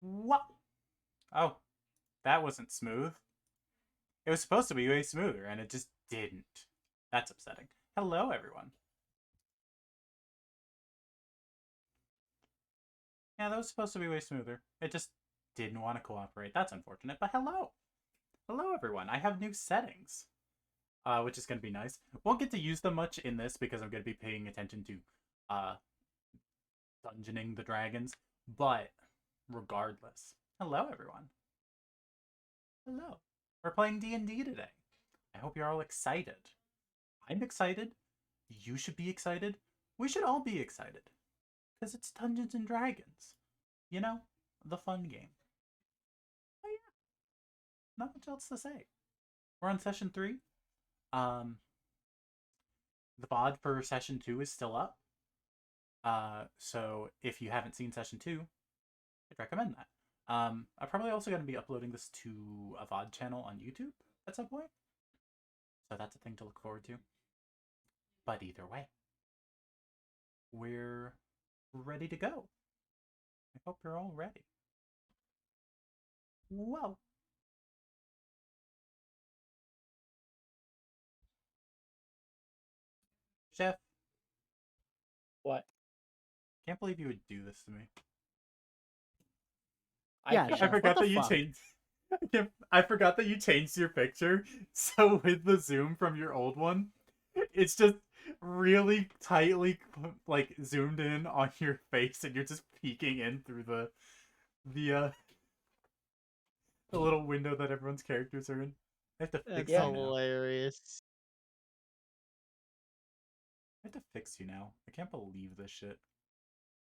What? Oh, that wasn't smooth. It was supposed to be way smoother, and it just didn't. That's upsetting. Hello, everyone. Yeah, that was supposed to be way smoother. It just didn't want to cooperate. That's unfortunate, but hello. Hello, everyone. I have new settings, which is going to be nice. Won't get to use them much in this because I'm going to be paying attention to uh, dungeoning the dragons, but regardless. Hello, everyone. Hello. We're playing D&D today. I hope you're all excited. I'm excited. You should be excited. We should all be excited. Because it's Dungeons and Dragons. You know, the fun game. Oh yeah, not much else to say. We're on session 3. Um, the VOD for session 2 is still up. So if you haven't seen session 2, I'd recommend that. I'm probably also going to be uploading this to a VOD channel on YouTube at some point. So that's a thing to look forward to. But either way, we're ready to go. I hope you're all ready. Whoa. Chef, What? can't believe you would do this to me. Yeah, I forgot that you changed. I forgot that you changed your picture. So with the zoom from your old one, it's just really tightly like zoomed in on your face, and you're just peeking in through the the little window that everyone's characters are in. I have to fix That's you now. hilarious. I have to fix you now. I can't believe this shit.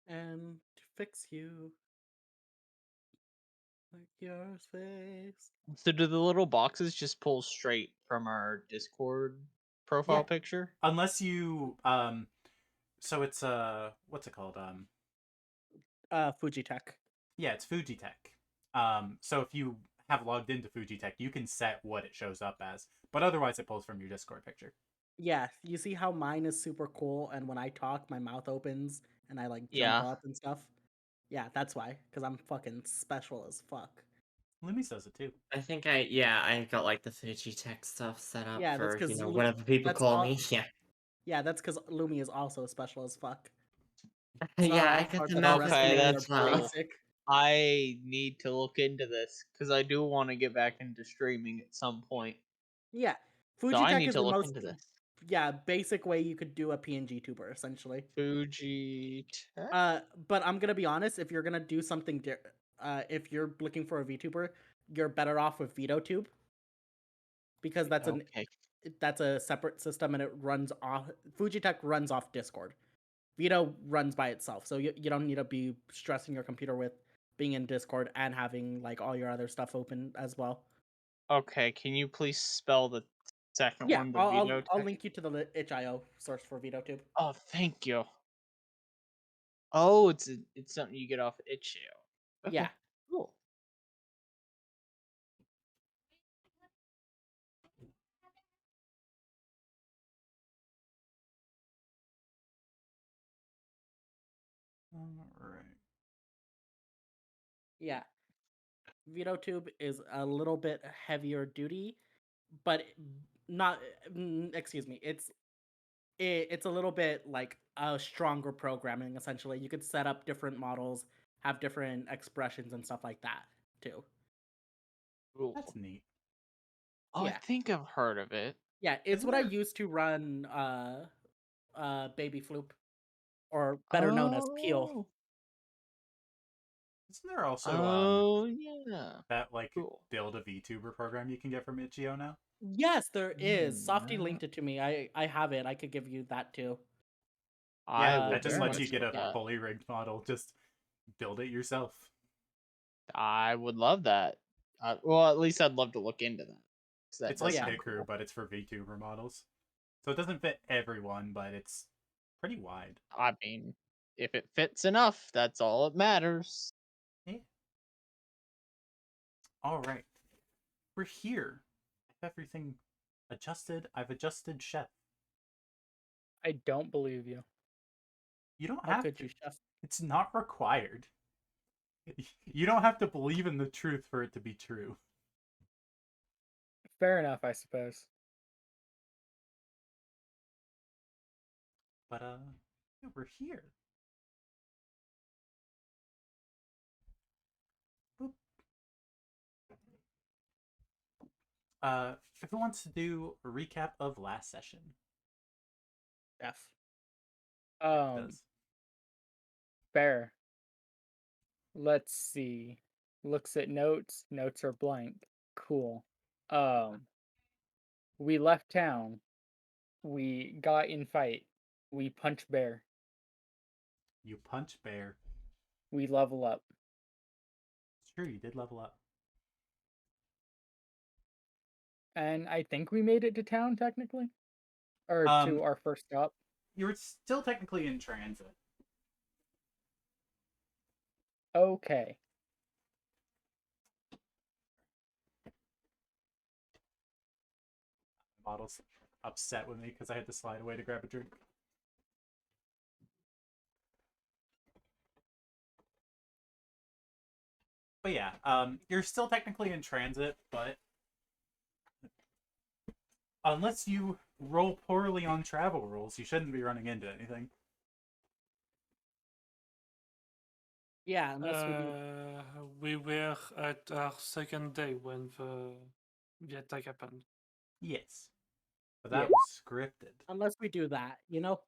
And to fix you, like your face. So do the little boxes just pull straight from our Discord profile Yeah. picture? Unless you so it's what's it called? Fujitech. Yeah, it's Fujitech. So if you have logged into Fujitech, you can set what it shows up as, but otherwise it pulls from your Discord picture. Yeah, you see how mine is super cool, and when I talk, my mouth opens and I like jump Yeah. up and stuff. Yeah, that's why, because I'm fucking special as fuck. Loomis does it too. I think I got like the Fujitech stuff set up Yeah, that's for, because whatever people that's call all. me. Yeah. Yeah, that's because Lumi is also special as fuck. Yeah, I I got thought the that the mouth rest of Okay, you thing guys as that's are well. cool. basic. I need to look into this because I do want to get back into streaming at some point. Yeah, So I Fujitech need is to the look most into this. basic way you could do a PNG tuber essentially. Fuji Tech? But I'm gonna be honest, if you're gonna do something, if you're looking for a VTuber, you're better off with VideoTube because Okay. that's a separate system and it runs off. Fujitech runs off Discord. Vito runs by itself, so you don't need to be stressing your computer with being in Discord and having like all your other stuff open as well. Okay, can you please spell the second Yeah, one, the I'll Tech? link you to the itch.io source for VideoTube. Oh, thank you. Oh, it's something you get off itch.io. Okay, Yeah. cool. All right. Yeah. VideoTube is a little bit heavier duty, but not. Excuse me. It's a little bit like a stronger programming. Essentially, you could set up different models, have different expressions and stuff like that too. Cool. That's neat. Oh, I Yeah, think I've heard of it. yeah. It's Isn't what I there used to run. Baby Floop, or better known as Peel. Oh, isn't there also oh yeah. that like Cool. build a VTuber program you can get from itch.io now? Yes, there is. Softy Yeah, linked it to me. I have it. I could give you that too. I Yeah, would that just very lets much you get love a that. fully rigged model. Just build it yourself. I would love that. Well, at least I'd love to look into that. 'Cause that It's does like Yeah. sound Hikaru, cool. but it's for VTuber models. So it doesn't fit everyone, but it's pretty wide. I mean, if it fits enough, that's all that matters. Yeah. All right. We're here. I have everything adjusted. I've adjusted Chef. I don't believe you. You don't How have could to. you, Chef? It's not required. You don't have to believe in the truth for it to be true. Fair enough, I suppose. But yeah, we're here. Boop. Who wants to do a recap of last session? F. Does. Fair. Let's see. Looks at notes. Notes are blank. Cool. We left town. We got in fight. We punch bear. You punch bear. We level up. It's true, you did level up. And I think we made it to town technically. Or to our first stop. You were still technically in transit. Okay. Model's upset with me because I had to slide away to grab a drink. But yeah, you're still technically in transit, but unless you roll poorly on travel rules, you shouldn't be running into anything. Yeah, unless we do. We were at our second day when the attack happened. Yes. But that Yeah. was scripted. Unless we do that, you know?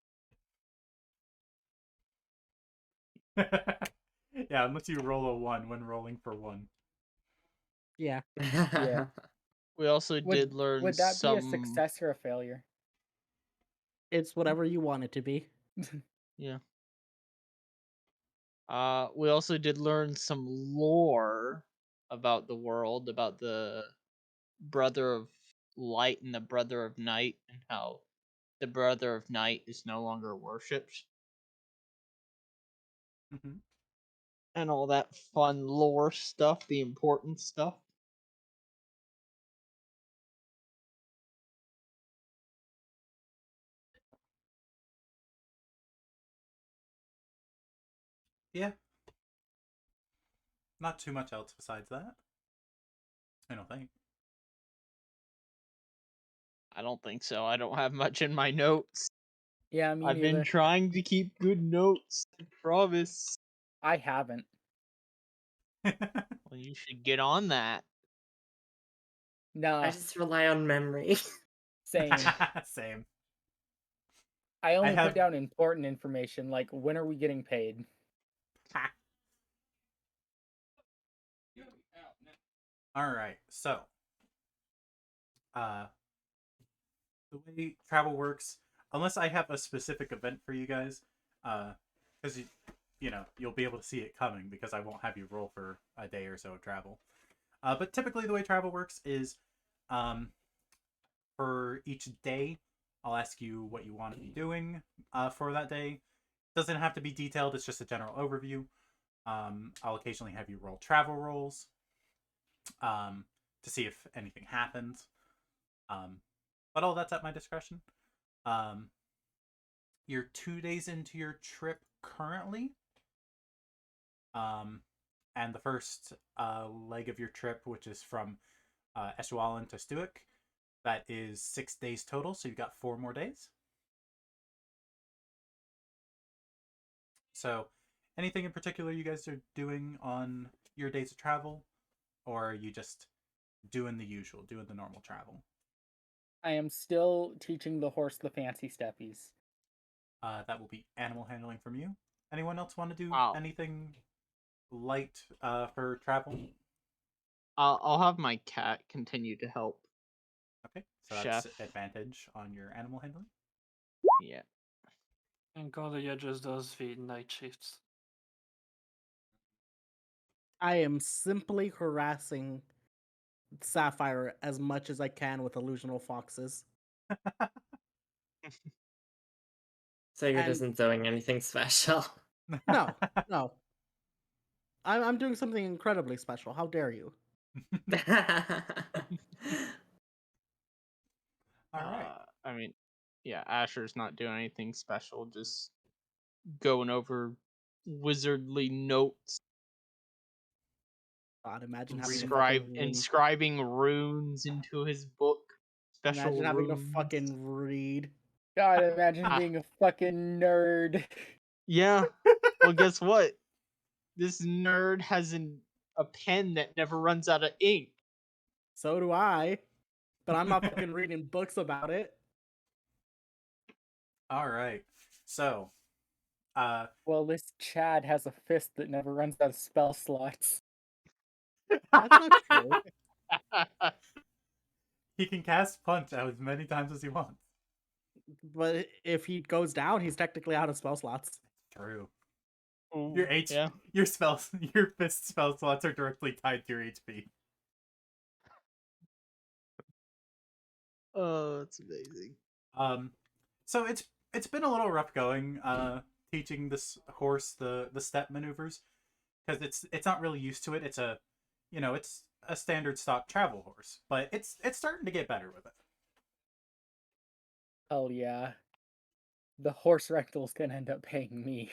Yeah, unless you roll a 1 when rolling for 1. Yeah. Yeah. We also did learn Would that be a some. success or a failure? It's whatever you want it to be. Yeah. We also did learn some lore about the world, about the brother of light and the brother of night, and how the brother of night is no longer worshipped, Mm-hmm. and all that fun lore stuff, the important stuff. Yeah. Not too much else besides that. I don't think. I don't think so. I don't have much in my notes. Yeah, me I've been neither. trying to keep good notes. I promise. I haven't. Well, you should get on that. Nah, I just rely on memory. same. Same. I only have- put down important information, like when are we getting paid? Alright, so the way travel works, unless I have a specific event for you guys, because you know, you'll be able to see it coming because I won't have you roll for a day or so of travel. But typically the way travel works is for each day, I'll ask you what you want to be doing for that day. Doesn't have to be detailed, it's just a general overview. I'll occasionally have you roll travel rolls to see if anything happens. But all that's at my discretion. You're 2 days into your trip currently. And the first leg of your trip, which is from Eshualan to Stuik, that is 6 days total, so you've got 4 more days. So, anything in particular you guys are doing on your days of travel? Or are you just doing the usual, doing the normal travel? I am still teaching the horse the fancy steppies. That will be animal handling from you. Anyone else want to do Wow. anything light for travel? I'll have my cat continue to help. Okay, so Chef. that's advantage on your animal handling. Yeah. And Cordelia just does the night shifts. I am simply harassing Sapphire as much as I can with illusional foxes. Sigurd And- isn't doing anything special. No, no. I'm doing something incredibly special. How dare you? All right. I mean, yeah, Asher's not doing anything special, just going over wizardly notes. God, imagine having to Inscribe fucking read. inscribing runes into his book. Special Imagine having to runes. fucking read. God, imagine Ah. being a fucking nerd. Yeah. Well, guess what? This nerd has a pen that never runs out of ink. So do I. But I'm not fucking reading books about it. All right. So, Well, this Chad has a fist that never runs out of spell slots. That's not true. he can cast punch out as many times as he wants. But if he goes down, he's technically out of spell slots. True. Ooh, Your yeah. your spells, your fist spell slots are directly tied to your HP. Oh, that's amazing. So it's been a little rough going, teaching this horse the step maneuvers, because it's not really used to it. It's a, it's a standard stock travel horse, but it's starting to get better with it. Hell yeah. The horse rental's gonna end up paying me.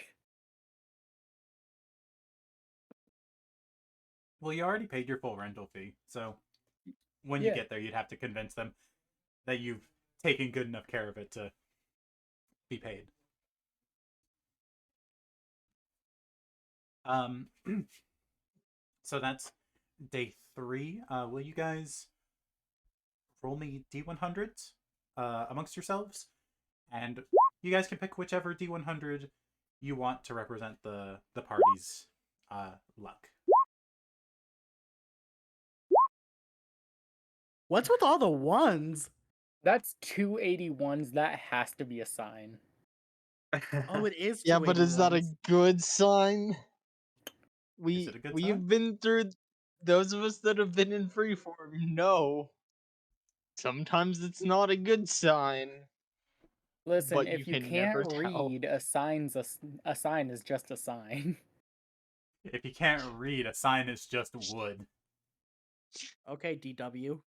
Well, you already paid your full rental fee, so when you Yeah. get there, you'd have to convince them that you've taken good enough care of it to be paid. Um, so that's day 3. Will you guys roll me D100s amongst yourselves, and you guys can pick whichever D100 you want to represent the party's luck. What's with all the ones? That's 281s. That has to be a sign. Oh, it is. Yeah, but is that a 281s. good sign? Is it a good We've sign? been through, those of us that have been in freeform know. Sometimes it's not a good sign. Listen, But if you you can can't never tell. read, a sign is just a sign. If you can't read, a sign is just wood. Okay, DW.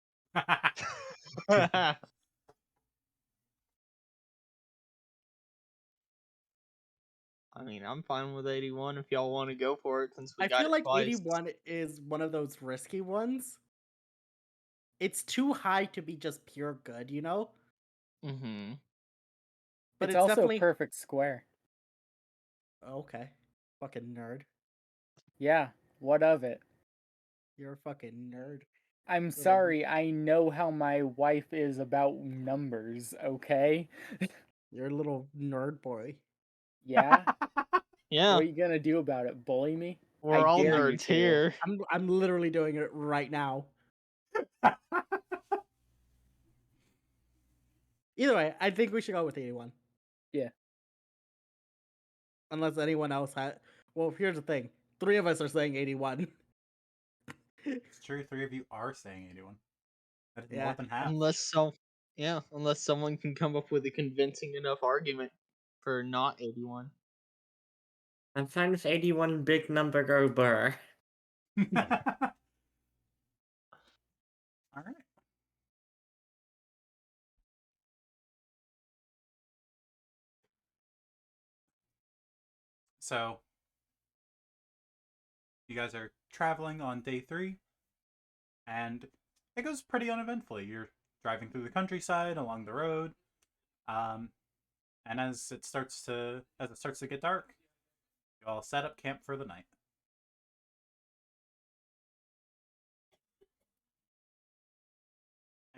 I mean, I'm fine with 81 if y'all want to go for it since we I got feel it like twice. 81 is one of those risky ones. It's too high to be just pure good, you know? Mm-hmm. But It's it's also definitely perfect square. okay. Fucking nerd. Yeah, what of it? You're a fucking nerd. I'm Little- sorry, I know how my wife is about numbers, okay? You're a little nerd boy. Yeah? Yeah, What are you gonna do about it? Bully me? we're I all dare you nerds to. here. I'm literally doing it right now. Either way, I think we should go with 81. Yeah. Unless anyone else had. Well, here's the thing: 3 of us are saying 81. It's true, 3 of you are saying 81. That is more Yeah. than half. Unless someone can come up with a convincing enough argument for not 81. I'm fine with 81 big number go burr. All right. So, you guys are traveling on day 3, and it goes pretty uneventfully. You're driving through the countryside along the road, and as it starts to get dark, you all set up camp for the night.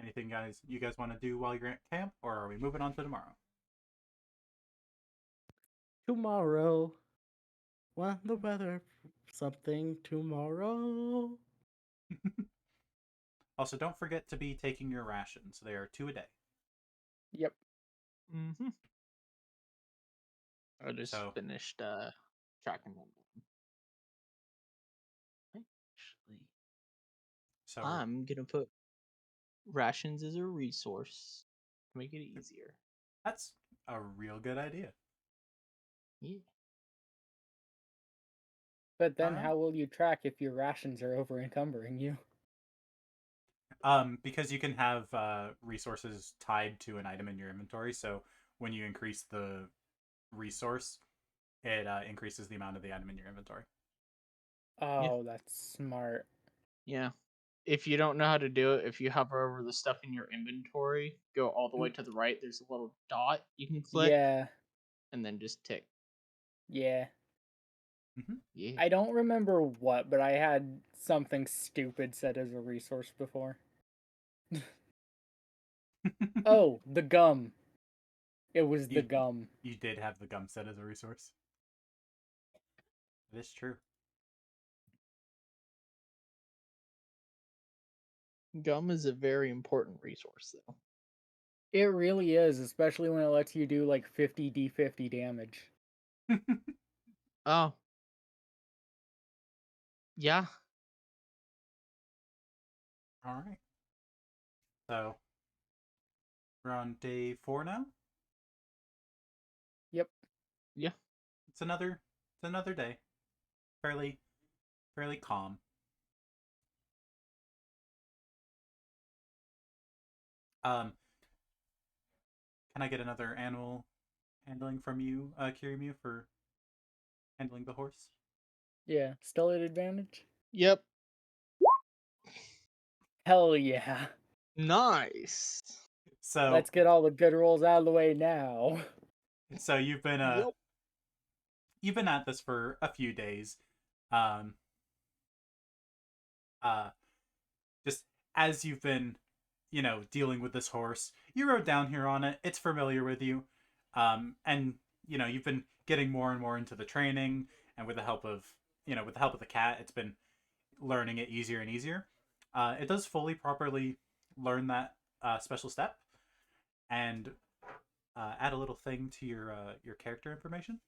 Anything you guys want to do while you're at camp, or are we moving on to tomorrow? Tomorrow. Well, the weather. Something tomorrow. Also, don't forget to be taking your rations. They are 2 a day. Yep. Mm-hmm. I just So- finished tracking them. Actually, So I'm gonna put rations as a resource to make it easier. that's a real good idea. Yeah. But then Alright. how will you track if your rations are over encumbering you? Because you can have resources tied to an item in your inventory. So when you increase the resource, it increases the amount of the item in your inventory. Oh, that's smart. Yeah. If you don't know how to do it, if you hover over the stuff in your inventory, go all the way to the right, there's a little dot you can click, Yeah, and then just tick. yeah. Yeah. I don't remember what, but I had something stupid set as a resource before. Oh, the gum. It was the gum. You did have the gum set as a resource. That is true. Gum is a very important resource, though. It really is, especially when it lets you do like 50 d50 damage. Oh. Yeah. All right. So we're on day 4 now. Yep. Yeah. It's another day. Fairly calm. Can I get another animal handling from you, Kiryu, for handling the horse? Yeah. Still at advantage? Yep. Hell yeah. Nice. So Let's get all the good rolls out of the way now. so you've been Yep. at this for a few days. Um just as you've been, dealing with this horse, you rode down here on it. It's familiar with you. And you've been getting more and more into the training, and with the help of the cat, it's been learning it easier and easier. It does fully properly learn that special step, and add a little thing to your character information.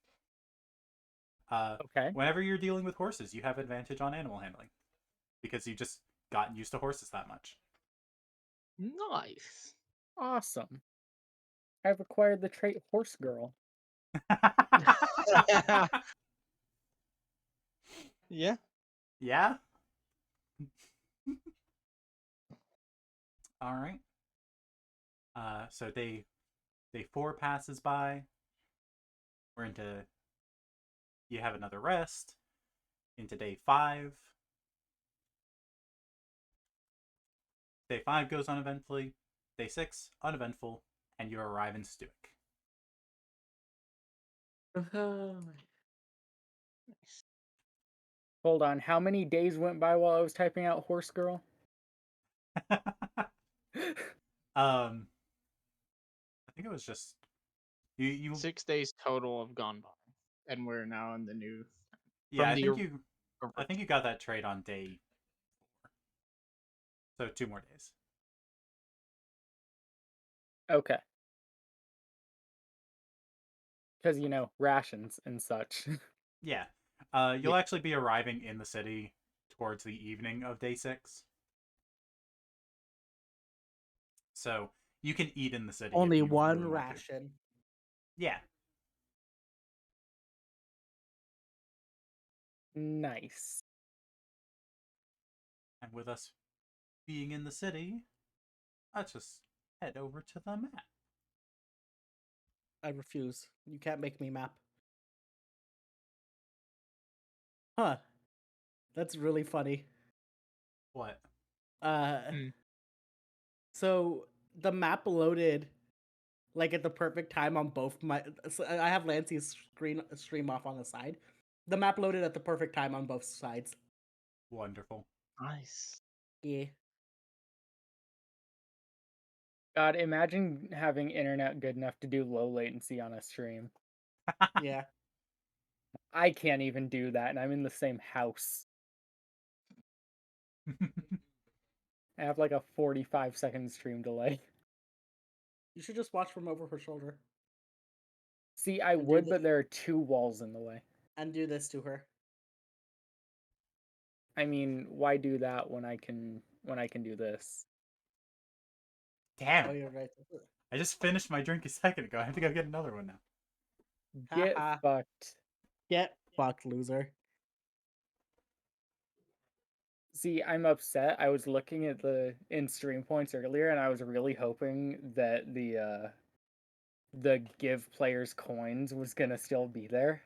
Okay. Whenever you're dealing with horses, you have advantage on animal handling because you just gotten used to horses that much. Nice. Awesome. I've acquired the trait Horse Girl. Yeah. Yeah. All right. So day 4 passes by. We're into. You have another rest. Into day 5. Day 5 goes uneventfully. Day 6 uneventful, and you arrive in Stuick. Hold on, how many days went by while I was typing out Horse Girl? I think it was just you. 6 days total have gone by, and we're now in the new. Yeah, from I the think you got that trade on day 4. So 2 more days. Okay. Because, rations and such. Yeah. You'll actually be arriving in the city towards the evening of day 6. So you can eat in the city. if Only you one really want to. ration. Yeah. Nice. And with us being in the city, let's just head over to the map. I refuse. You can't make me map. Huh. That's really funny. What? Hmm. So the map loaded like at the perfect time on both my. So I have Lancey's stream off on the side. The map loaded at the perfect time on both sides. Wonderful. Nice. Yeah. God, imagine having internet good enough to do low latency on a stream. Yeah. I can't even do that, and I'm in the same house. I have like a 45-second stream delay. You should just watch from over her shoulder See, I And do would, the- but there are 2 walls in the way. and do this to her. I mean, why do that when I can do this? Damn Oh, it. you're right. I just finished my drink a second ago. I have to go get another one now. Get Haha. fucked. Get fucked, loser. See, I'm upset. I was looking at the in stream points earlier, and I was really hoping that the give players coins was gonna still be there.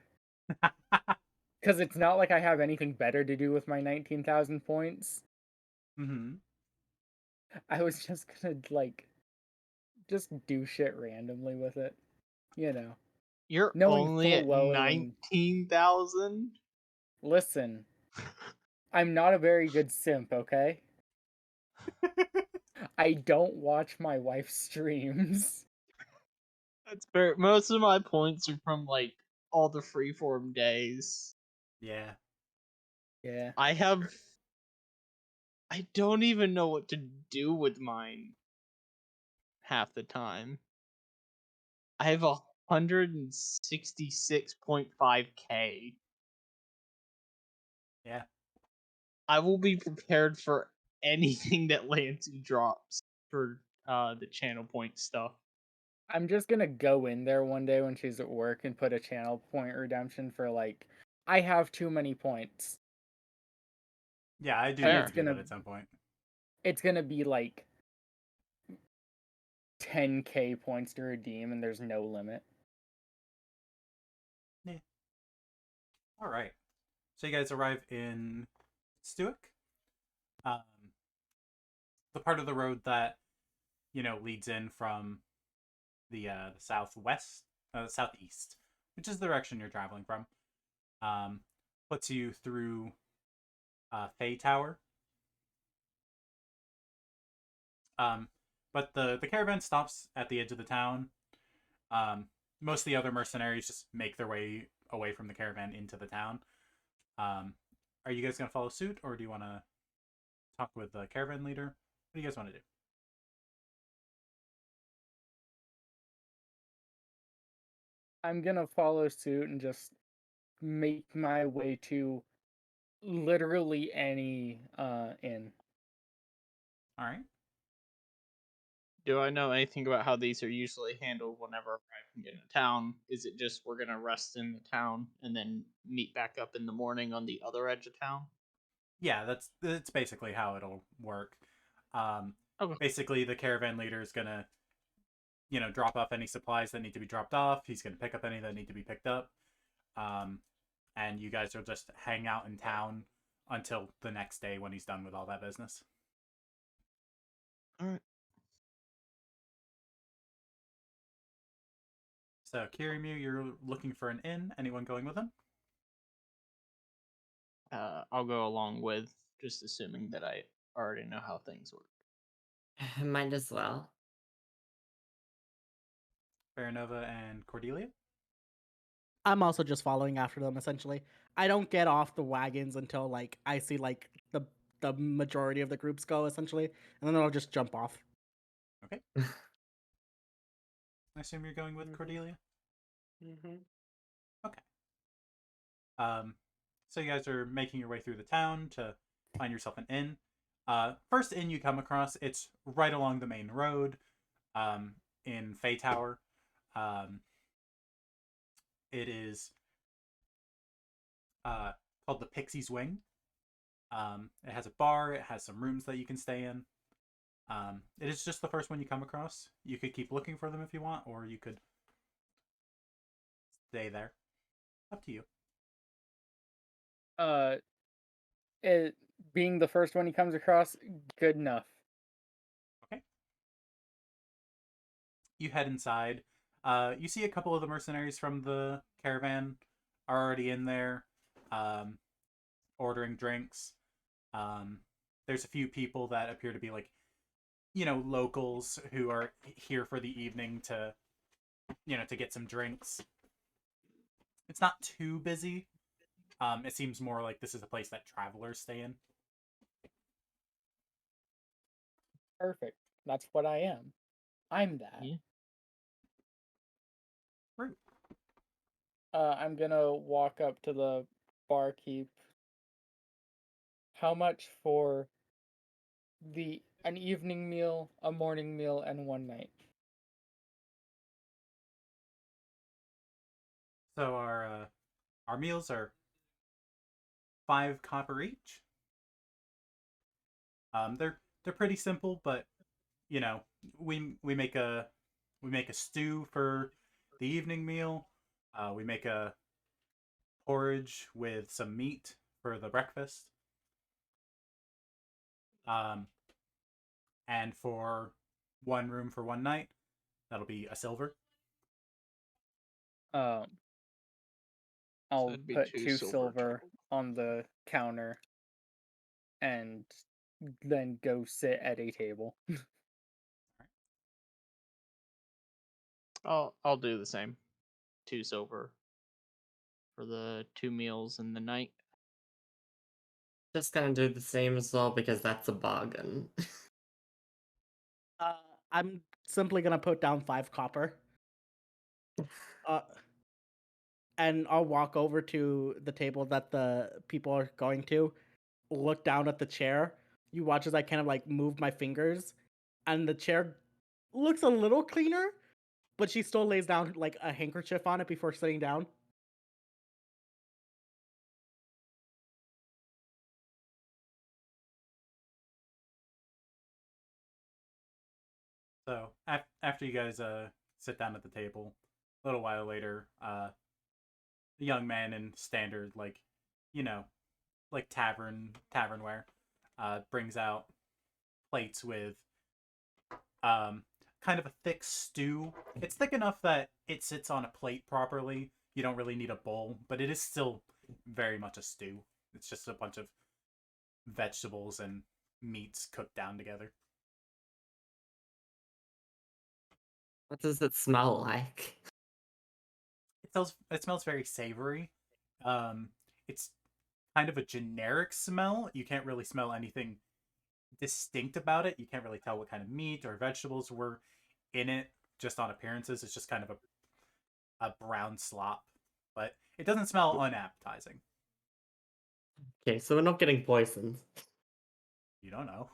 Because it's not like I have anything better to do with my 19,000 points. Mm-hmm. I was just gonna just do shit randomly with it, you know, You're knowing only full at well it wouldn't. 19,000? Listen, I'm not a very good simp, okay? I don't watch my wife's streams. That's fair. Most of my points are from like all the freeform days. Yeah. Yeah. I don't even know what to do with mine half the time. I have 166.5k. Yeah. I will be prepared for anything that Lancey drops for the channel point stuff. I'm just gonna go in there one day when she's at work and put a channel point redemption for I have too many points. Yeah, I do And need Fair. to do that at some point. It's gonna be 10k points to redeem and there's no limit. Yeah. All right. So you guys arrive in Stuick. Um, the part of the road that leads in from the southwest, southeast, which is the direction you're traveling from. Puts you through Fay Tower. But the caravan stops at the edge of the town. Most of the other mercenaries just make their way away from the caravan into the town. Are you guys gonna follow suit, or do you want to talk with the caravan leader? What do you guys want to do? I'm gonna follow suit and just make my way to literally any inn. All right. Do I know anything about how these are usually handled whenever I get into town? Is it just we're gonna rest in the town and then meet back up in the morning on the other edge of town? Yeah, that's basically how it'll work. Um, Okay. Basically, the caravan leader is gonna drop off any supplies that need to be dropped off. He's gonna pick up any that need to be picked up. Um, and you guys will just hang out in town until the next day when he's done with all that business. All right. So, Kirimiu, you're looking for an inn. Anyone going with him? I'll go along with, just assuming that I already know how things work. Might as well. Baranova and Cordelia? I'm also just following after them essentially. I don't get off the wagons until I see the majority of the groups go essentially, and then I'll just jump off. Okay. I assume you're going with Cordelia? Mm-hmm. Okay. So you guys are making your way through the town to find yourself an inn. First inn you come across, it's right along the main road, in Fay Tower. It is called the Pixie's Wing. It has a bar. It has some rooms that you can stay in. It is just the first one you come across. You could keep looking for them if you want, or you could stay there. Up to you. It being the first one he comes across, good enough. Okay. You head inside. You see a couple of the mercenaries from the caravan are already in there, ordering drinks. There's a few people that appear to be locals who are here for the evening to get some drinks. It's not too busy. It seems more like this is a place that travelers stay in. Perfect. That's what I am. I'm that. Yeah. Rude. I'm gonna walk up to the barkeep. How much for an evening meal, a morning meal, and one night? So our meals are 5 copper each. They're pretty simple, but you know we make a stew for the evening meal. We make a porridge with some meat for the breakfast. And for one room for one night, that'll be a silver. I'll it'd be put 2 two silver silver total. on the counter and then go sit at a table. I'll do the same. 2 silver for the 2 meals in the night. Just gonna do the same as well because that's a bargain. I'm simply gonna put down 5 copper. And I'll walk over to the table that the people are going to, look down at the chair. You watch as I kind of like move my fingers, and the chair looks a little cleaner, but she still lays down like a handkerchief on it before sitting down. So after you guys sit down at the table, a little while later, the young man in standard like tavernware, brings out plates with kind of a thick stew. It's thick enough that it sits on a plate properly. You don't really need a bowl, but it is still very much a stew. It's just a bunch of vegetables and meats cooked down together. What does it smell like? It smells very savory. It's kind of a generic smell. You can't really smell anything distinct about it. You can't really tell what kind of meat or vegetables were in it just on appearances. It's just kind of a brown slop, but it doesn't smell unappetizing. Okay, so we're not getting poisoned. You don't know.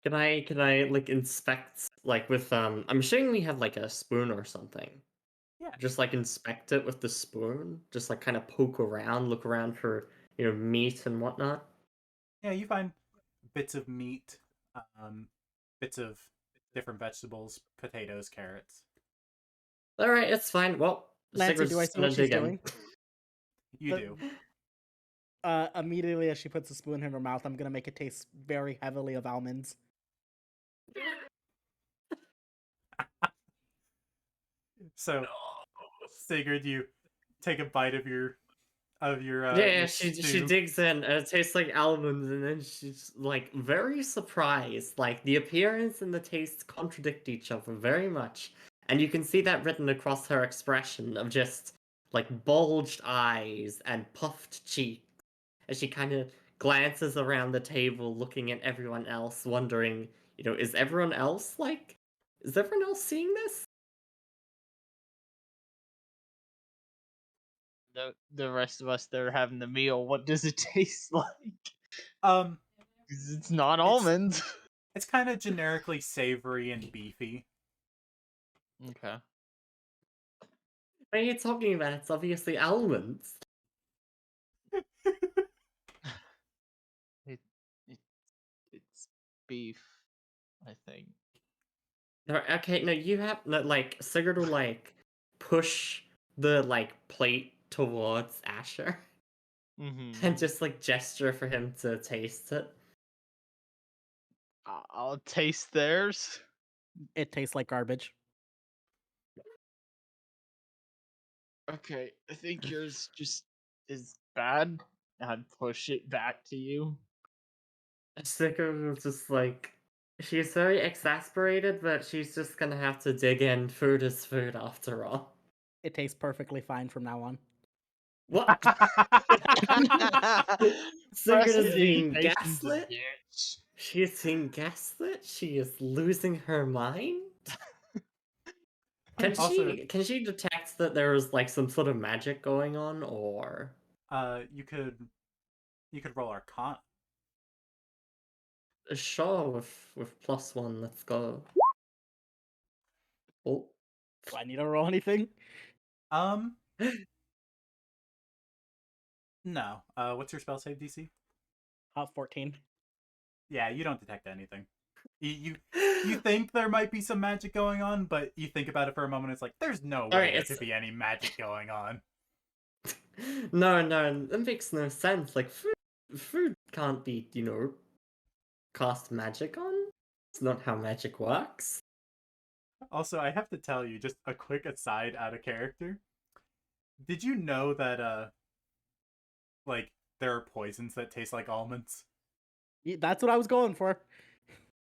Can I like inspect like with I'm assuming we have like a spoon or something. Yeah. Just like inspect it with the spoon. Just like kind of poke around, look around for meat and whatnot. Yeah, you find bits of meat, bits of different vegetables, potatoes, carrots. All right, it's fine. Well, Lancer, do I Sigurd's see what gonna she's dig in. doing? You The- do. Immediately as she puts the spoon in her mouth, I'm gonna make it taste very heavily of almonds. So, Sigurd, you take a bite of your Yeah, your she stew. digs in and it tastes like almonds, and then she's like very surprised. Like the appearance and the taste contradict each other very much, and you can see that written across her expression of just like bulged eyes and puffed cheeks as she kind of glances around the table, looking at everyone else, wondering, is everyone else seeing this? The rest of us that are having the meal, what does it taste like? Um, 'Cause it's not almonds. it's kind of generically savory and beefy. Okay. What are you talking about? It's obviously almonds. It, it's beef, I think. Okay, no, you have no, like Sigurd will like push the like plate towards Asher Mm-hmm. and just like gesture for him to taste it. I'll taste theirs. It tastes like garbage. Okay, I think yours just is bad. I'd push it back to you. Sigurd will just like she's very exasperated, but she's just gonna have to dig in. Food is food after all. It tastes perfectly fine from now on. What? Sigurd is being Presentation's a gaslit? bitch. She is being gaslit? She is losing her mind? Can Also, she detect that there is like some sort of magic going on, or you could roll Arcana. sure with +1, let's go. Oh. Do I need to roll anything? No. What's your spell save DC? 14. Yeah, you don't detect anything. You think there might be some magic going on, but you think about it for a moment. It's like there's no way Alright, there it's could be any magic going on. No, that makes no sense. Like food Food can't be, cast magic on. It's not how magic works. Also, I have to tell you, just a quick aside out of character. Did you know that like there are poisons that taste like almonds? That's what I was going for.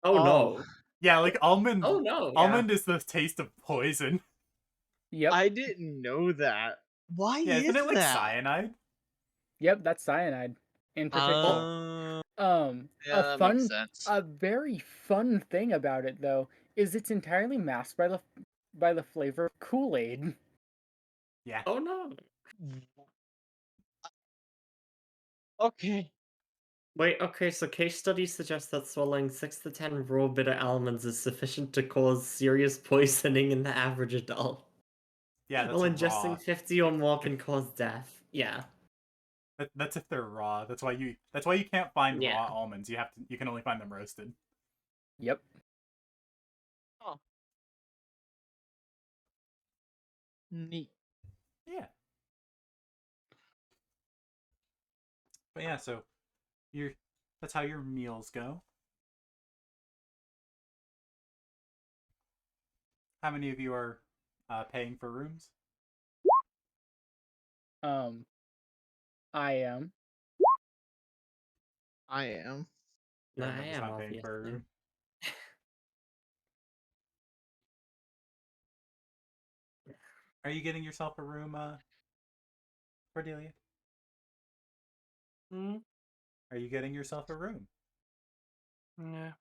Oh no. Yeah, like almond. Oh no. Almond is the taste of poison. Yep. I didn't know that. Why Yeah, is isn't it like that? cyanide? Yep, that's cyanide in particular. Yeah, that makes sense. A very fun thing about it though is it's entirely masked by the flavor of Kool-Aid. Yeah. Oh no. Okay. Wait, okay, so case studies suggest that swallowing 6 to 10 raw bitter almonds is sufficient to cause serious poisoning in the average adult. Yeah, that's While raw. ingesting 50 or more can cause death. Yeah. That's if they're raw. That's why you can't find Yeah. raw almonds. You can only find them roasted. Yep. Neat. Yeah. But yeah, so that's how your meals go. How many of you are paying for rooms? I am. I am. No, I'm I just am, not paying for a obviously. room. Are you getting yourself a room, Cordelia? Hmm? Are you getting yourself a room? Yeah.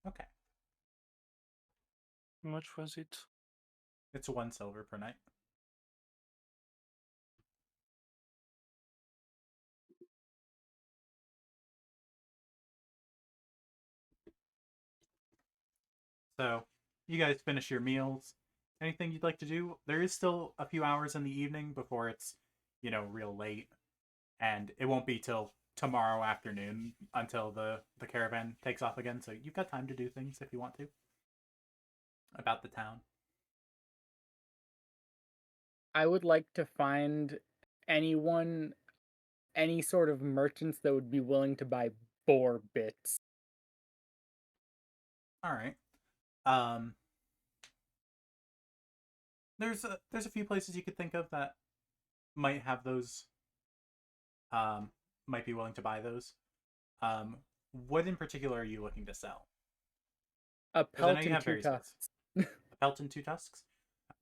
Okay. How much was it? It's 1 silver per night. So, you guys finish your meals. Anything you'd like to do? There is still a few hours in the evening before it's, real late. And it won't be till tomorrow afternoon until the caravan takes off again. So, you've got time to do things if you want to about the town. I would like to find anyone, any sort of merchants that would be willing to buy boar bits. All right. There's a few places you could think of that might have those. Might be willing to buy those. What in particular are you looking to sell? A Because I know pelt you and have two various things. tusks. A pelt and 2 tusks.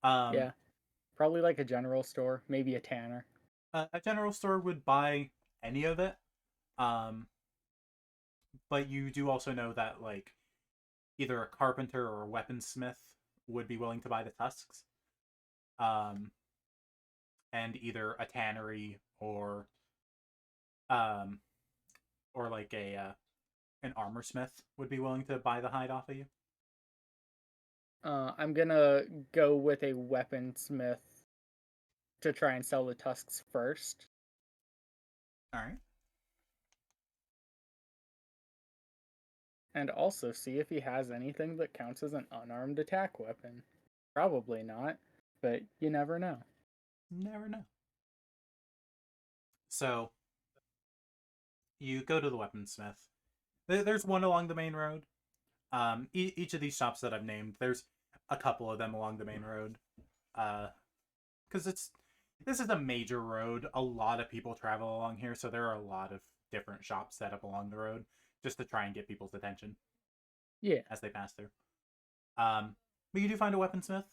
Yeah. Probably like a general store, maybe a tanner. A general store would buy any of it. But you do also know that like either a carpenter or a weaponsmith would be willing to buy the tusks. And either a tannery um or like an armor smith would be willing to buy the hide off of you. I'm gonna go with a weaponsmith to try and sell the tusks first. All right. And also see if he has anything that counts as an unarmed attack weapon. Probably not, but you never know. Never know. So you go to the weaponsmith. There's one along the main road. Each of these shops that I've named, there's a couple of them along the main road. Because this is a major road. A lot of people travel along here, so there are a lot of different shops set up along the road just to try and get people's attention. Yeah. As they pass through. But you do find a weaponsmith.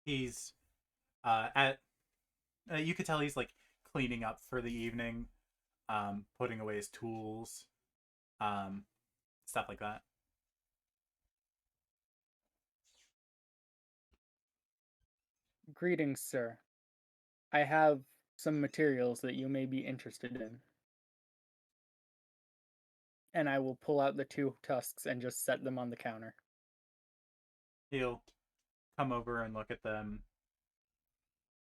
He's at. You could tell he's like cleaning up for the evening, putting away his tools, stuff like that. Greetings, sir. I have some materials that you may be interested in. And I will pull out the 2 tusks and just set them on the counter. He'll come over and look at them.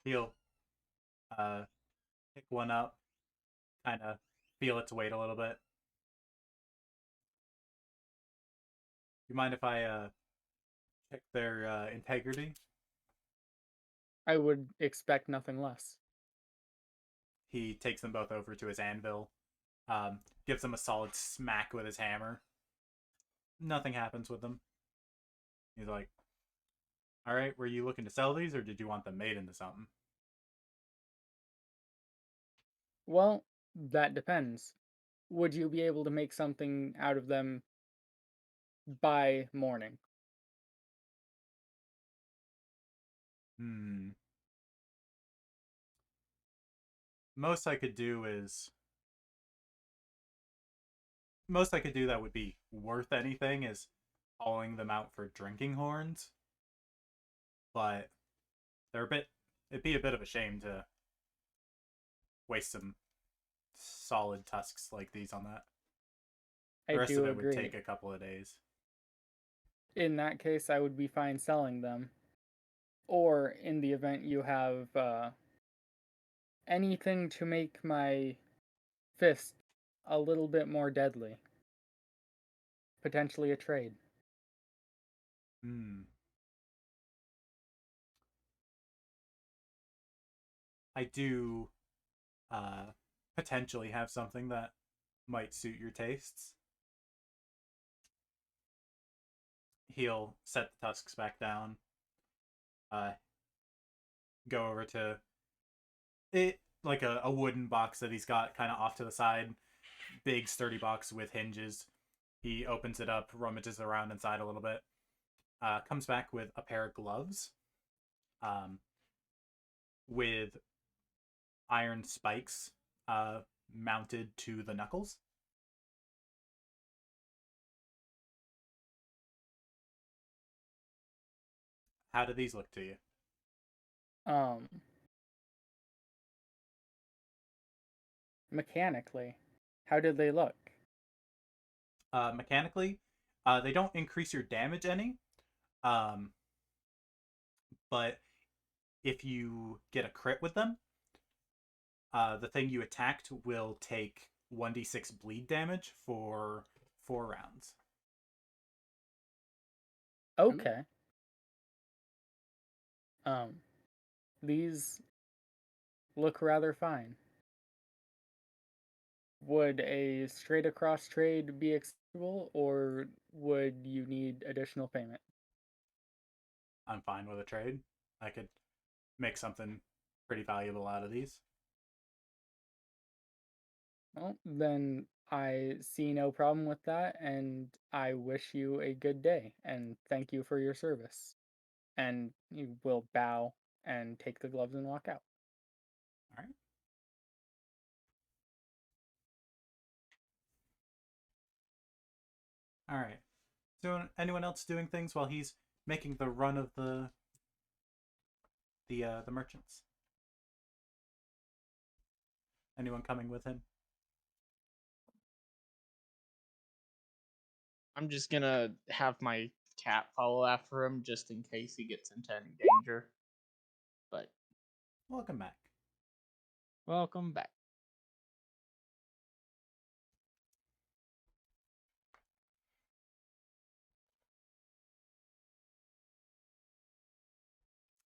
He'll pick one up, kind of feel its weight a little bit. You mind if I check their integrity? I would expect nothing less. He takes them both over to his anvil, gives them a solid smack with his hammer. Nothing happens with them. He's like, all right, were you looking to sell these, or did you want them made into something? Well, that depends. Would you be able to make something out of them by morning? Most I could do is most I could do that would be worth anything is hauling them out for drinking horns. But they're a bit it'd be a bit of a shame to waste some solid tusks like these on that. The I rest do of it would agree. take a couple of days. In that case, I would be fine selling them. Or in the event you have anything to make my fist a little bit more deadly. Potentially a trade. I do potentially have something that might suit your tastes. He'll set the tusks back down. Go over to it like a wooden box that he's got kind of off to the side. Big sturdy box with hinges. He opens it up, rummages around inside a little bit. Comes back with a pair of gloves. With iron spikes mounted to the knuckles. How do these look to you? Mechanically, how did they look? Mechanically, they don't increase your damage any. But if you get a crit with them, the thing you attacked will take 1d6 bleed damage for 4 rounds. Okay. These look rather fine. Would a straight across trade be acceptable, or would you need additional payment? I'm fine with a trade. I could make something pretty valuable out of these. Well, then I see no problem with that, and I wish you a good day, and thank you for your service. And you will bow and take the gloves and walk out. All right. All right. So anyone else doing things while he's making the run of the merchants? Anyone coming with him? I'm just gonna have my cat follow after him just in case he gets into any danger. But Welcome back. welcome back.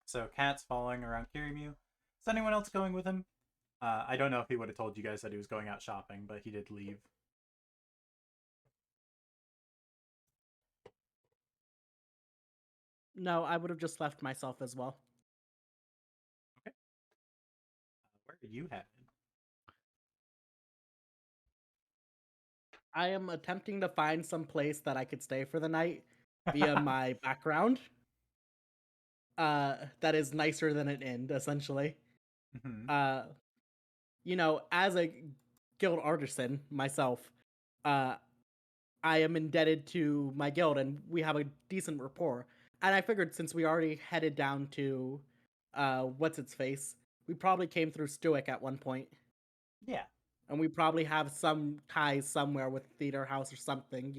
So Cat's following around Kirimu. Is anyone else going with him? I don't know if he would have told you guys that he was going out shopping, but he did leave. No, I would have just left myself as well. Okay. Where are you headed? I am attempting to find some place that I could stay for the night via my background. That is nicer than an inn, essentially. Mm-hmm. As a guild artisan myself, I am indebted to my guild, and we have a decent rapport. And I figured since we already headed down to, what's its face, we probably came through Stoic at one point. Yeah. And we probably have some ties somewhere with Theater House or something,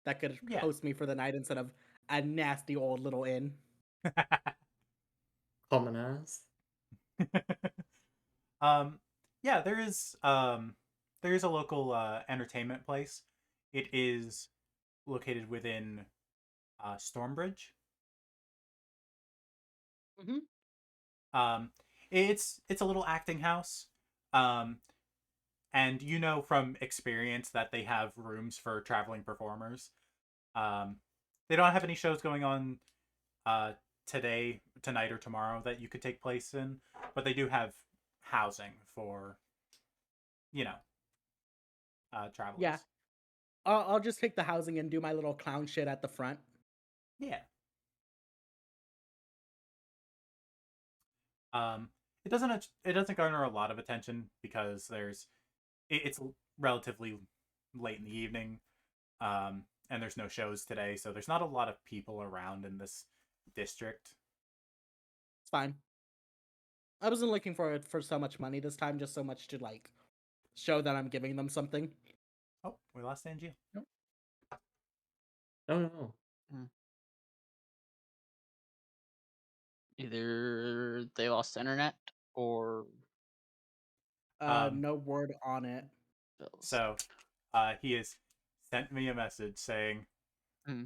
that could Yeah. host me for the night instead of a nasty old little inn. Common as. Yeah, there is a local entertainment place. It is located within Stormbridge. Mm-hmm. Um, it's a little acting house. Um, and you know from experience that they have rooms for traveling performers. Um, they don't have any shows going on uh today, tonight, or tomorrow that you could take place in, but they do have housing for you know travelers. Yeah, I'll just take the housing and do my little clown shit at the front. Yeah. Um, it doesn't garner a lot of attention because it's relatively late in the evening, and there's no shows today, so there's not a lot of people around in this district. It's fine. I wasn't looking for so much money this time, just so much to like show that I'm giving them something. Oh, we lost Angie. Oh no. Either they lost internet or No word on it. bills. So, he has sent me a message saying, Hmm.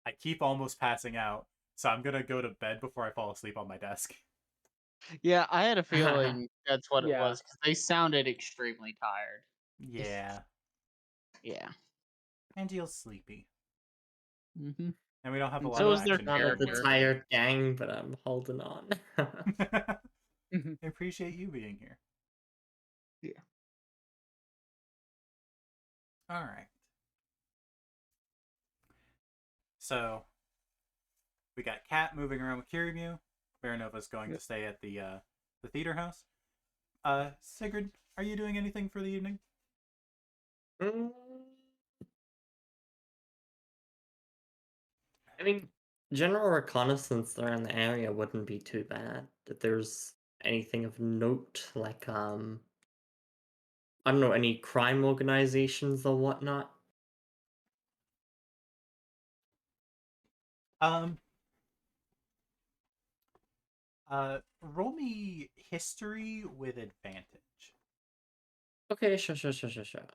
"I keep almost passing out, so I'm gonna go to bed before I fall asleep on my desk." Yeah, I had a feeling that's what it Yeah. was because they sounded extremely tired. Yeah, Yeah. Angie's sleepy, Mm-hmm. and we don't have a And lot So of is their action. Not of the character. tired gang, but I'm holding on. I appreciate you being here. Yeah. All right. So we got Kat moving around with Kiryu. Baranova's going to stay at the theater house. Sigrid, are you doing anything for the evening? Mm. I mean, general reconnaissance around the area wouldn't be too bad. If there's anything of note, like I don't know, any crime organizations or whatnot. Um. Roll me history with advantage. Okay, sure.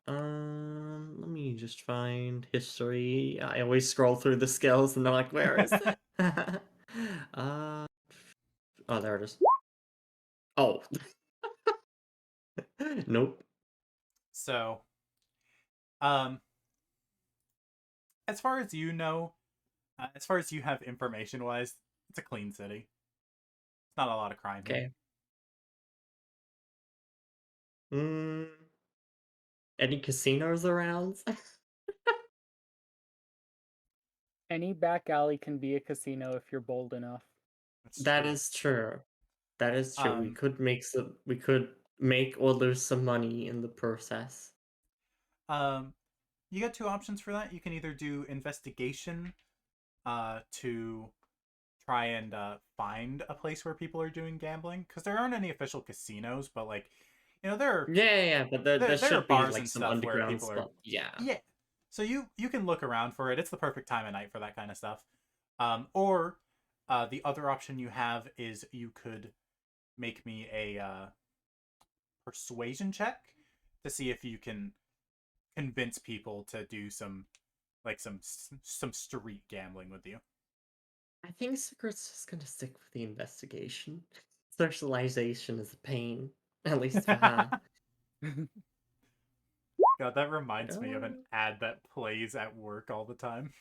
Let me just find history. I always scroll through the skills and they're like, where is it? uh, oh, there it is. Oh, nope. So, um, as far as you know, as far as you have information wise, it's a clean city. It's not a lot of crime here. Okay. Mm, any casinos around? Any back alley can be a casino if you're bold enough. That's That true. is true. That is true. We Um, could make we could make or lose some money in the process. Um, you got two options for that. You can either do investigation, to try and find a place where people are doing gambling, because there aren't any official casinos, but like, there Yeah, but there there are should be bars like and some stuff where underground people are. spot. Yeah. Yeah. So you can look around for it. It's the perfect time of night for that kind of stuff. Or the other option you have is you could make me a persuasion check to see if you can convince people to do some street gambling with you. I think Secret's just gonna stick with the investigation. Socialization is a pain, at least for her. God, that reminds me of an Oh. ad that plays at work all the time.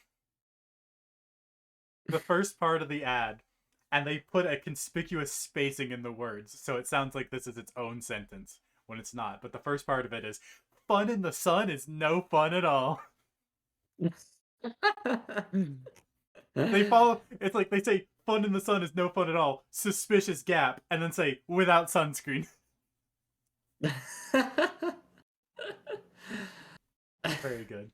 The first part of the ad, and they put a conspicuous spacing in the words, so it sounds like this is its own sentence when it's not. But the first part of it is, "Fun in the sun is no fun at all." They follow. It's like they say, "Fun in the sun is no fun at all." Suspicious gap, and then say, "Without sunscreen." Very good.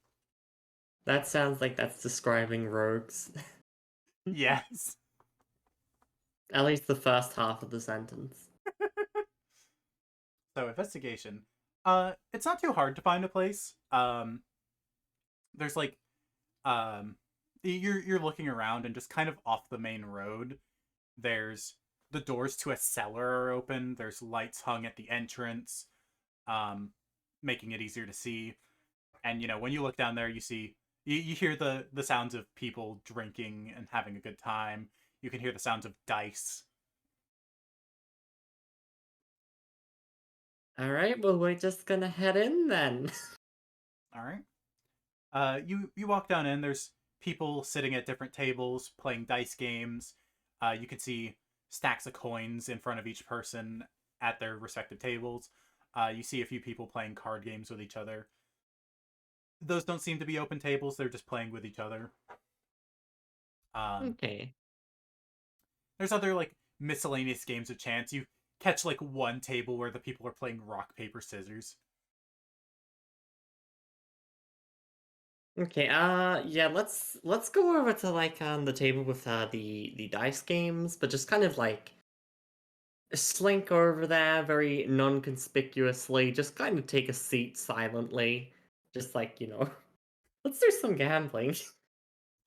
That sounds like that's describing rogues. Yes. At least the first half of the sentence. So investigation. It's not too hard to find a place. There's like, um, you're looking around and just kind of off the main road. There's the doors to a cellar are open. There's lights hung at the entrance, um, making it easier to see. And when you look down there, you hear the sounds of people drinking and having a good time. You can hear the sounds of dice. All right, well, we're just gonna head in then. All right. You walk down in. There's people sitting at different tables playing dice games. You can see stacks of coins in front of each person at their respective tables. You see a few people playing card games with each other. Those don't seem to be open tables. They're just playing with each other. Okay. There's other like miscellaneous games of chance. You catch like one table where the people are playing rock paper scissors. Okay, yeah, let's go over to like the table with the dice games, but just kind of like slink over there very non-conspicuously, just kind of take a seat silently. Just like, let's do some gambling.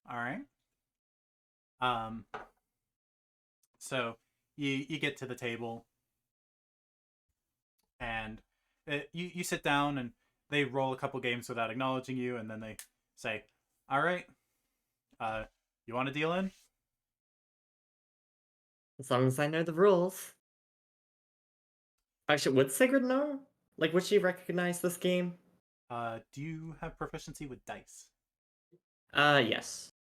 All right. Um. So you get to the table and you sit down and they roll a couple games without acknowledging you, and then they say, "All right, you want to deal in?" As long as I know the rules. Actually, would Sigrid know? Like, would she recognize this game? Do you have proficiency with dice? Yes.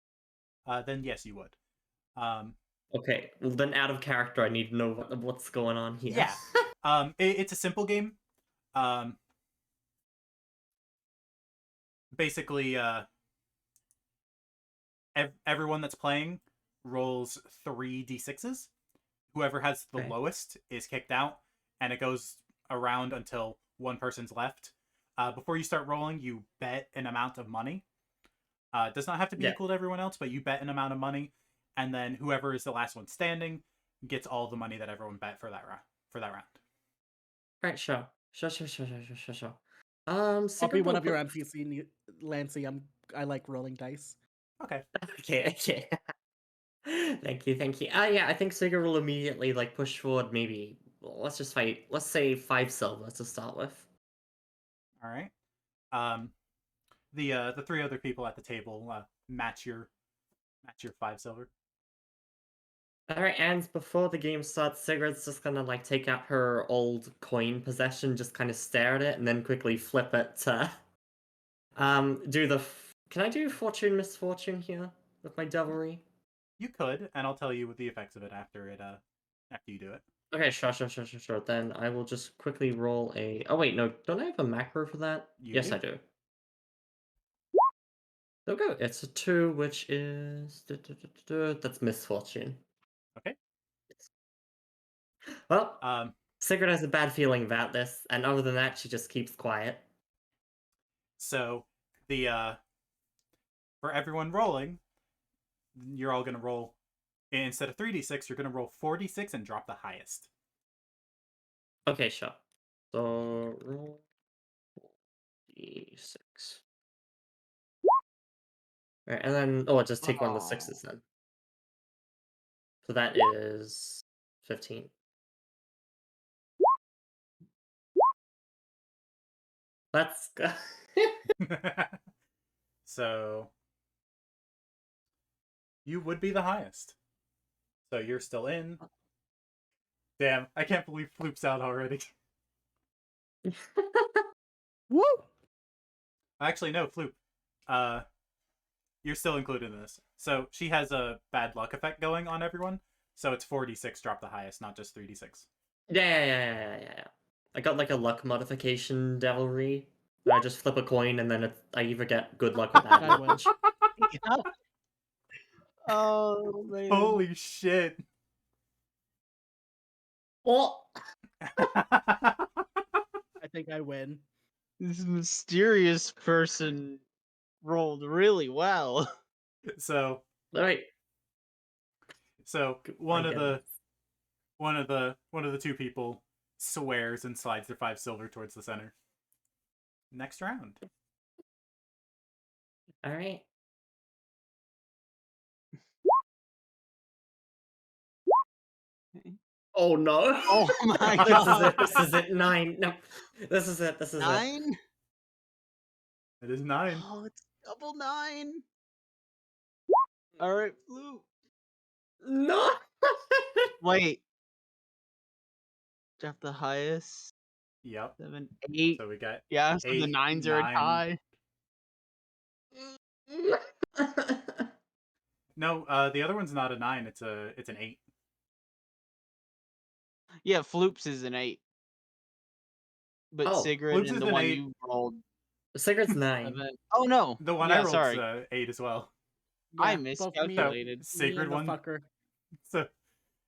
Then yes, you would. Um, Okay, well then out of character, I need to know what's going on here. yeah. It's a simple game. Um, basically, everyone that's playing rolls 3d6s. Whoever has the Okay. lowest is kicked out, and it goes around until one person's left. Before you start rolling, you bet an amount of money. It does not have to be Yeah. equal to everyone else, but you bet an amount of money, and then whoever is the last one standing gets all the money that everyone bet for that round. Alright, sure. Sure. I'll be Sigrid one will of your put... NPC, Lancy. I like rolling dice. Okay. Okay. Thank you. Yeah, I think Sigurd will immediately like push forward. Maybe let's say 5 silver to start with. All right. Um, the three other people at the table match your 5 silver. All right, and before the game starts, Sigurd's just gonna like take out her old coin possession, just kind of stare at it, and then quickly flip it to do the. Can I do fortune misfortune here with my devilry? You could, and I'll tell you what the effects of it after you do it. Okay, sure. Then I will just quickly roll a. Oh wait, no, don't I have a macro for that? You Yes, do. I do. There we go. It's a 2, which is that's misfortune. Okay. Well, Um, Sigurd has a bad feeling about this, and other than that, she just keeps quiet. so the for everyone rolling, you're all gonna roll instead of 3d6, you're gonna roll 4d6 and drop the highest. Okay, sure. So roll d6. Alright, and then just take one of the 6s then. So that is 15. Let's go. So you would be the highest. So you're still in. Damn, I can't believe Floop's out already. Woo! Actually, no, Floop. You're still included in this. So she has a bad luck effect going on everyone. So it's 4d6 drop the highest, not just 3d6. Yeah. I got like a luck modification devilry. Where I just flip a coin and then I either get good luck or bad I luck. win. Yeah. Oh man. Holy shit. Oh! I think I win. This mysterious person rolled really well. So Alright. one of the two people swears and slides their 5 silver towards the center. Next round. Alright. Oh no! Oh my This god. This is it. 9. No. This is it. 9? It is 9. Oh, it's double 9. All right, Blue. No! Wait. Drop the highest. Yep. 7, 8. So we got Yeah, so the 8, 9s are a 9. tie. No, the other one's not a 9. It's an 8. Yeah, Floops is an 8. But Oh, Sigrid Floops and is the an one 8. you rolled Sigurd's 9. 7. Oh no. The one I Yeah, rolled's sorry. 8 as well. I Yeah, both me, So miscalculated. me Sigrid and the one. fucker. So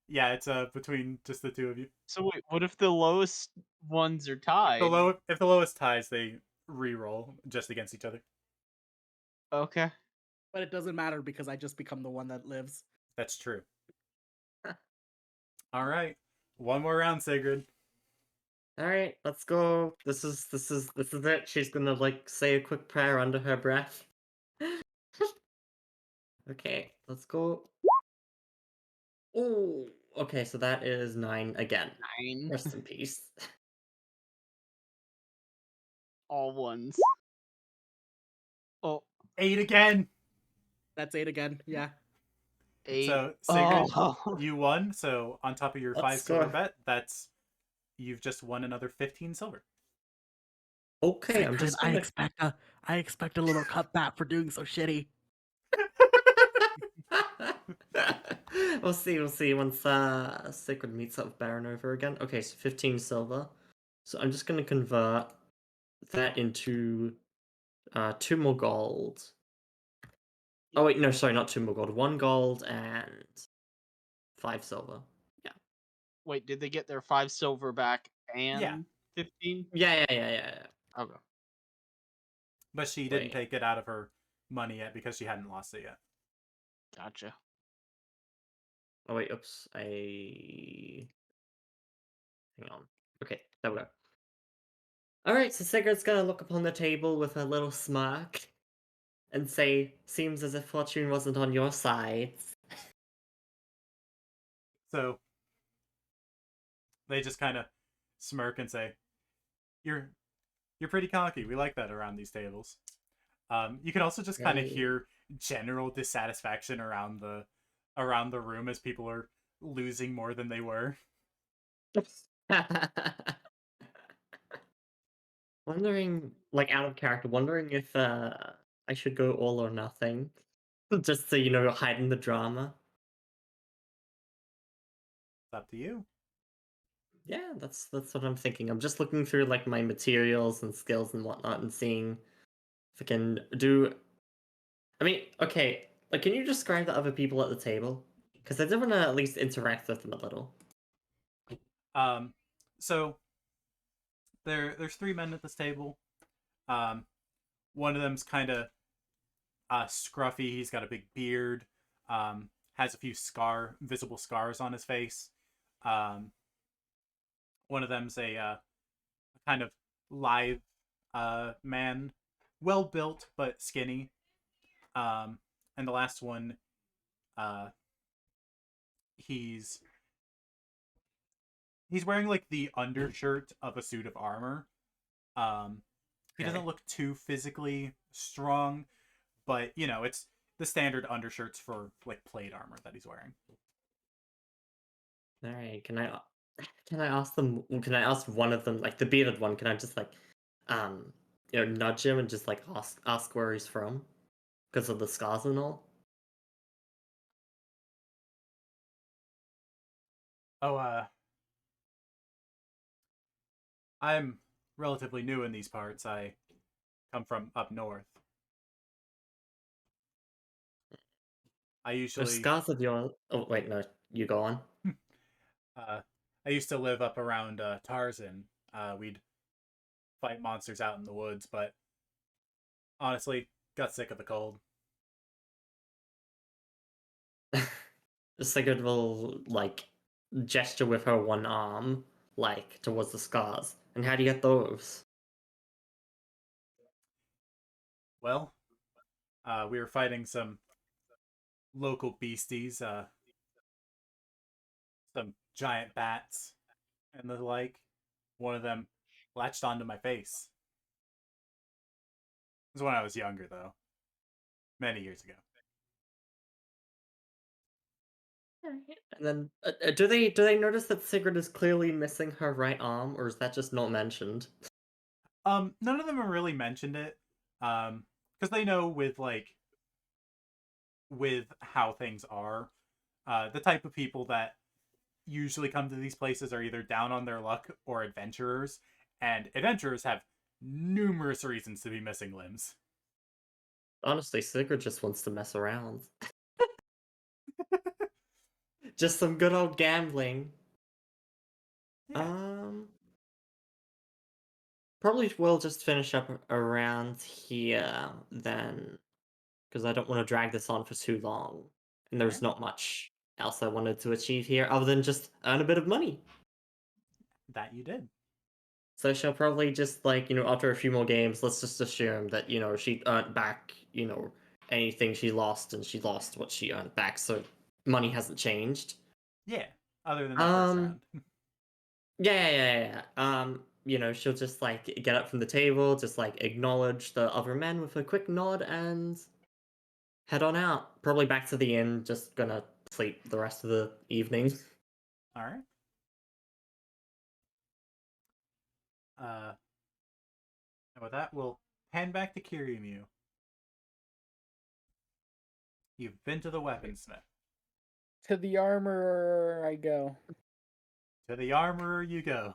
yeah, it's between just the two of you. So wait, what if the lowest ones are tied? If the lowest ties, they re-roll just against each other. Okay. But it doesn't matter because I just become the one that lives. That's true. All right, one more round, Sigrid. All right, let's go. This is it. She's gonna like say a quick prayer under her breath. Okay, let's go. Oh, okay, so that is 9 again. 9. Rest in peace. All ones. Oh, 8 again. That's 8 again. Yeah. 8. So Sigrid, Oh. you won. So on top of your 5 Let's silver go. bet, you've just won another 15 silver. Okay, I'm just gonna. I expect a little cutback for doing so shitty. We'll see. We'll see once Sacred meets up with Baron over again. Okay, so 15 silver. So I'm just gonna convert that into 2 more gold. Oh wait, no, sorry, not 2 more gold. 1 gold and 5 silver. Yeah. Wait, did they get their 5 silver back and Yeah. 15? Yeah. Okay. But she didn't Wait. take it out of her money yet because she hadn't lost it yet. Gotcha. Oh wait, oops. Hang on. Okay, there we go. Alright, so Sigurd's gonna look upon the table with a little smirk and say, seems as if fortune wasn't on your side. So they just kind of smirk and say, "You're pretty cocky. We like that around these tables." You can also just kind of Right. hear general dissatisfaction around the room as people are losing more than they were. Wondering, like out of character, wondering if I should go all or nothing. Just so hide in the drama. It's up to you. Yeah, that's what I'm thinking. I'm just looking through like my materials and skills and whatnot and seeing if I can do. I mean, okay, like can you describe the other people at the table? Because I did want to at least interact with them a little. So there's 3 men at this table. One of them's kind of scruffy. He's got a big beard. Has a few visible scars on his face. One of them's a kind of lithe man, well built but skinny. And the last one, he's wearing like the undershirt of a suit of armor. He doesn't Okay. look too physically strong, but it's the standard undershirts for like plate armor that he's wearing. All right, can I ask them? Can I ask one of them, like the bearded one? Can I just like, nudge him and just like ask where he's from, because of the scars and all? Oh, I'm relatively new in these parts. I come from up north. I The usually scars of your. Oh wait, no, you go on. uh, I used to live up around Tarzan. We'd fight monsters out in the woods, but honestly, got sick of the cold. Sigurd will like gesture with her one arm, like towards the scars. And how do you get those? Well, we were fighting some local beasties, some giant bats and the like. One of them latched onto my face. This was when I was younger, though. Many years ago. Alright. And then, do they notice that Sigrid is clearly missing her right arm, or is that just not mentioned? None of them have really mentioned it. Because they know with how things are, the type of people that usually come to these places are either down on their luck or adventurers, and adventurers have numerous reasons to be missing limbs. Honestly, Sigrid just wants to mess around. Just some good old gambling. Yeah. Probably will just finish up around here then, because I don't want to drag this on for too long. And there's not much else I wanted to achieve here other than just earn a bit of money. That you did. So she'll probably just, like, after a few more games, let's just assume that, she earned back, anything she lost, and she lost what she earned back, so money hasn't changed. Yeah. Other than the first round. Yeah. She'll just, like, get up from the table, just, like, acknowledge the other men with a quick nod, and head on out. Probably back to the inn, just gonna sleep the rest of the evening. All right. And with that, we'll hand back to Kiryu. You've been to the weaponsmith. To the armorer I go. To the armorer you go.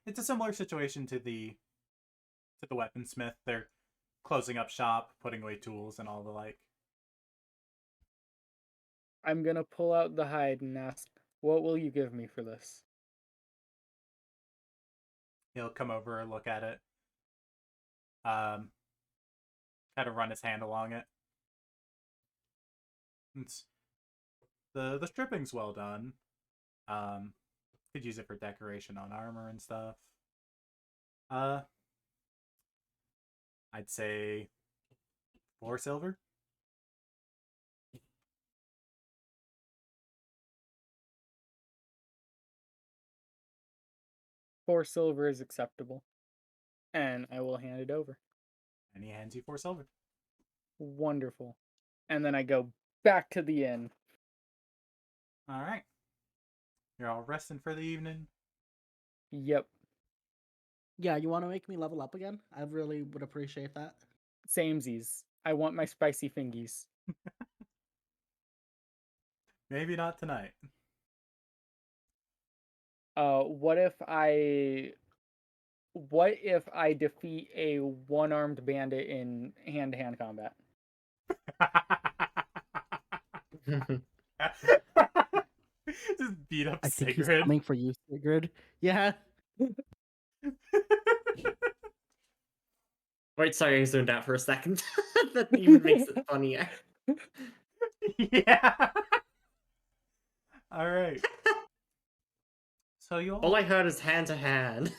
It's a similar situation to the weaponsmith. They're closing up shop, putting away tools, and all the like. I'm gonna pull out the hide and ask, what will you give me for this? He'll come over and look at it. Kind of run his hand along it. It's the stripping's well done. Could use it for decoration on armor and stuff. I'd say 4 silver. $4 silver is acceptable. And I will hand it over. And he hands you 4 silver. Wonderful. And then I go back to the inn. All right. You're all resting for the evening. Yep. Yeah, you want to make me level up again? I really would appreciate that. Samesies. I want my spicy fingies. Maybe not tonight. What if I defeat a one-armed bandit in hand-to-hand combat? Just beat up I think he's Sigrid. coming for you, Sigrid. Yeah. Wait, sorry, I zoomed out for a second. That even makes it funnier. Yeah. All right. So you All I heard is hand to hand.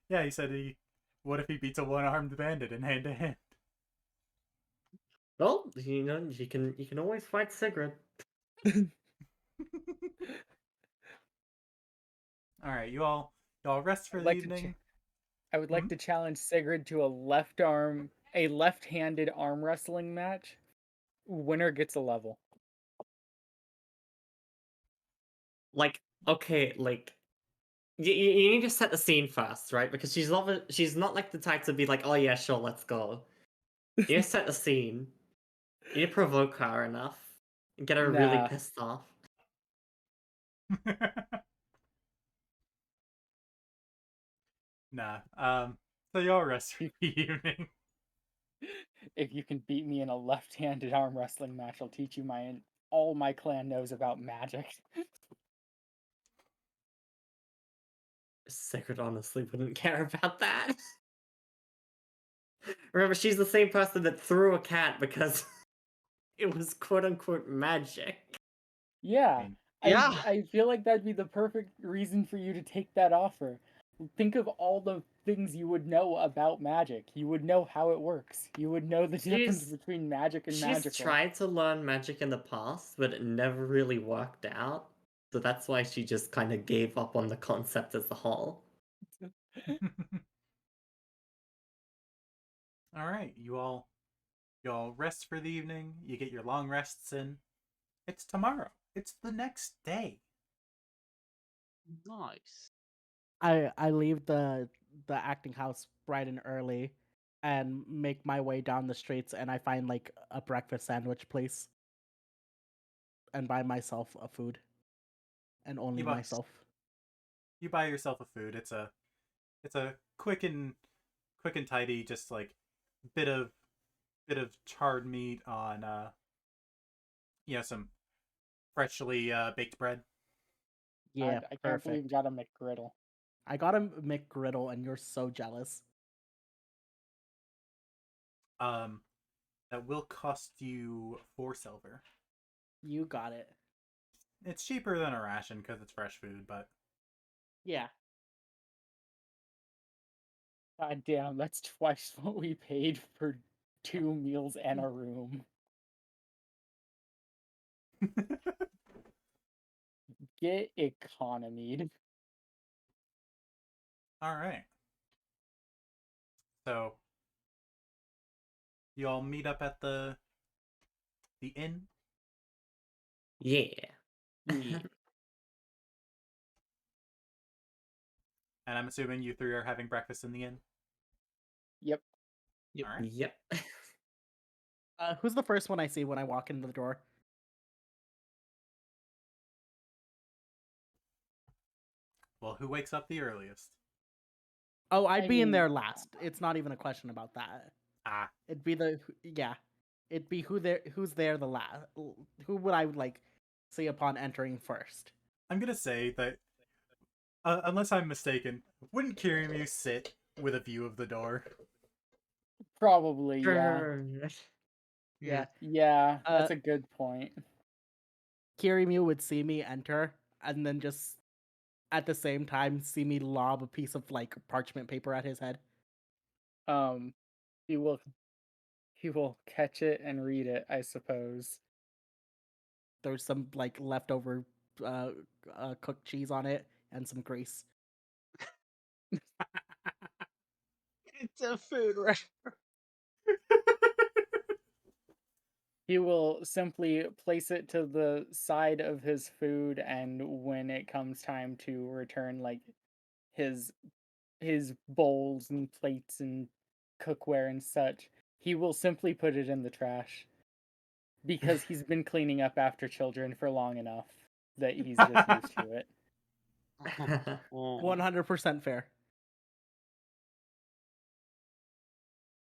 Yeah, he said what if he beats a one-armed bandit in hand to hand? Well, you can always fight Sigrid. All right, you all rest for I'd the like to evening. I would like to challenge Sigrid to a left-handed arm wrestling match. Winner gets a level. Like, okay, like, you need to set the scene first, right? Because she's not like the type to be like, oh yeah, sure, let's go. You need to set the scene. You need to provoke her enough and get her really Nah. pissed off. Nah. So you all rest for the evening. If you can beat me in a left-handed arm wrestling match, I'll teach you all my clan knows about magic. Sigrid honestly wouldn't care about that. Remember, she's the same person that threw a cat because it was quote-unquote magic. Yeah. Yeah. I feel like that'd be the perfect reason for you to take that offer. Think of all the things you would know about magic. You would know how it works. You would know the difference She's- between magic and She's magical. tried to learn magic in the past, but it never really worked out. So that's why she just kind of gave up on the concept as a whole. All right, you all You'll rest for the evening. You get your long rests in. It's tomorrow. It's the next day. Nice. I leave the acting house bright and early and make my way down the streets, and I find like a breakfast sandwich place and buy myself a food and only You buy, myself. you buy yourself a food. It's a quick and tidy, just like bit of charred meat on some freshly baked bread. Yeah, I can't believe you perfect. got a McGriddle. I got a McGriddle, and you're so jealous. That will cost you 4 silver. You got it. It's cheaper than a ration because it's fresh food, but Yeah. God damn, that's twice what we paid for 2 meals and a room. Get economied. all right. So you all meet up at the inn. Yeah. Yeah. And I'm assuming you three are having breakfast in the inn. Yep. Yep. All right. Yep. Who's the first one I see when I walk in the door? Well, who wakes up the earliest? Oh, I'd I be in mean- there last. It's not even a question about that. Ah, It'd be It'd be who's there the last. Who would I like see upon entering first? I'm gonna say that, unless I'm mistaken, wouldn't Kiryu sit with a view of the door? Probably, yeah. Sure. Yeah. Yeah, that's Uh, a good point. Kiryu would see me enter and then just at the same time see me lob a piece of like parchment paper at his head. Um, he will catch it and read it, I suppose. There's some like leftover uh, cooked cheese on it and some grease. It's a food right? He will simply place it to the side of his food, and when it comes time to return like his bowls and plates and cookware and such, he will simply put it in the trash because he's been cleaning up after children for long enough that he's just used to it. 100% fair.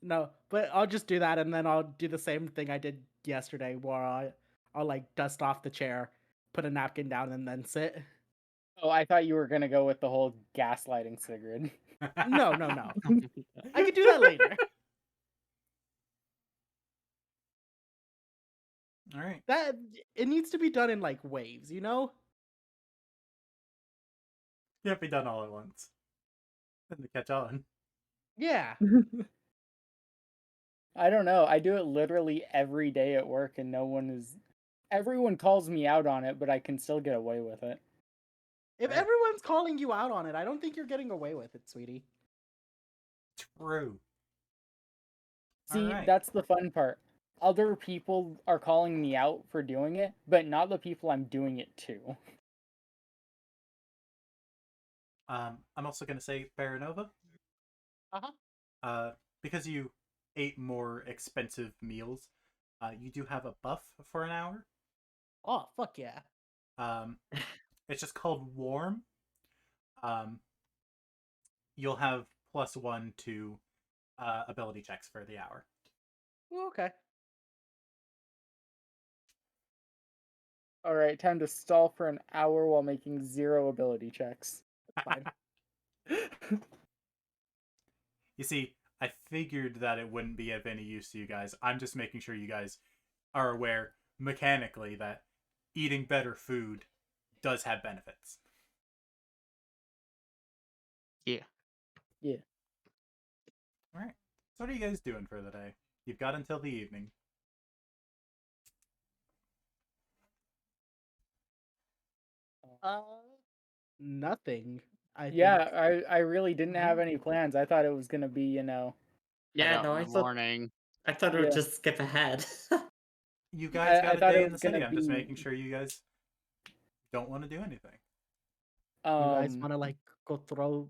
No, but I'll just do that and then I'll do the same thing I did yesterday where I'll like dust off the chair, put a napkin down and then sit. Oh, I thought you were gonna go with the whole gaslighting Sigrid. No. I could do that later. All right. That it needs to be done in like waves, you know? Can't be done all at once. Then to catch on. Yeah. I don't know. I do it literally every day at work, and everyone calls me out on it, but I can still get away with it. If Right. everyone's calling you out on it, I don't think you're getting away with it, sweetie. True. See, Alright. that's the fun part. Other people are calling me out for doing it, but not the people I'm doing it to. I'm also gonna say Baranova. Uh-huh. Because you ate more expensive meals, you do have a buff for an hour. Oh, fuck yeah. It's just called warm. You'll have +1 to ability checks for the hour. Ooh, okay. Alright, time to stall for an hour while making 0 ability checks. Fine. You see, I figured that it wouldn't be of any use to you guys. I'm just making sure you guys are aware mechanically that eating better food does have benefits. Yeah. Yeah. Alright. So what are you guys doing for the day? You've got until the evening. Nothing. I Yeah, think. I really didn't have any plans. I thought it was gonna be, Head Yeah, out no, in I the thought morning. I thought it would Yeah. just skip ahead. You guys got I a thought day it in the was city. gonna I'm just be making sure you guys don't want to do anything. You guys um want to like go throw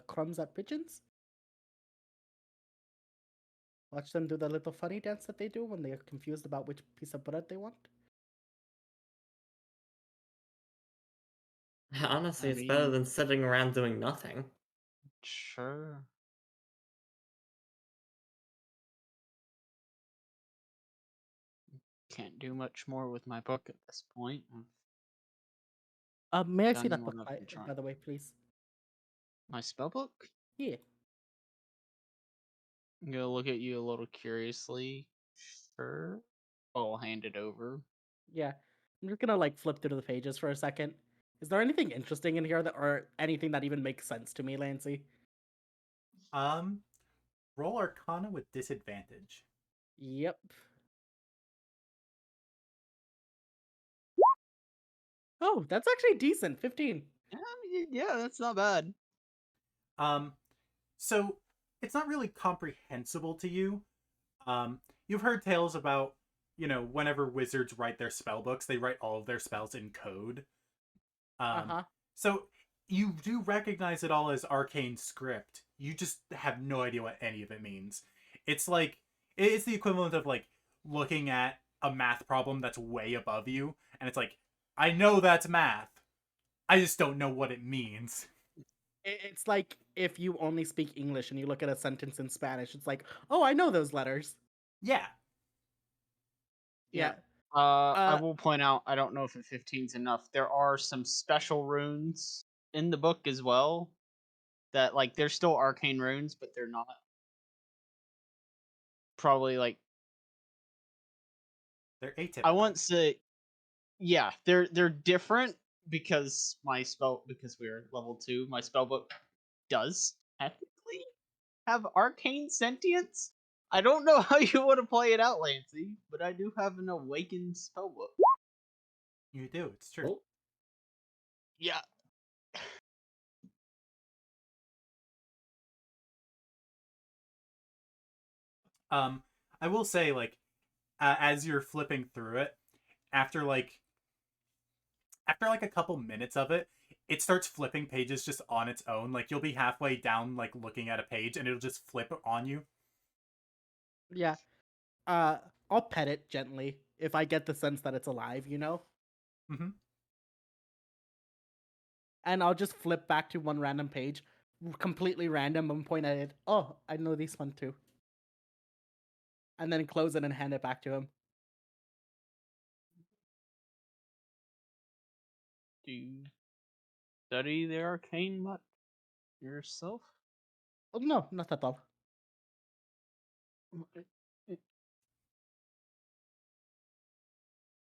crumbs at pigeons? Watch them do the little funny dance that they do when they're confused about which piece of bread they want. Honestly, I it's better mean, than sitting around doing nothing. sure. Can't do much more with my book at this point. I've May I see done that what book, I've been trying. by the way, please? My spell book? Yeah. I'm gonna look at you a little curiously. Sure. I'll hand it over. Yeah. I'm just gonna like flip through the pages for a second. Is there anything interesting in here that, or anything that even makes sense to me, Lancy? Roll Arcana with disadvantage. Yep. Oh, that's actually decent. 15. Yeah, that's not bad. So it's not really comprehensible to you. You've heard tales about, whenever wizards write their spell books, they write all of their spells in code. Uh-huh. So you do recognize it all as arcane script. You just have no idea what any of it means. It's like it's the equivalent of like looking at a math problem that's way above you, and it's like, I know that's math. I just don't know what it means. It's like if you only speak English and you look at a sentence in Spanish, it's like, oh, I know those letters. Yeah. Yeah. I will point out, I don't know if a 15 is enough. There are some special runes in the book as well. That, like, they're still arcane runes, but they're not. Probably, like, They're atypical. I won't say. Yeah, they're different because because we're level 2, my spell book does technically have arcane sentience. I don't know how you want to play it out, Lancy, but I do have an awakened spell book. You do, it's true. Oh, Yeah. I will say, like, as you're flipping through it, after like a couple minutes of it, it starts flipping pages just on its own. Like, you'll be halfway down, like, looking at a page, and it'll just flip on you. Yeah. I'll pet it gently if I get the sense that it's alive, you know? Mm-hmm. And I'll just flip back to one random page, completely random, and point at it. Oh, I know this one too. And then close it and hand it back to him. Do you study the arcane much yourself? Oh, no, not at all.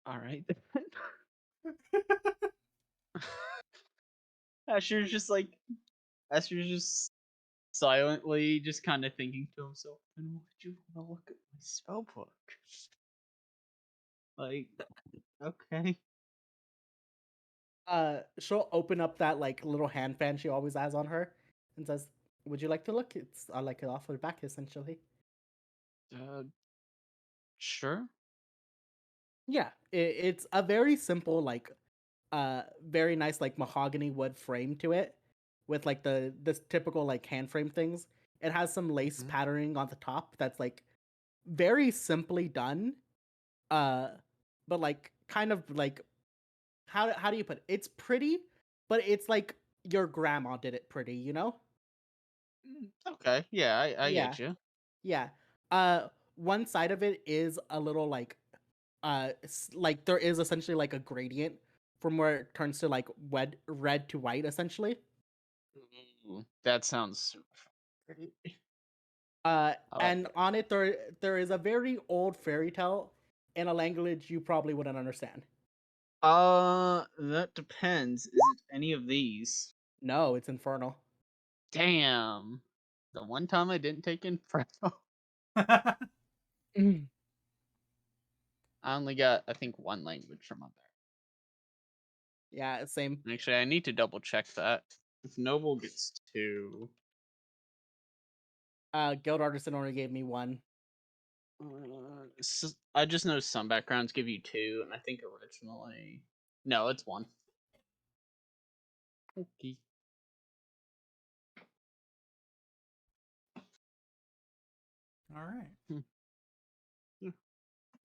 All right. Asher's just like Asher's just silently just kind of thinking to himself, then why would you want to look at my spell book? Like, okay. She'll open up that like little hand fan she always has on her and says, "Would you like to look?" It's like an offer back essentially. Uh, sure. Yeah, it's a very simple, like, very nice like mahogany wood frame to it, with like this typical like hand frame things. It has some lace Mhm. patterning on the top that's like very simply done, uh, but like kind of like how do you put it? It's pretty, but it's like your grandma did it pretty, you know? Okay. Yeah, I Yeah, get you. yeah. One side of it is a little like like there is essentially like a gradient from where it turns to like red to white essentially. That sounds super pretty. I like And it. on it there is a very old fairy tale in a language you probably wouldn't understand. That depends. Is it any of these? No, it's infernal. Damn. The one time I didn't take Inferno. Mm. I only got, I think, one language from up Yeah, same. there. Actually, I need to double check that. If Noble gets 2. Guild Artisan only gave me one. I just know some backgrounds give you 2, and I think originally no, it's 1. Okay. All right.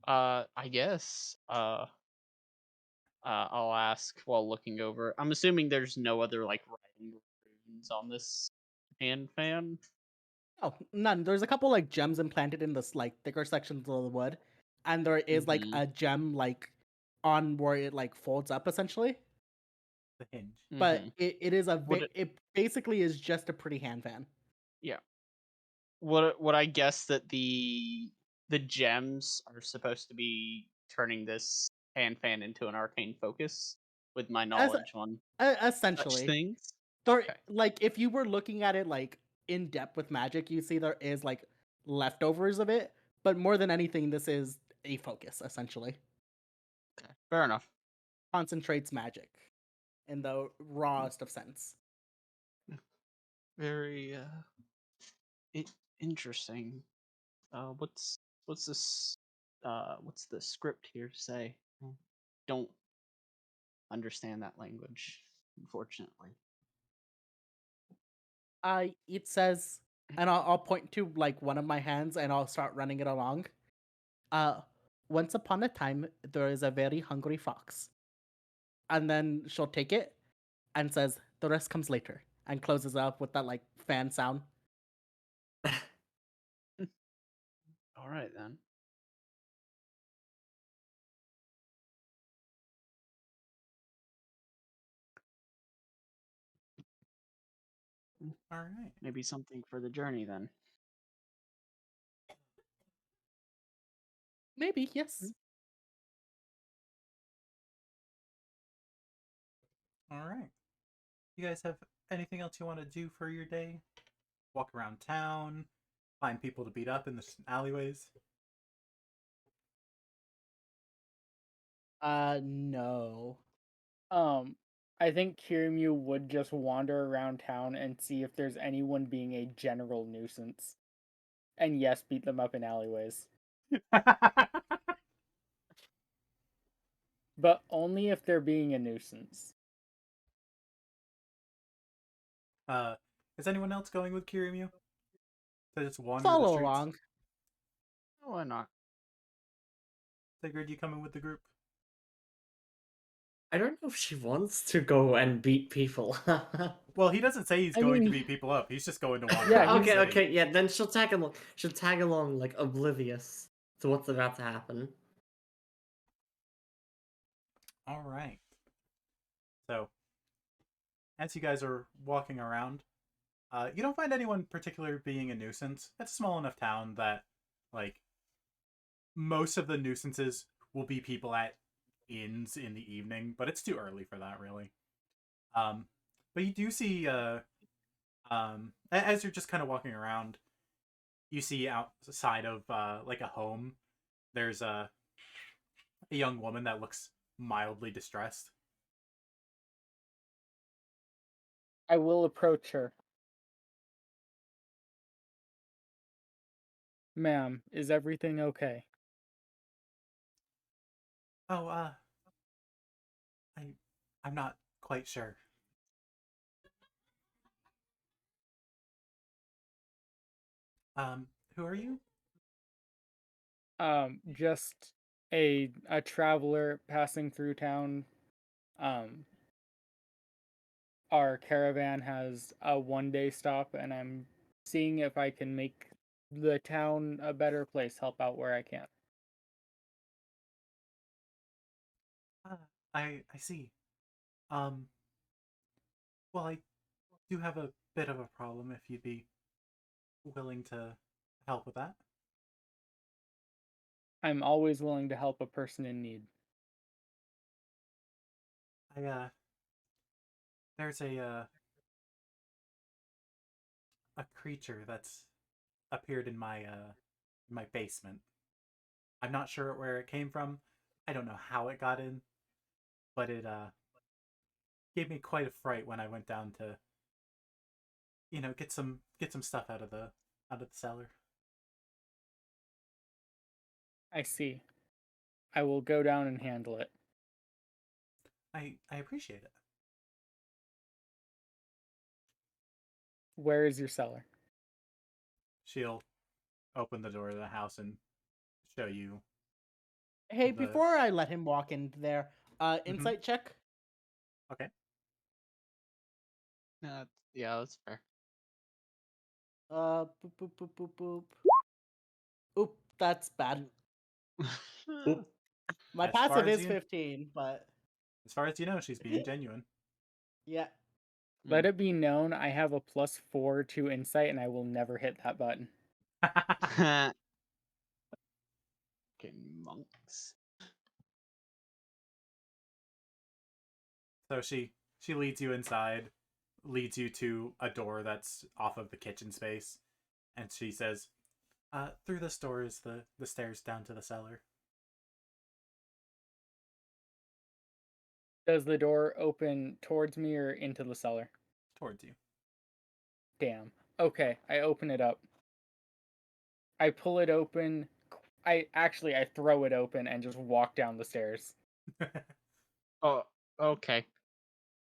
I guess. I'll ask while looking over. I'm assuming there's no other like writing runes on this hand fan. Oh, none. There's a couple like gems implanted in this like thicker sections of the wood, and there is like Mhm. a gem like on where it like folds up essentially. The hinge. But Mhm. it is a Would it- it basically is just a pretty hand fan. Yeah. Would I guess that the gems are supposed to be turning this hand fan into an arcane focus with my As knowledge on such essentially, things? there Okay. like if you were looking at it like in depth with magic, you see there is like leftovers of it, but more than anything, this is a focus essentially. Okay. Fair enough. Concentrates magic in the rawest of sense. Very interesting. What's this what's the script here say? Don't understand that language, unfortunately. It says, and I'll point to like one of my hands, and I'll start running it along. Uh, Once upon a time, there is a very hungry fox, and then she'll take it and says, "The rest comes later," and closes up with that like fan sound. All right then. All right. Maybe something for the journey then. Maybe yes. All right. You guys have anything else you want to do for your day? Walk around town, find people to beat up in the alleyways. No. I think Kiryu would just wander around town and see if there's anyone being a general nuisance. And yes, beat them up in alleyways. But only if they're being a nuisance. uh, is anyone else going with Kiryu? To just wander the Follow streets? along. Why not? Sigrid, you coming with the group? I don't know if she wants to go and beat people. Well, he doesn't say he's I going to mean- beat people up. He's just going to wander Yeah, around the Okay, city. okay, yeah, then she'll tag along. She'll tag along, like, oblivious to what's about to happen. All right. So, as you guys are walking around, you don't find anyone particular being a nuisance. It's a small enough town that, like, most of the nuisances will be people at inns in the evening, but it's too early for that, really. But you do see, as you're just kind of walking around, you see outside of like a home, there's a young woman that looks mildly distressed. I will approach her. Ma'am, is everything okay? Oh, I, I'm not quite sure. Who are you? Just a traveler passing through town. Um, our caravan has a 1-day stop, and I'm seeing if I can make the town a better place, help out where I can. Uh, I see. Um, well, I do have a bit of a problem if you'd be willing to help with that. I'm always willing to help a person in need. There's a creature that's appeared in my basement. I'm not sure where it came from. I don't know how it got in, but it gave me quite a fright when I went down to get some stuff out of the cellar. I see. I will go down and handle it. I appreciate it. Where is your cellar? She'll open the door of the house and show you. Hey, The- before I let him walk in there, Mhm. insight check. Okay. Yeah, that's fair. Boop, boop, boop, boop, boop. Oop, that's bad. Oop. My As far passive as is you- 15, but As far as you know, she's being genuine. yeah. Let it be known I have a +4 to insight and I will never hit that button. Fucking monks. So she leads you inside, leads you to a door that's off of the kitchen space, and she says, through this door is the stairs down to the cellar. Does the door open towards me or into the cellar? Towards you. Damn. Okay, I open it up. I pull it open. I throw it open and just walk down the stairs. Oh, okay.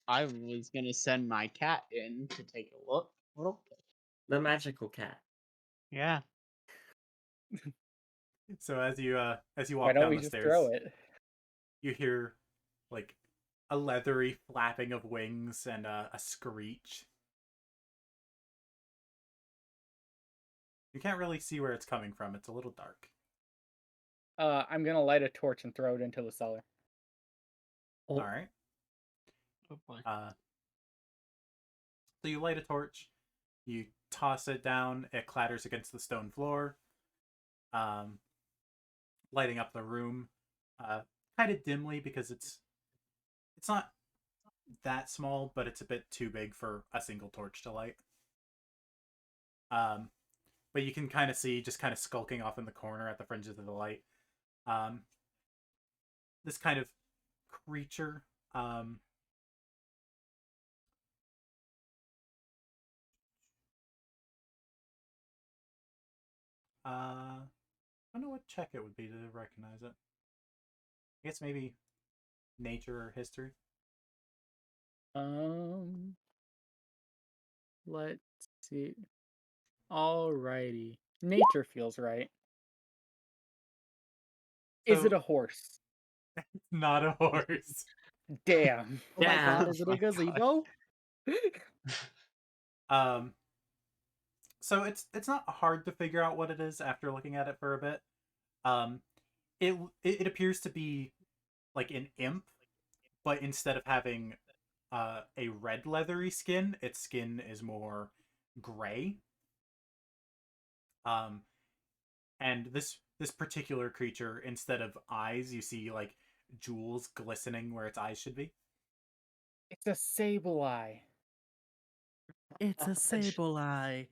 I was gonna send my cat in to take a look. Well, The magical cat. yeah. So as you Why walk don't down we the just stairs, throw it? you hear like a leathery flapping of wings and a screech. You can't really see where it's coming from. It's a little dark. I'm gonna light a torch and throw it into the cellar. Oh, All right. Oh boy. So you light a torch, you toss it down, it clatters against the stone floor, lighting up the room, kind of dimly because it's not that small, but it's a bit too big for a single torch to light. But you can kind of see, just kind of skulking off in the corner at the fringes of the light, this kind of creature. I don't know what check it would be to recognize it. I guess maybe nature or history. Let's see. Alrighty. Nature feels right. Is So- it a horse? Not a horse. Damn. Oh my Yeah. god, is it Oh a my God. gazebo? So it's not hard to figure out what it is after looking at it for a bit. It appears to be like an imp, but instead of having a red leathery skin, its skin is more gray. And this particular creature, instead of eyes, you see like jewels glistening where its eyes should be. It's a sable eye. It's a sable eye.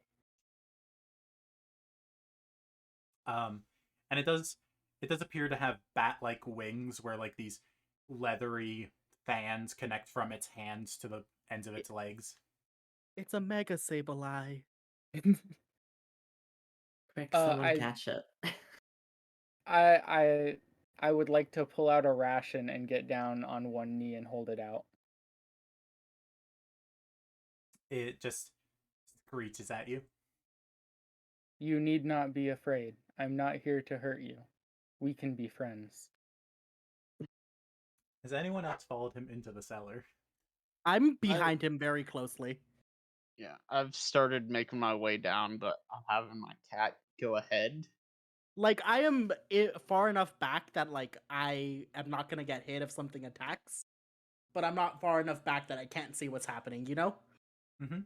And it does appear to have bat-like wings where like these leathery fans connect from its hands to the ends of its legs. It's a mega sable eye. Quick, someone I- catch it. I would like to pull out a ration and get down on one knee and hold it out. It just screeches at you. You need not be afraid. I'm not here to hurt you. We can be friends. Has anyone else followed him into the cellar? I'm behind him very closely. Yeah, I've started making my way down, but I'm having my cat go ahead. Like, I am far enough back that, like, I am not gonna get hit if something attacks. But I'm not far enough back that I can't see what's happening, you know? Mm-hmm.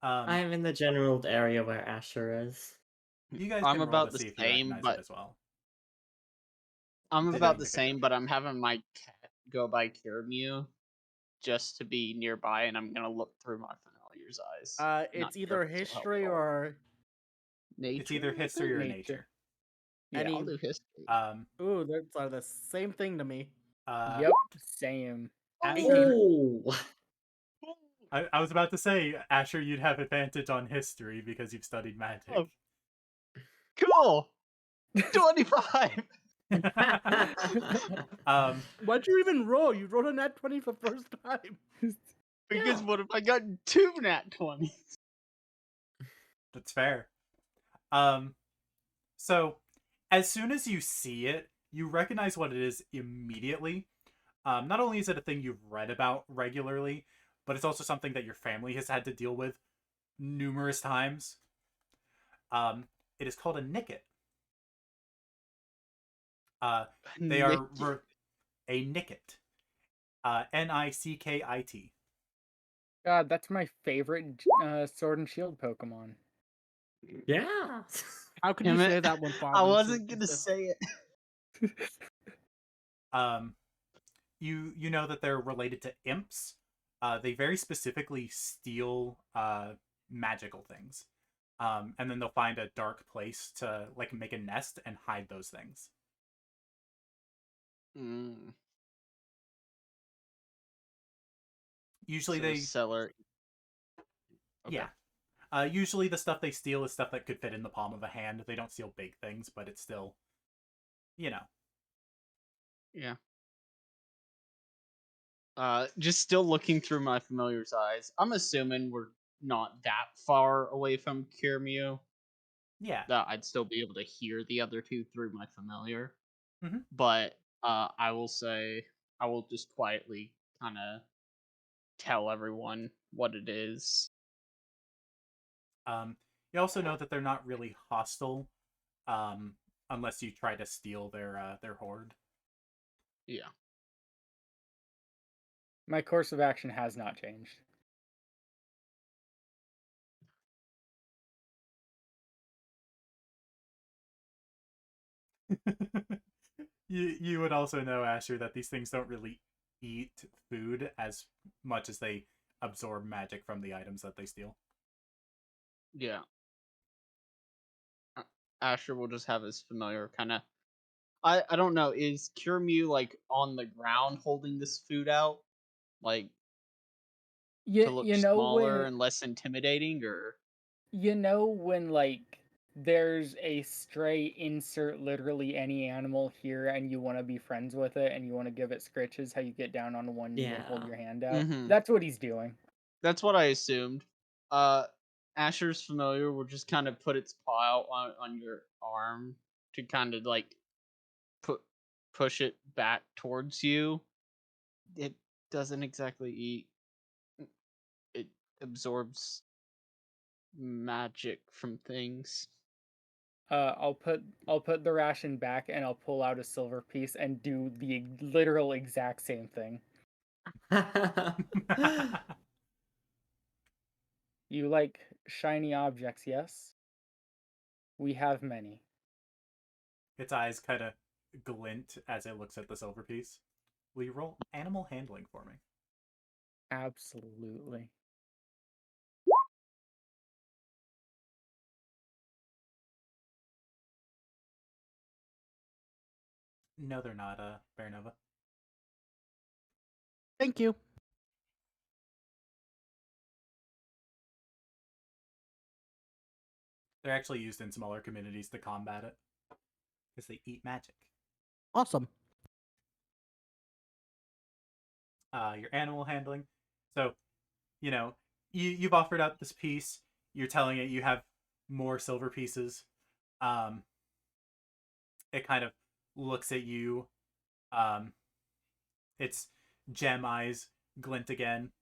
I'm in the general area where Asher is. You guys I'm can roll about to the see if you same, recognize but it as well. I'm Did about I the pick it up? same, but I'm having my cat go by Kirmu just to be nearby, and I'm gonna look through my familiar's eyes. Not It's sure either if this will help history at all. or Nature. It's either I history think? or Nature. nature. Yeah. any. I'll do history. Ooh, those are the same thing to me. Yep, same. Oh! I was about to say, Asher, you'd have advantage on history because you've studied magic. Oh. Cool. 25. Why'd you even roll? You rolled a nat 20 for the first time. Because Yeah. what if I got 2 nat 20s? That's fair. So as soon as you see it, you recognize what it is immediately. Not only is it a thing you've read about regularly, but it's also something that your family has had to deal with numerous times. It is called a nicket. They are a nicket. Nickit. God, that's my favorite Sword and Shield Pokemon. Yeah. How could Damn you it. say that when I Fabian wasn't gonna say it. You know that they're related to imps. They very specifically steal magical things. And then they'll find a dark place to like make a nest and hide those things. Mm. Usually So they seller. Okay. Yeah. Usually the stuff they steal is stuff that could fit in the palm of a hand. They don't steal big things, but it's still, you know. Yeah. Just still looking through my familiar's eyes. I'm assuming we're not that far away from Kirmew. Yeah. That I'd still be able to hear the other two through my familiar. Mhm. But I will say I will just quietly kind of tell everyone what it is. You also know that they're not really hostile, unless you try to steal their hoard. Yeah. My course of action has not changed. You would also know, Asher, that these things don't really eat food as much as they absorb magic from the items that they steal. Yeah. Asher will just have his familiar kind of. I don't know. Is Kirmew like on the ground holding this food out, like to look You know smaller when and less intimidating, or like there's a stray insert literally any animal here and you want to be friends with it and you want to give it scritches, how you get down on one knee and hold Yeah. your hand out. Mhm. That's what he's doing. That's what I assumed. Uh, Asher's familiar will just kind of put its paw out on your arm to kind of like put push it back towards you. It doesn't exactly eat. It absorbs magic from things. I'll put the ration back and I'll pull out a silver piece and do the literal exact same thing. You like shiny objects, yes? We have many. Its eyes kind of glint as it looks at the silver piece. Will you roll animal handling for me? Absolutely. No, they're not, Bear Nova. Thank you. They're actually used in smaller communities to combat it. Because they eat magic. Awesome. Your animal handling. So, you know, you've offered up this piece. You're telling it you have more silver pieces. It kind of looks at you. Its gem eyes glint again.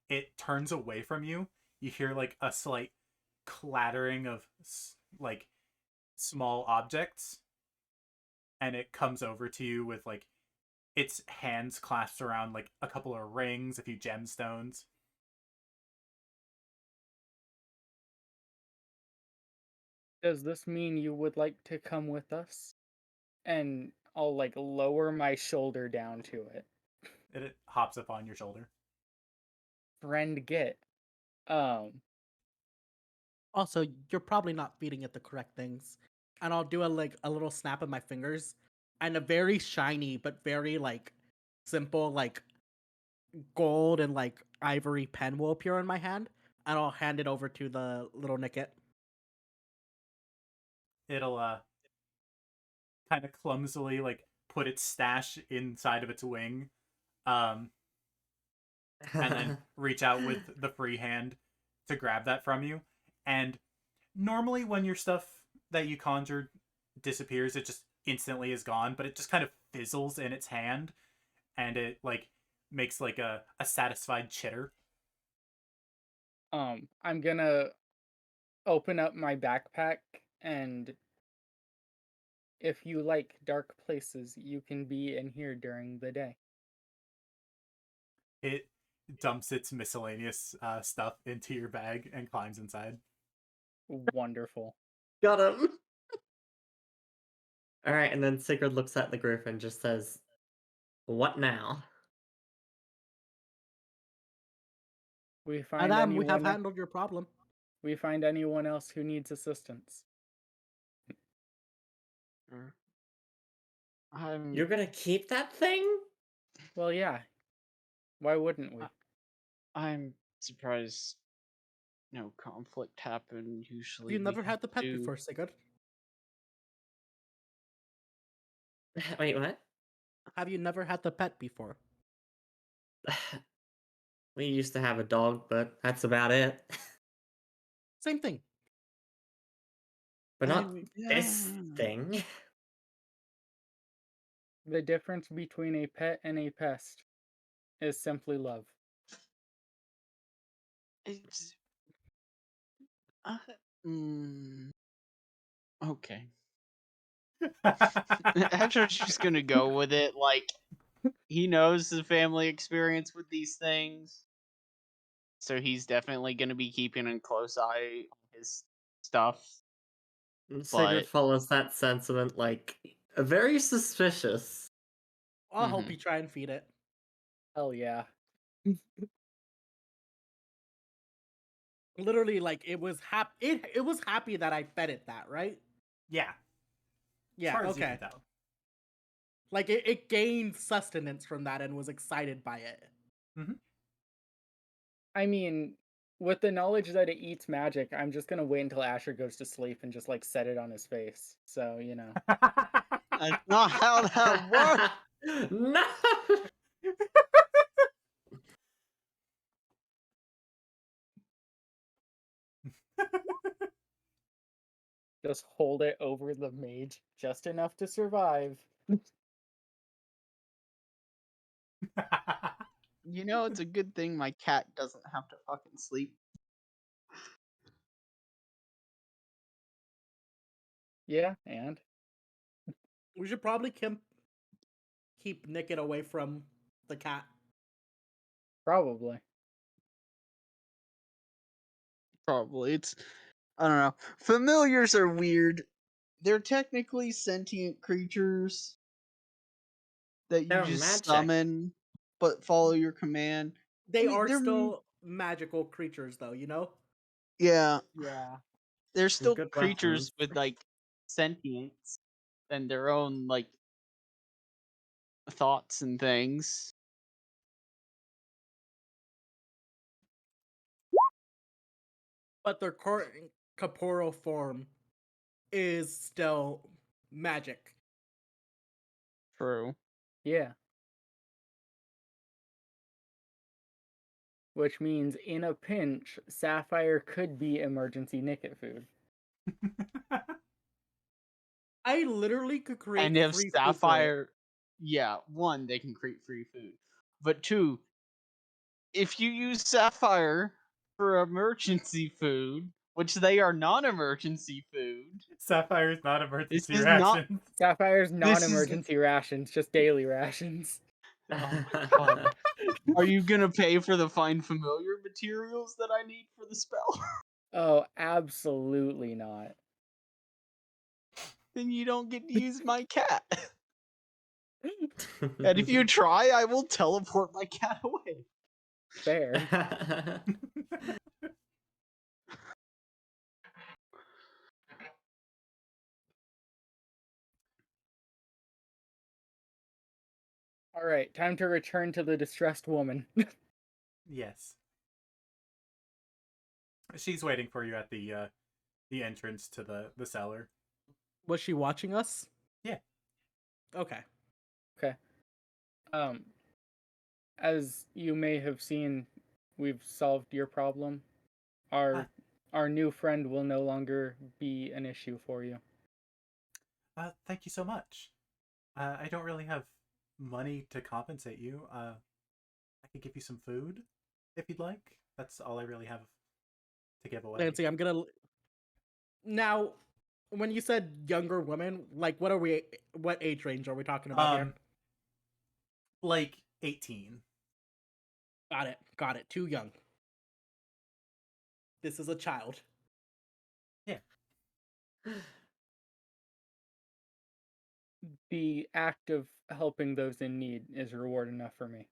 It turns away from you. You hear like a slight clattering of like small objects, and it comes over to you with like its hands clasped around like a couple of rings, a few gemstones. Does this mean you would like to come with us? And I'll like lower my shoulder down to it. It hops up on your shoulder. Friend get. Also, you're probably not feeding it the correct things. And I'll do a little snap of my fingers, and a very shiny but very like simple like gold and like ivory pen will appear in my hand, and I'll hand it over to the little Nicket. It'll kind of clumsily like put its stash inside of its wing, and then reach out with the free hand to grab that from you. And normally, when your stuff that you conjured disappears, it just instantly is gone. But it just kind of fizzles in its hand, and it like makes like a satisfied chitter. I'm gonna open up my backpack, and if you like dark places, you can be in here during the day. It dumps its miscellaneous stuff into your bag and climbs inside. Wonderful. Got him. All right, and then Sigurd looks at the group and just says, "What now?" We find Madame, we have anyone. handled your problem. We find anyone else who needs assistance. You're gonna keep that thing? Well, yeah. Why wouldn't we? I'm surprised no conflict happened. Usually You we never had the pet do. before, Sigurd. Wait, what? Have you never had the pet before? We used to have a dog, but that's about it. Same thing. But not this Yeah. thing. The difference between a pet and a pest is simply love. It's uh, mm, okay. Actually, just gonna go with it. Like he knows the family experience with these things, so he's definitely gonna be keeping a close eye on his stuff. Sigurd But follows that sentiment like very suspicious. I'll hope Mhm. you try and feed it. Hell yeah. Literally, like it was happy. It was happy that I fed it that, right? Yeah, as Yeah. far as you Okay. can tell. Like it gained sustenance from that and was excited by it. I mean, with the knowledge that it eats magic, I'm just gonna wait until Asher goes to sleep and just like set it on his face. So, you know. that's not how that works. No. Just hold it over the mage just enough to survive. You know, it's a good thing my cat doesn't have to fucking sleep. Yeah, and We should probably keep Nickit away from the cat. probably. Probably. It's I don't know. Familiars are weird. They're technically sentient creatures that you They're just magic. summon but follow your command. They I mean, are they're still magical creatures, though. You know. yeah, Yeah. they're still Good creatures weapons. with like sentience and their own like thoughts and things. But their corporeal form is still magic. True. Yeah. Which means in a pinch, Sapphire could be emergency Nickit food. I literally could create And if free food for it. Sapphire, yeah, one, they can create free food. But two, if you use Sapphire for emergency food, which they are non-emergency food, Sapphire's not this emergency is not. rations. Sapphire's This is. non-emergency rations, just daily rations. Oh my god. Are you gonna pay for the find familiar materials that I need for the spell? Oh, absolutely not. Then you don't get to use my cat. And if you try, I will teleport my cat away. Fair. All right, time to return to the distressed woman. Yes. She's waiting for you at the entrance to the cellar. Was she watching us? Yeah. Okay. Okay. As you may have seen, we've solved your problem. Ah. Our new friend will no longer be an issue for you. Thank you so much. I don't really have money to compensate you. I could give you some food if you'd like. That's all I really have to give away. Nancy, I'm gonna now. When you said younger women, like what are we? What age range are we talking about here? Like 18. Got it. Got it. Too young. This is a child. Yeah. The act of helping those in need is reward enough for me.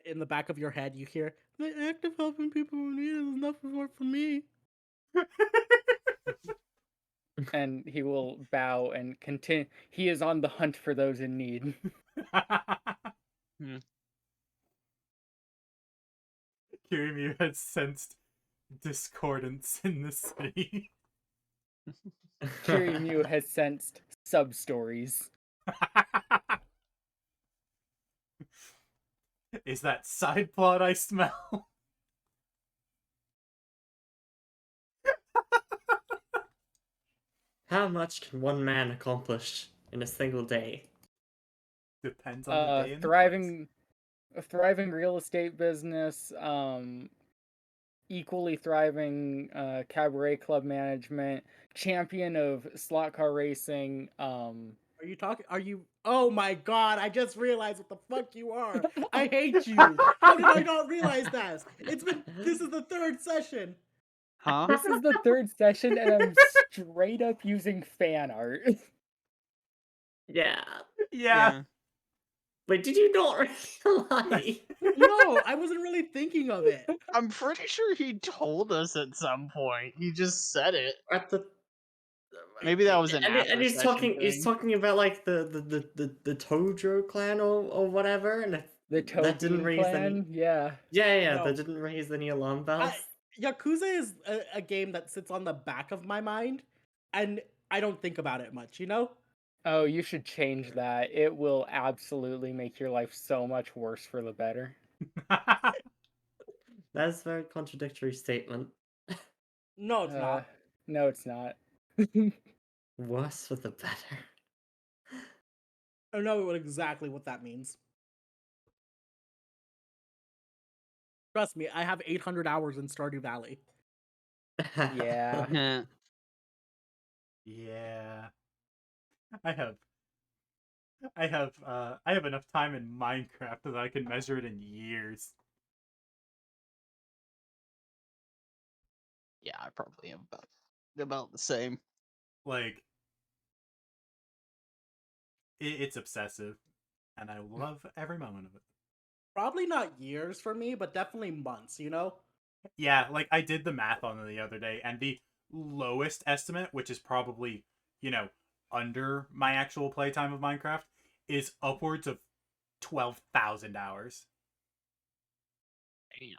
In the back of your head, you hear the act of helping people in need is enough reward for me. And he will bow and continue. He is on the hunt for those in need. Kiryu has sensed discordance in the city. Kiryu has sensed sub-stories. Is that side plot I smell? How much can one man accomplish in a single day? Depends on the day and the A thriving real estate business, equally thriving cabaret club management, champion of slot car racing. Are you talking? Are you? Oh my god! I just realized what the fuck you are. I hate you. How did I not realize that? This is the third session. Huh? This is the third session, and I'm straight up using fan art. Yeah. Yeah. Wait, did you not realize? No, I wasn't really thinking of it. I'm pretty sure he told us at some point. He just said it. At the Maybe that was an and he's after-session he's thing. talking about like the Tojo clan or whatever, and The that didn't Tobin raise clan, any yeah. No. that didn't raise any alarm bells. Yakuza is a game that sits on the back of my mind, and I don't think about it much, you know? Oh, you should change that. It will absolutely make your life so much worse for the better. That's a very contradictory statement. No, it's not. No, it's not. Worse for the better. I know exactly what that means. Trust me, I have 800 hours in Stardew Valley. Yeah. Yeah. I have enough time in Minecraft that I can measure it in years. Yeah, I probably am about the same. Like it's obsessive, and I love every moment of it. Probably not years for me, but definitely months, you know? Yeah, like I did the math on it the other day, and the lowest estimate, which is probably, under my actual playtime of Minecraft, is upwards of 12,000 hours. Damn.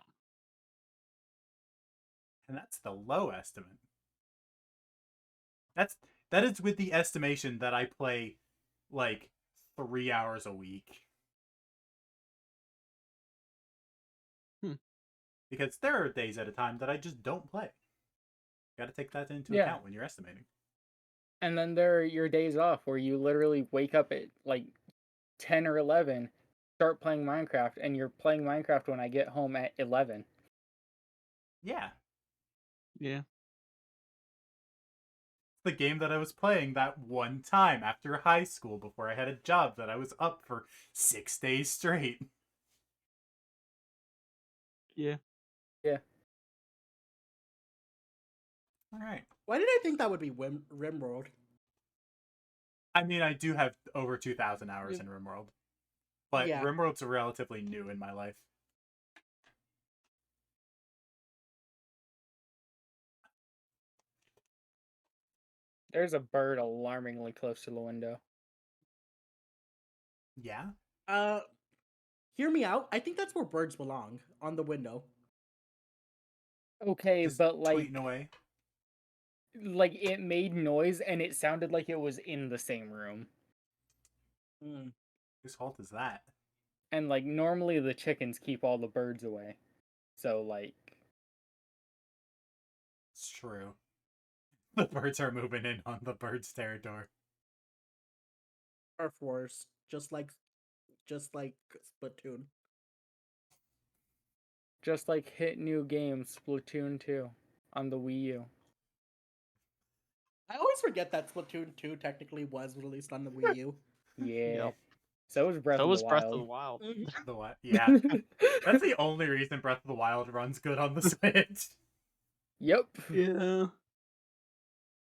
And that's the low estimate. That is with the estimation that I play like 3 hours a week. Because there are days at a time that I just don't play. Got to take that into account when you're estimating. And then there are your days off where you literally wake up at like 10 or 11, start playing Minecraft, and you're playing Minecraft when I get home at 11. Yeah. Yeah. The game that I was playing that one time after high school before I had a job that I was up for 6 days straight. Yeah. Yeah. All right. Why did I think that would be RimWorld? I mean, I do have over 2,000 hours in RimWorld. But Yeah. RimWorld's relatively new in my life. There's a bird alarmingly close to the window. Yeah? Hear me out. I think that's where birds belong, on the window. Okay, Just but tweeting away. like it made noise and it sounded like it was in the same room. Mm. Whose fault is that? And like normally the chickens keep all the birds away. So like It's true. The birds are moving in on the birds' territory. Turf Wars, just like Splatoon. just like hit new game Splatoon 2 on the Wii U. I always forget that Splatoon 2 technically was released on the Wii U. Yeah. Yep. So was Breath So of was the Breath Wild. of the Wild. The what? Yeah. That's the only reason Breath of the Wild runs good on the Switch. Yep. Yeah.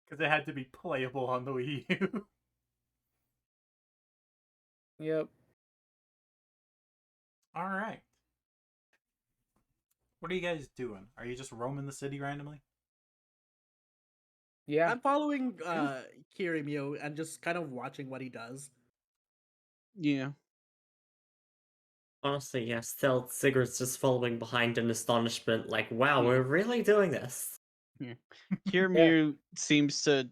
Because it had to be playable on the Wii U. Yep. Alright. What are you guys doing? Are you just roaming the city randomly? Yeah. I'm following Kirimio and just kind of watching what he does. Yeah. Honestly, yeah, still Sigurd's just following behind in astonishment, like, wow, Yeah. we're really doing this. Kiryu seems to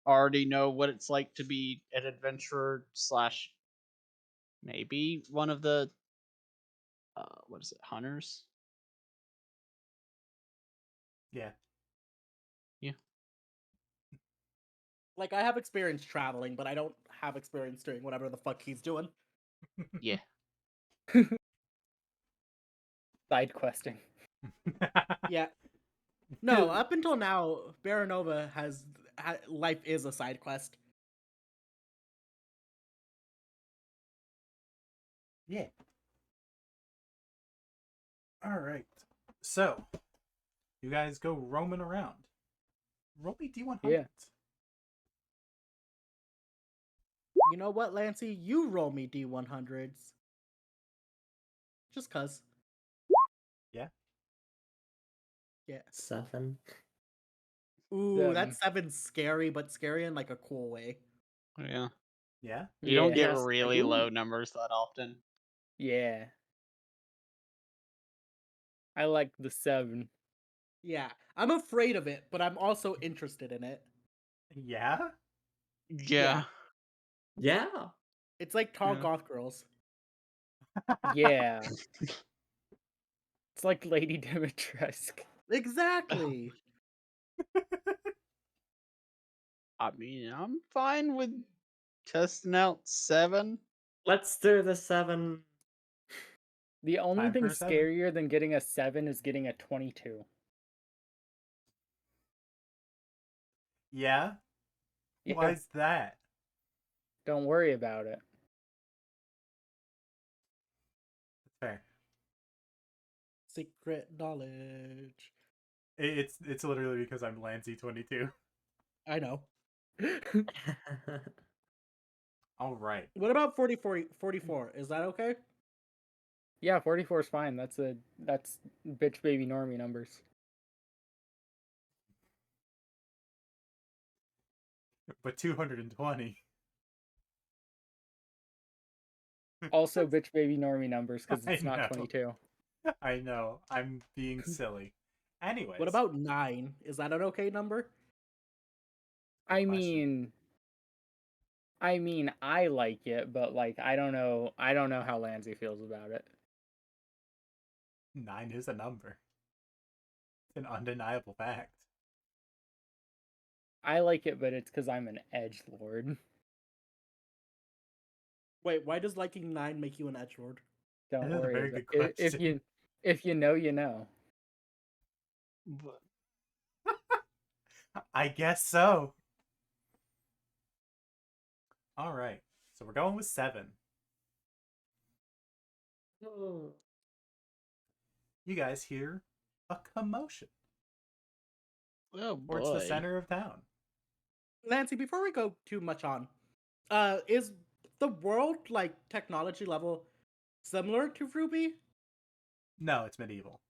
already know what it's like to be an adventurer slash maybe one of the what is it, hunters? Yeah. Like, I have experience traveling, but I don't have experience doing whatever the fuck he's doing. Yeah. Side questing. Yeah. No, up until now, Baranova life is a side quest. Yeah. Alright. So, you guys go roaming around. Roll me D100s. Yeah. You know what, Lancy? You roll me D100s. Just cuz. Yeah. Yeah. 7. Ooh, that 7's scary, but scary in like a cool way. Yeah. Yeah? You don't get Yes, really ooh. low numbers that often. Yeah. I like the 7. Yeah. I'm afraid of it, but I'm also interested in it. Yeah? Yeah. Yeah. It's like tall Yeah. goth girls. Yeah. It's like Lady Dimitrescu. Exactly. I mean, I'm fine with testing out 7. Let's do the 7. The only Time thing for a 7. scarier than getting a 7 is getting a 22. Yeah? Yeah. Why's that? Don't worry about it. That's fair. Secret knowledge. It's literally because I'm Lancy22. I know. Alright. What about 44? Is that okay? Yeah, 44 is fine. That's bitch baby normie numbers. But 220. Also bitch baby normie numbers because I it's not know. 22. I know. I'm being silly. Anyways. What about 9? Is that an okay number? I question. mean I like it, but like I don't know how Lansy feels about it. 9 is a number. It's an undeniable fact. I like it, but it's because I'm an edge lord. Wait, why does liking 9 make you an edgelord? Don't That is a worry. very about good it. If you know, you know. But I guess so. Alright. So we're going with 7. Oh. You guys hear a commotion oh towards the boy. center of town. Nancy, before we go too much on, is the world like technology level similar to Ruby? No, it's medieval.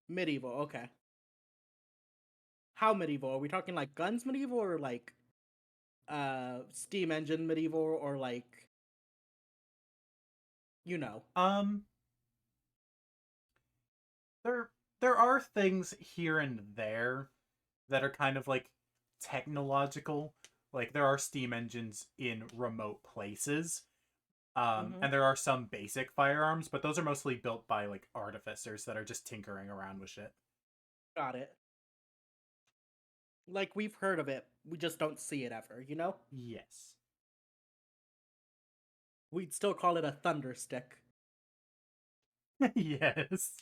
Medieval, okay. How medieval? Are we talking like guns medieval or like steam engine medieval or like you know? There are things here and there that are kind of like technological. Like there are steam engines in remote places, And there are some basic firearms, but those are mostly built by like artificers that are just tinkering around with shit. Got it. Like we've heard of it, we just don't see it ever, you know? Yes. We'd still call it a thunder stick. Yes.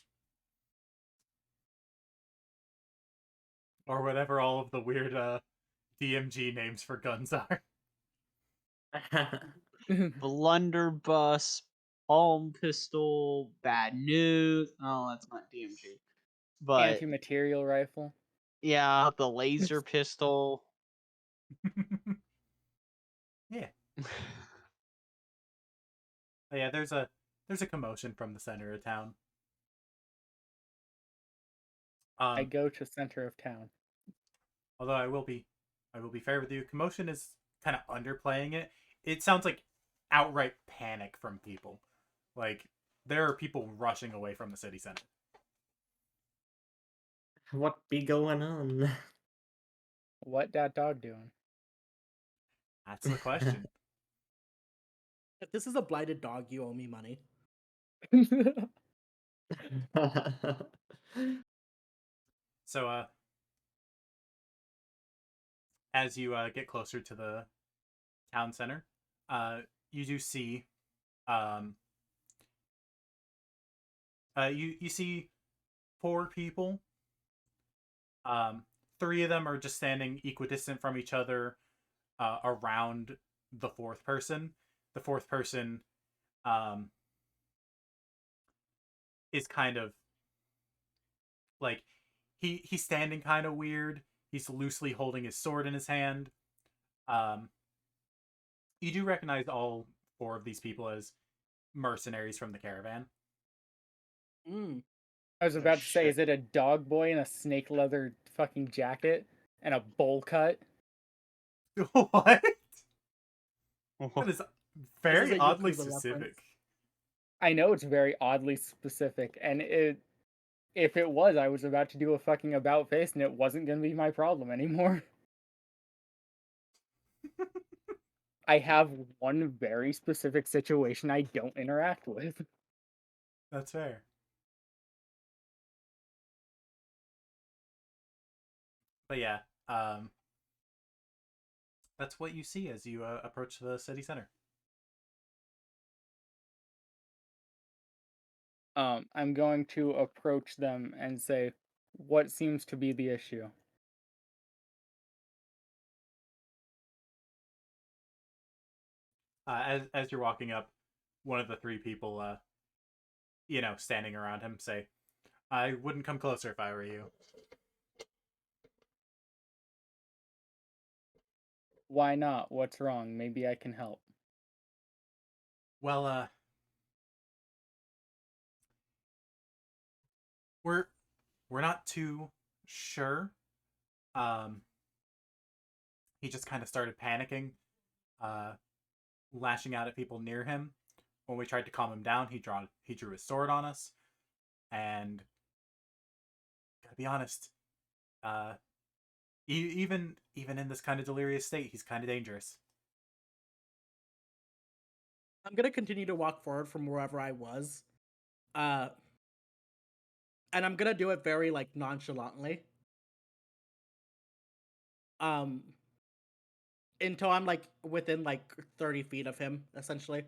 Or whatever all of the weird DMG names for guns are. Blunderbuss, palm pistol, bad news. Oh, that's not DMG. But Anti-material rifle. yeah, the laser pistol. Yeah. But yeah, there's a commotion from the center of town. I go to center of town. Although I will be fair with you. Commotion is kind of underplaying it. It sounds like outright panic from people. Like there are people rushing away from the city center. What be going on? What that dog doing? That's the question. If this is a blighted dog, you owe me money. So as you get closer to the town center, you do see you see 4 people. 3 of them are just standing equidistant from each other around the 4th person. The 4th person is kind of like he's standing kind of weird. He's loosely holding his sword in his hand. You do recognize all 4 of these people as mercenaries from the caravan. I was about to say, is it a dog boy in a snake leather fucking jacket and a bowl cut? What? That is This very is a oddly Yakuza reference. specific. I know it's very oddly specific, and if it was, I was about to do a fucking about face, and it wasn't gonna be my problem anymore. I have one very specific situation I don't interact with. That's fair. But yeah, that's what you see as you approach the city center. I'm going to approach them and say, what seems to be the issue? As you're walking up, one of the 3 people, standing around him, say, "I wouldn't come closer if I were you." Why not? What's wrong? Maybe I can help. Well, we're not too sure. He just kind of started panicking, lashing out at people near him. When we tried to calm him down, he drew his sword on us, and gotta be honest, even in this kind of delirious state, he's kind of dangerous. I'm gonna continue to walk forward from wherever I was. And I'm gonna do it very like nonchalantly. Until I'm like within like 30 feet of him, essentially.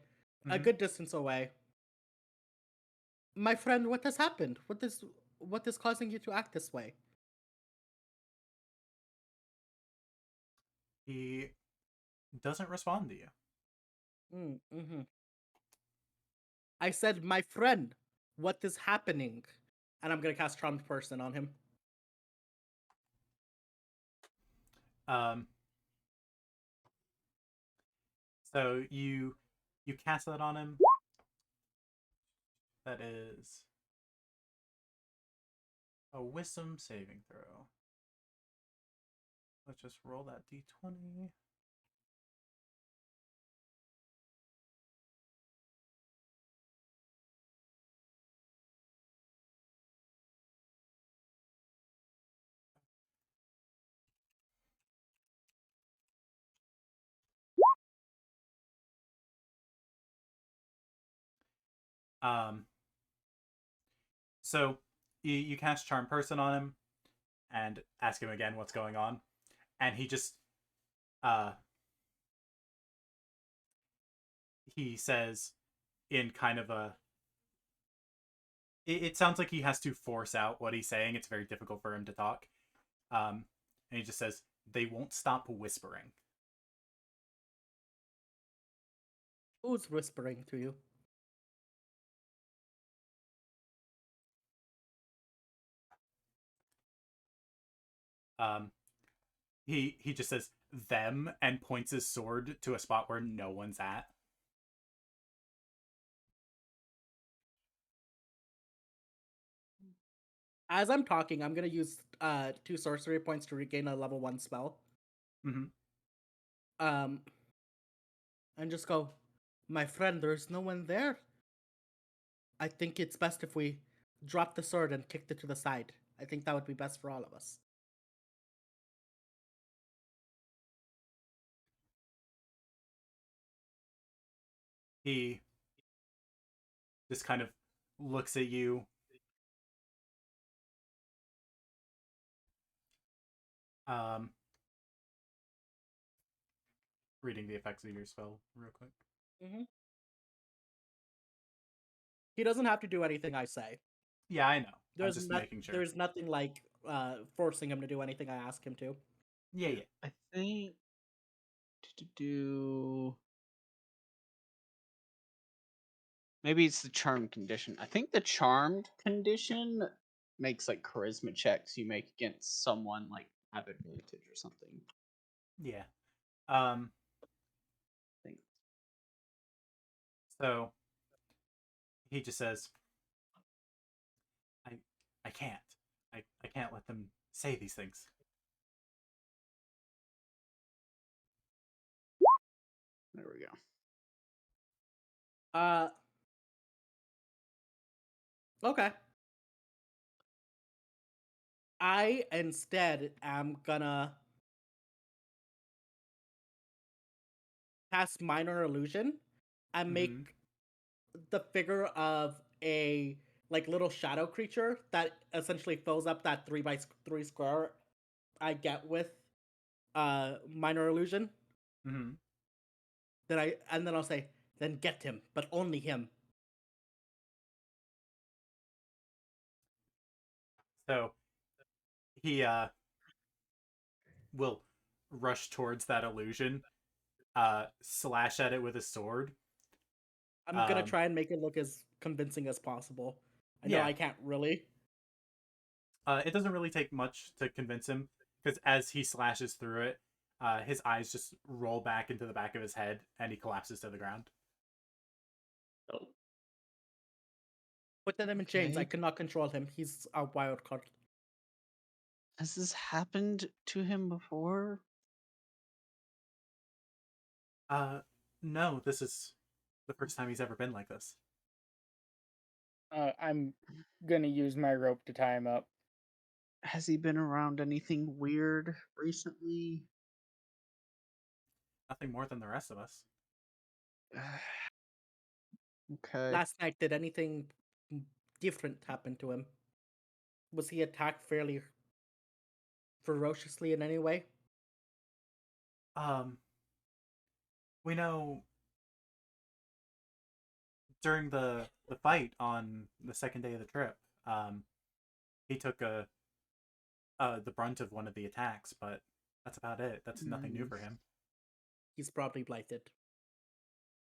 A Mhm. good distance away. My friend, what has happened? What is causing you to act this way? He doesn't respond to you. Mm-hmm. I said, my friend, what is happening? And I'm gonna cast Charmed Person on him. So you cast that on him. That is a wisdom saving throw. Let's just roll that d20. Um, so you cast Charm Person on him and ask him again what's going on, and he just uh he says in kind of a it sounds like he has to force out what he's saying. It's very difficult for him to talk. And he just says, "They won't stop whispering." Who's whispering to you? Um, he just says them and points his sword to a spot where no one's at. As I'm talking, I'm gonna use 2 sorcery points to regain a level 1 spell. Mm-hmm. Um, and just go, my friend. There's no one there. I think it's best if we drop the sword and kicked it to the side. I think that would be best for all of us. He just kind of looks at you. Um, reading the effects of your spell real quick. Mm-hmm. He doesn't have to do anything I say. Yeah, I know. I'm just Not, making sure. There's nothing like forcing him to do anything I ask him to. Yeah. I think to do maybe it's the charm condition. I think the charmed condition makes like charisma checks you make against someone like have advantage or something. Yeah. I think. So he just says, I can't. I can't let them say these things. There we go. Okay. I instead am gonna cast minor illusion and make the figure of a like little shadow creature that essentially fills up that 3 by 3 square I get with minor illusion. Mm-hmm. Then I'll say, then get him, but only him. So he will rush towards that illusion, slash at it with his sword. I'm gonna try and make it look as convincing as possible. I know Yeah. I can't really. It doesn't really take much to convince him because as he slashes through it, his eyes just roll back into the back of his head and he collapses to the ground. Oh. Put him in chains. I Okay. cannot control him. He's a wild card. Has this happened to him before? No, this is the first time he's ever been like this. I'm gonna use my rope to tie him up. Has he been around anything weird recently? Nothing more than the rest of us. Okay. Last night, did anything different happen to him? Was he attacked fairly ferociously in any way? We know during the fight on the second day of the trip, he took the brunt of one of the attacks, but that's about it. That's nothing new for him. He's probably blighted.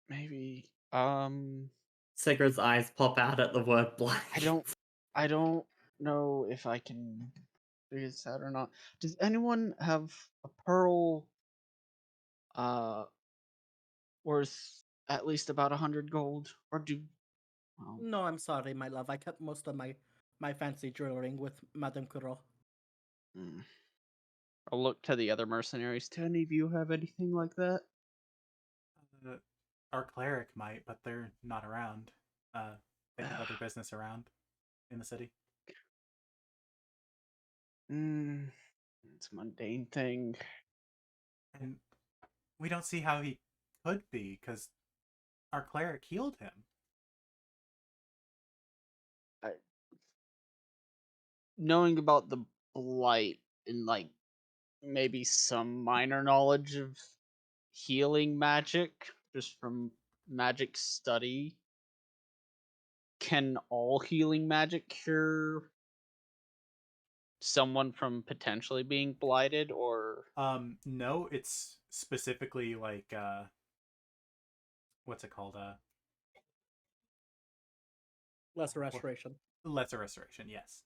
Maybe. Sigurd's eyes pop out at the word black. I don't know if I can figure this out or not. Does anyone have a pearl worth at least about 100 gold? Or do well, No, I'm sorry, my love. I kept most of my fancy jewelry with Madame Kuro. hmm. I'll look to the other mercenaries. Do any of you have anything like that? Our cleric might, but they're not around. They have other business around in the city. It's a mundane thing. And we don't see how he could be, because our cleric healed him. knowing about the blight and like maybe some minor knowledge of healing magic just from magic study, can all healing magic cure someone from potentially being blighted, or No, it's specifically like what's it called? Lesser What- restoration. Lesser restoration, yes.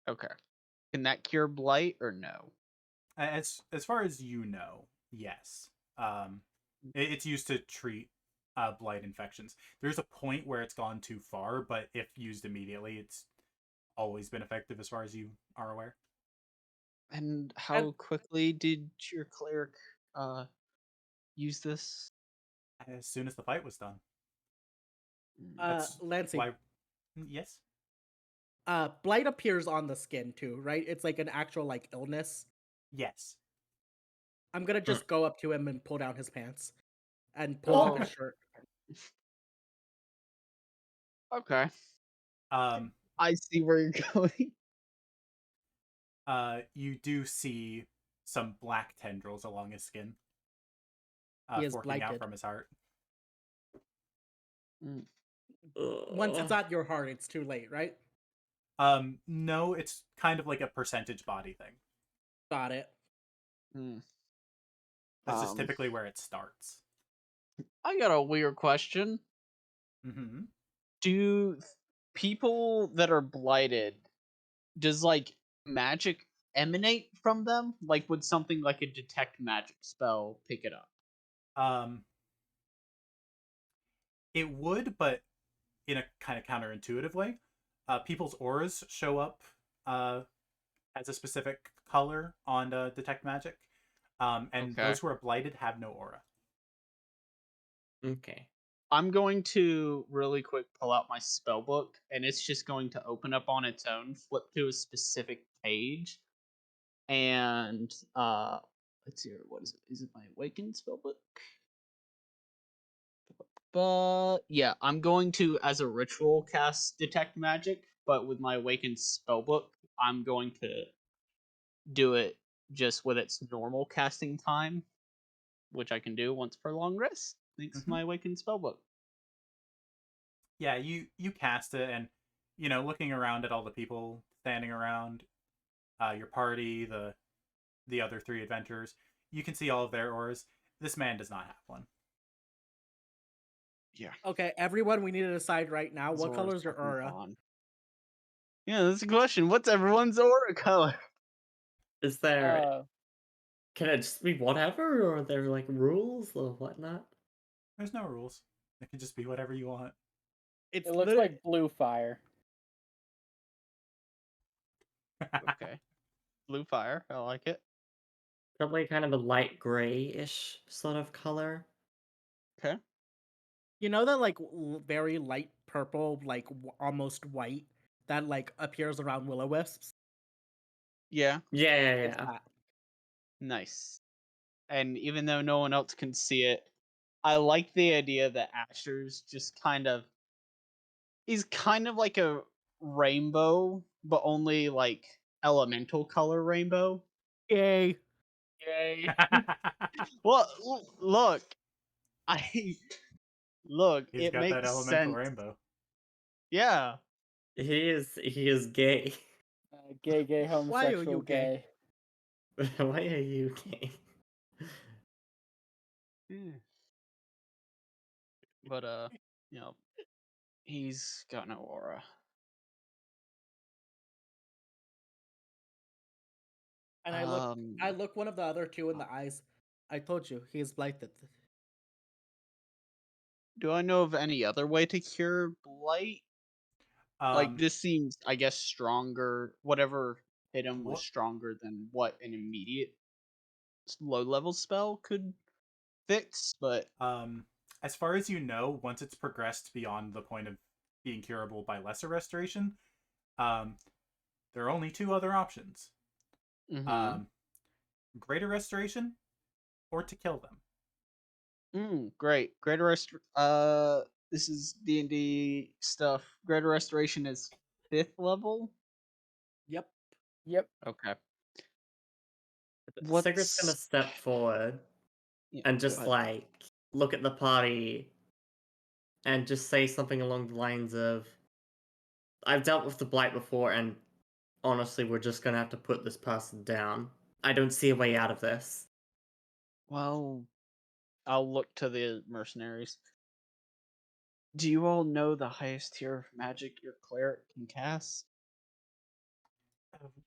okay, can that cure blight or no? As far as you know, yes. It's used to treat blight infections. There's a point where it's gone too far, but if used immediately, it's always been effective as far as you are aware. And how quickly did your cleric use this? As soon as the fight was done. Mm, That's Lancey, why. Yes. blight appears on the skin too, right? It's like an actual like illness. Yes. I'm gonna Hmm. just go up to him and pull down his pants and pull up his shirt. okay, Um. I see where you're going. You do see some black tendrils along his skin, He is forking out blighted. from his heart. Mm, Once it's Ugh. at your heart, it's too late, right? No, it's kind of like a percentage body thing. Got it. mm. That's just typically where it starts. I got a weird question. Mm-hmm. Do people that are blighted, does like magic emanate from them? Like, would something like a detect magic spell pick it up? Um, it would, but in a kind of counterintuitive way. People's auras show up as a specific color on detect magic, and Okay. those who are blighted have no aura. Okay. I'm going to really quick pull out my spell book, and it's just going to open up on its own, flip to a specific page, and let's see here. What is it? Is it my awakened spell book? But yeah, I'm going to, as a ritual, cast detect magic, but with my awakened spell book, I'm going to do it just with its normal casting time, which I can do once per long rest, thanks to Mhm. my awakened spell book. Yeah, you cast it, and looking around at all the people standing around, your party, the other three adventurers, you can see all of their auras. This man does not have one. Yeah. Okay, everyone, we need to decide right now what Zora's color is your fucking aura. gone. Yeah, that's a question. What's everyone's aura color? Is there? Uh, Can it just be whatever, or are there like rules or whatnot? There's no rules. It can just be whatever you want. It's it looks lit- like blue fire. Okay. Blue fire. I like it. Probably kind of a light grayish sort of color. Okay. you know that like very light purple, like almost white that like appears around will-o-wisps. Yeah. Yeah, yeah, It's yeah. that. Nice. And even though no one else can see it, I like the idea that Asher's just kind of he's kind of like a rainbow, but only like elemental color rainbow. Yay! Yay! Well, look, I look. He's It got that makes elemental sense. rainbow. Yeah. He is gay. Gay, Why are homosexual, you gay? Why are you gay? But you know, he's got no aura. And I look one of the other two in the eyes. I told you, he is blighted. Do I know of any other way to cure blight? Like, this seems, I guess, stronger. Whatever hit him was What stronger than what an immediate low level spell could fix. But as far as you know, once it's progressed beyond the point of being curable by lesser restoration, um, there are only two other options: greater restoration or to kill them. Great. Greater this is D&D stuff. Greater restoration is 5th level. Yep. Yep. Okay. Sigrid's gonna What's step forward yeah, and go just ahead. like look at the party and just say something along the lines of, I've dealt with the blight before, and honestly, we're just gonna have to put this person down. I don't see a way out of this. Well, I'll look to the mercenaries. Do you all know the highest tier of magic your cleric can cast?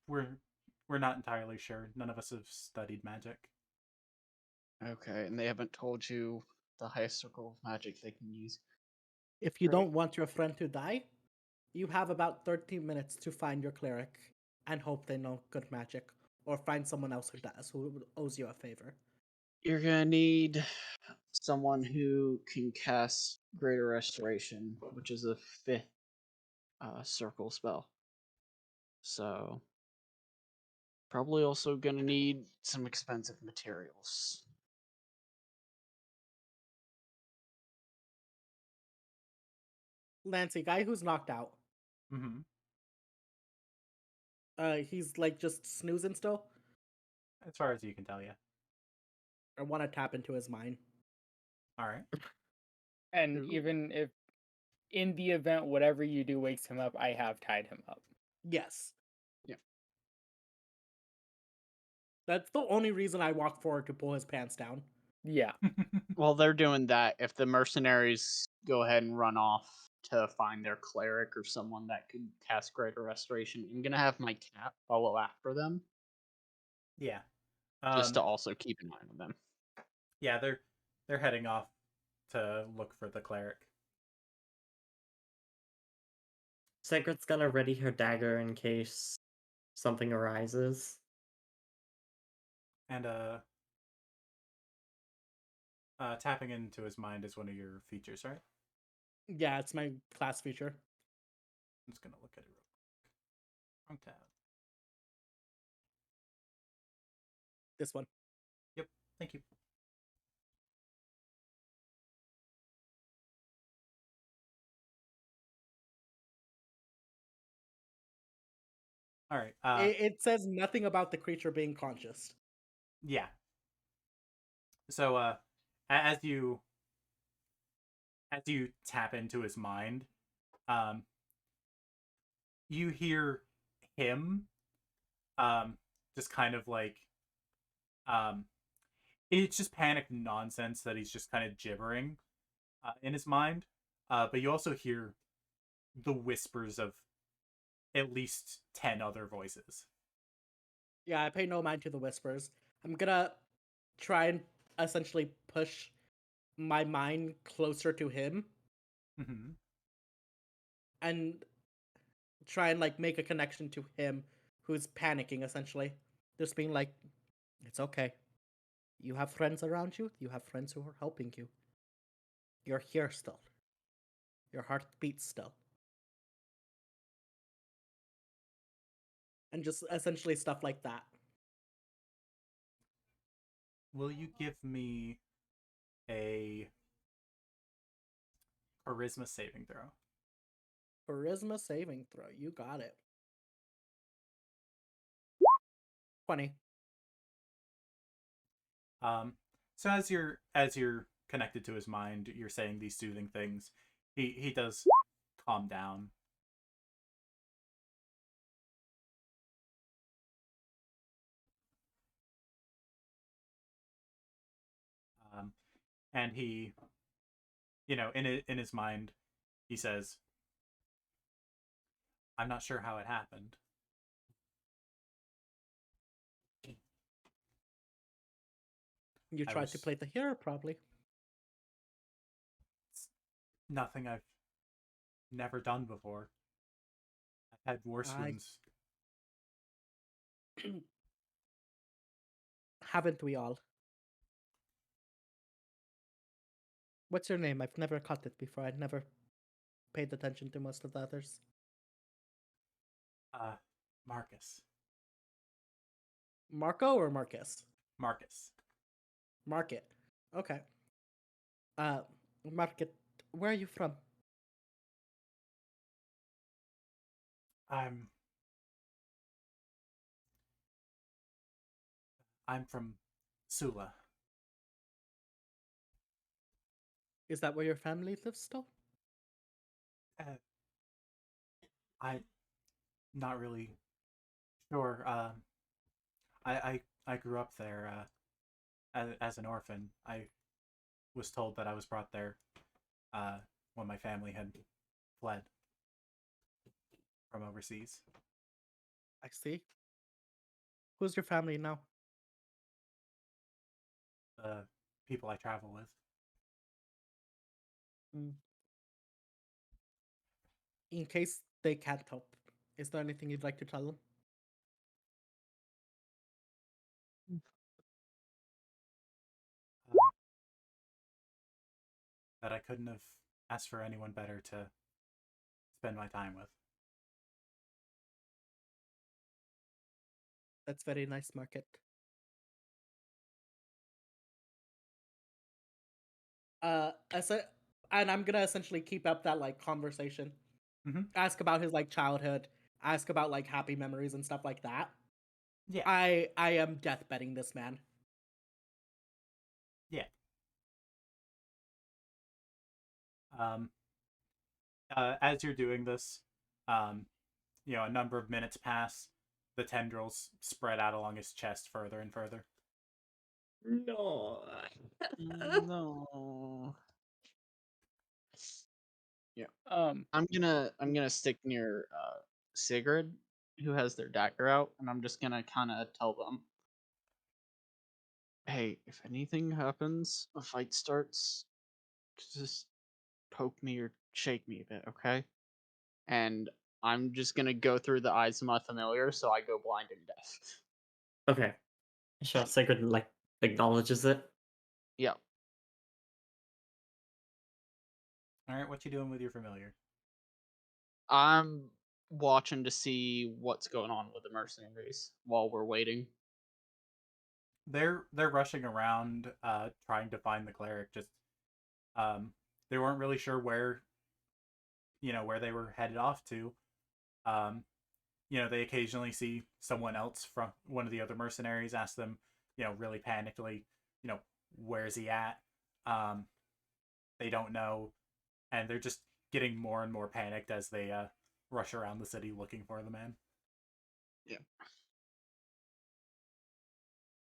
We're not entirely sure. None of us have studied magic. Okay, and they haven't told you the highest circle of magic they can use. If you Right. don't want your friend to die, you have about 13 minutes to find your cleric and hope they know good magic, or find someone else who does, who owes you a favor. You're gonna need someone who can cast Greater Restoration, which is a 5th circle spell. So, probably also gonna need some expensive materials. Lancy, guy who's knocked out. Mm-hmm. He's like just snoozing still. As far as you can tell, yeah. I want to tap into his mind. All right. And Ooh. even if in the event whatever you do wakes him up, I have tied him up. Yes. Yeah. That's the only reason I walk forward to pull his pants down. Yeah. While they're doing that, if the mercenaries go ahead and run off to find their cleric or someone that could cast Greater Restoration, I'm gonna have my cat follow after them, Yeah. just to also keep an eye on them. Yeah, they're heading off to look for the cleric. Sigrid's gonna ready her dagger in case something arises. And tapping into his mind is one of your features, right? Yeah, it's my class feature. I'm just gonna look at it real quick. Wrong tab. This one. Yep. Thank you. All right. It says nothing about the creature being conscious. Yeah. So as you tap into his mind, um you hear him just kind of like um it's just panicked nonsense that he's just kind of gibbering in his mind. But you also hear the whispers of at least 10 other voices. Yeah, I pay no mind to the whispers. I'm gonna try and essentially push my mind closer to him Mm-hmm. and try and like make a connection to him who's panicking essentially. Just being like, it's okay. You have friends around you, you have friends who are helping you. You're here still. Your heart beats still. And just essentially stuff like that. Will you give me a charisma saving throw? Charisma saving throw. You got it. 20. So as you're connected to his mind, you're saying these soothing things. He does calm down. And he, in his mind, he says, "I'm not sure how it happened." You tried to play the hero, probably. It's nothing I've never done before. I've had worse wounds. Haven't we all? What's your name? I've never caught it before. I'd never paid attention to most of the others. Marcus. Marco or Marcus? Marcus. Market. Okay. Market. Where are you from? I'm I'm from Sula. Is that where your family lives still? I not really sure. I grew up there as an orphan. I was told that I was brought there uh, when my family had fled from overseas. I see. Who's your family now? The people I travel with. In case they can't help, is there anything you'd like to tell them? Uh, that I couldn't have asked for anyone better to spend my time with. That's very nice, Market. And I'm gonna essentially keep up that like conversation. Mhm. Ask about his like childhood. Ask about like happy memories and stuff like that. Yeah. I am death betting this man. Yeah. As you're doing this, a number of minutes pass. The tendrils spread out along his chest further and further. No. No. Um, I'm gonna stick near Sigrid, who has their dagger out, and I'm just gonna kind of tell them, "Hey, if anything happens, a fight starts, just poke me or shake me a bit, okay?" And I'm just gonna go through the eyes of my familiar, so I go blind and deaf. Okay. Sure, Sigrid like acknowledges it. Yeah. All right, what you doing with your familiar? I'm watching to see what's going on with the mercenaries while we're waiting. They're rushing around, trying to find the cleric. Just um, they weren't really sure where they were headed off to. Um, they occasionally see someone else from one of the other mercenaries, ask them, really panically, where's he at? Um, they don't know, and they're just getting more and more panicked as they rush around the city looking for the man. Yeah.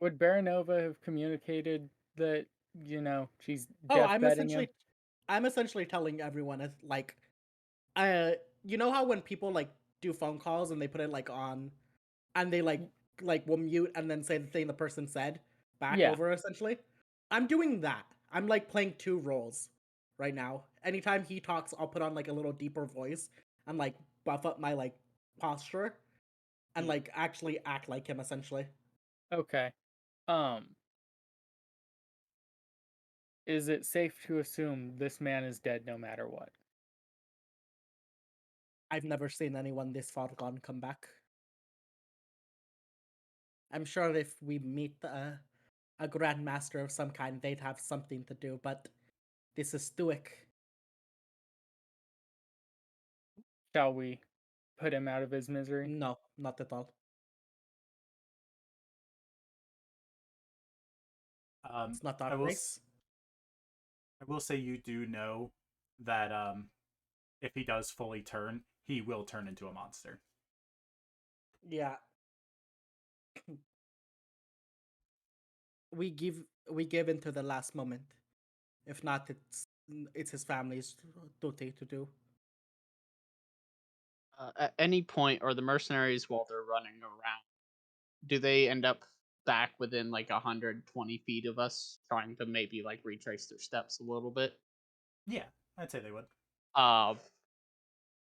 would Baranova have communicated that, she's Oh, death betting him? I'm essentially telling everyone like, you know how when people like do phone calls and they put it like on, and they like will mute and then say the thing the person said back Yeah. over essentially. I'm doing that. I'm like playing two roles right now. Anytime he talks, I'll put on like a little deeper voice and like buff up my like posture and like actually act like him essentially. Okay. Is it safe to assume this man is dead no matter what? I've never seen anyone this far gone come back. I'm sure if we meet a grandmaster of some kind, they'd have something to do, but this is Stoic. Shall we put him out of his misery? No, not at all. It's not I our will race. I will say you do know that if he does fully turn, he will turn into a monster. Yeah. we give into the last moment. If not, it's his family's duty to do. At any point, or the mercenaries while they're running around, do they end up back within like 120 feet of us, trying to maybe like retrace their steps a little bit? Yeah, I'd say they would. Uh,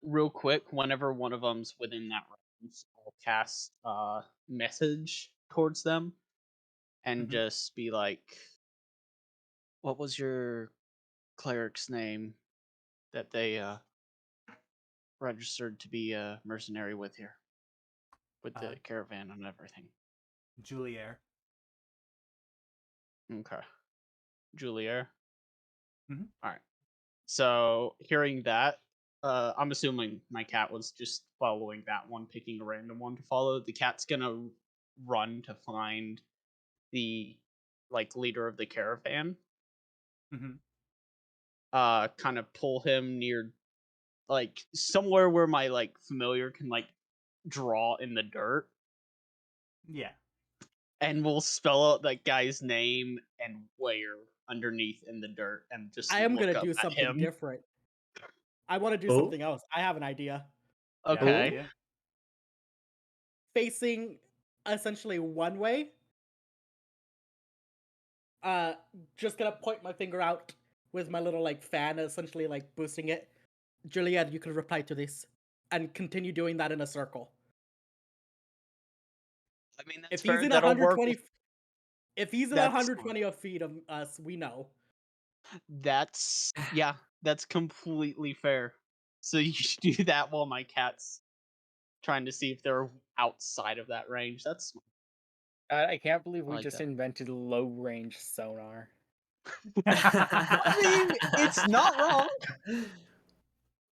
Real quick, whenever one of them's within that range, I'll cast message towards them and Mhm. just be like, "What was your cleric's name that they registered to be a mercenary with here, with the caravan and everything?" Julier. Okay, Julier. Mhm. All right. So hearing that, I'm assuming my cat was just following that one, picking a random one to follow. The cat's gonna run to find the leader of the caravan, Hmm. kind of pull him near somewhere where my familiar can draw in the dirt, Yeah. and we'll spell out that guy's name and where underneath in the dirt, and just I am look gonna up do at something him. different. I want to do Oh. something else. I have an idea. You have an Okay. idea? Facing essentially one way. Just gonna point my finger out with my little fan, essentially boosting it. Juliet, you can reply to this and continue doing that in a circle. I mean, that's If he's fair. in That'll work. 120, if he's in That's 120 feet of us, we know. That's that's completely fair. So you should do that while my cat's trying to see if they're outside of that range. That's smart. I can't believe we like just that. invented low range sonar. I mean, it's not wrong.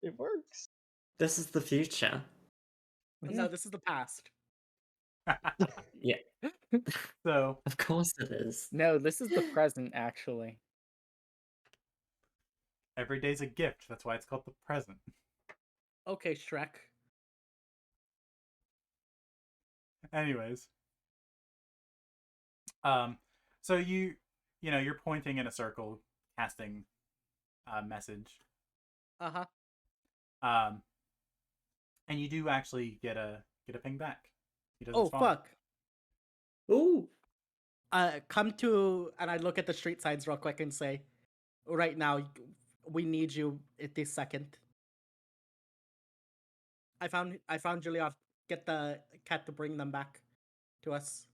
It works. This is the future. No, this is the past. Yeah, So, of course it is. No, this is the present, actually. every day's a gift. That's why it's called the present. Okay, Shrek. Anyways. So you're pointing in a circle, casting a message. Uh-huh. And you do actually get a ping back. He doesn't Oh, spawn. fuck. Ooh. Come to, and I look at the street signs real quick and say, right now, we need you at this second. I found Juliet. Get the cat to bring them back to us.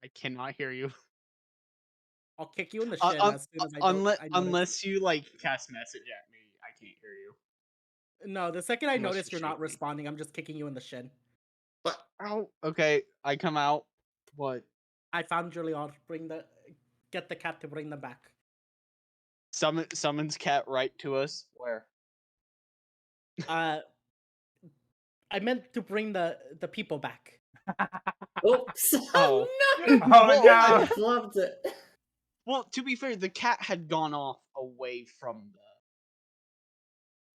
I cannot hear you. I'll kick you in the shin as soon as I notice. Unless you cast message at me, I can't hear you. No, the second I Unless notice you you're not shoot me. responding, I'm just kicking you in the shin. But Oh, okay. I come out. What? I found Juliet. Get the cat to bring them back. Summons cat right to us. Where? I meant to bring the people back. oops. Oh. no! Oh, Well, no! I flubbed it. Well, to be fair, the cat had gone off away from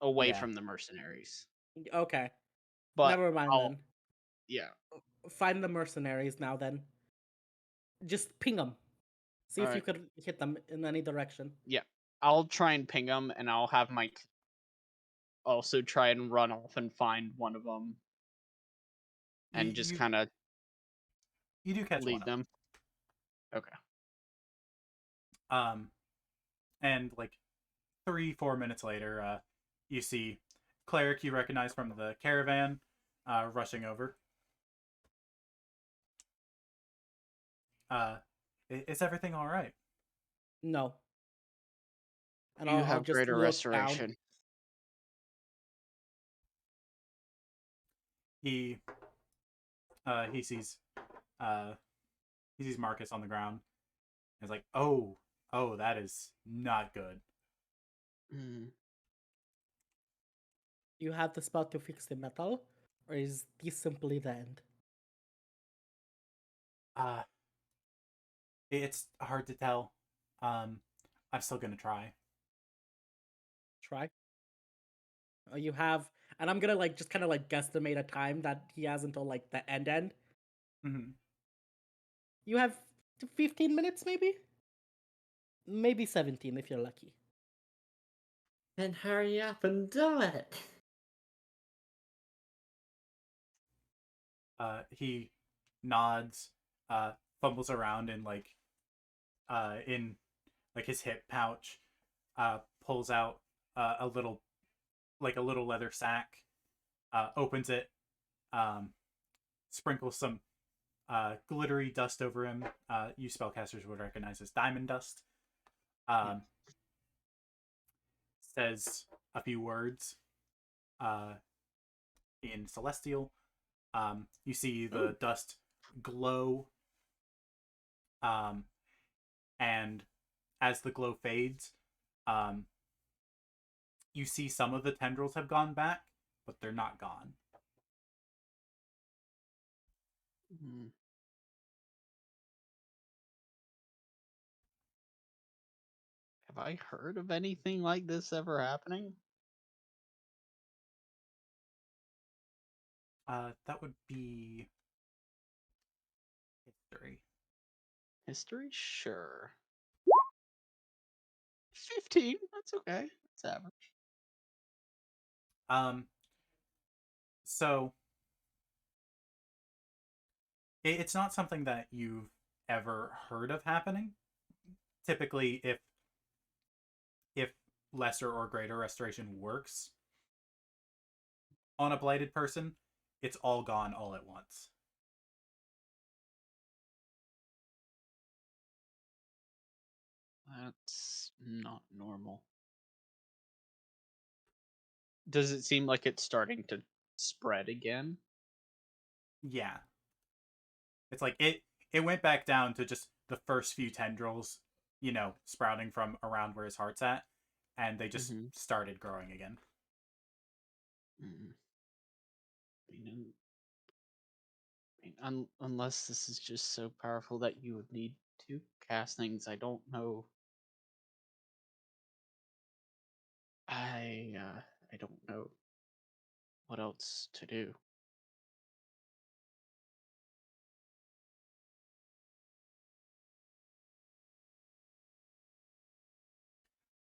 the mercenaries. Okay, But never mind then. Yeah. Find the mercenaries now then. Just ping them. See if you Alright. could hit them in any direction. Yeah. I'll try and ping them, and I'll have Mike also try and run off and find one of them, and just kind of You do catch lead one of them. Okay. And 3-4 minutes later, you see cleric you recognize from the caravan rushing over. Is everything all right? No. And You I'll have just greater look restoration. down. He sees Marcus on the ground. He's like, oh, that is not good. You have the spell to fix the metal, or is this simply the end? It's hard to tell. I'm still gonna try. Try. You have, and I'm gonna just kind of guesstimate a time that he has until the end. Mm-hmm. You have 15 minutes, maybe 17 if you're lucky. Then hurry up and do it. He nods, fumbles around in his hip pouch, pulls out a little leather sack, opens it, sprinkles some glittery dust over him. You spellcasters would recognize as diamond dust. Says a few words in Celestial. You see the dust glow, and as the glow fades, you see some of the tendrils have gone back, but they're not gone. Have I heard of anything like this ever happening? That would be history. History? Sure. 15. That's okay. That's average. So it's not something that you've ever heard of happening. Typically, if lesser or greater restoration works on a blighted person, it's all gone all at once. That's not normal. Does it seem like it's starting to spread again? Yeah. It's like it went back down to just the first few tendrils, sprouting from around where his heart's at, and they just started growing again. Mm. Unless this is just so powerful that you would need to cast things, I don't know. I don't know what else to do.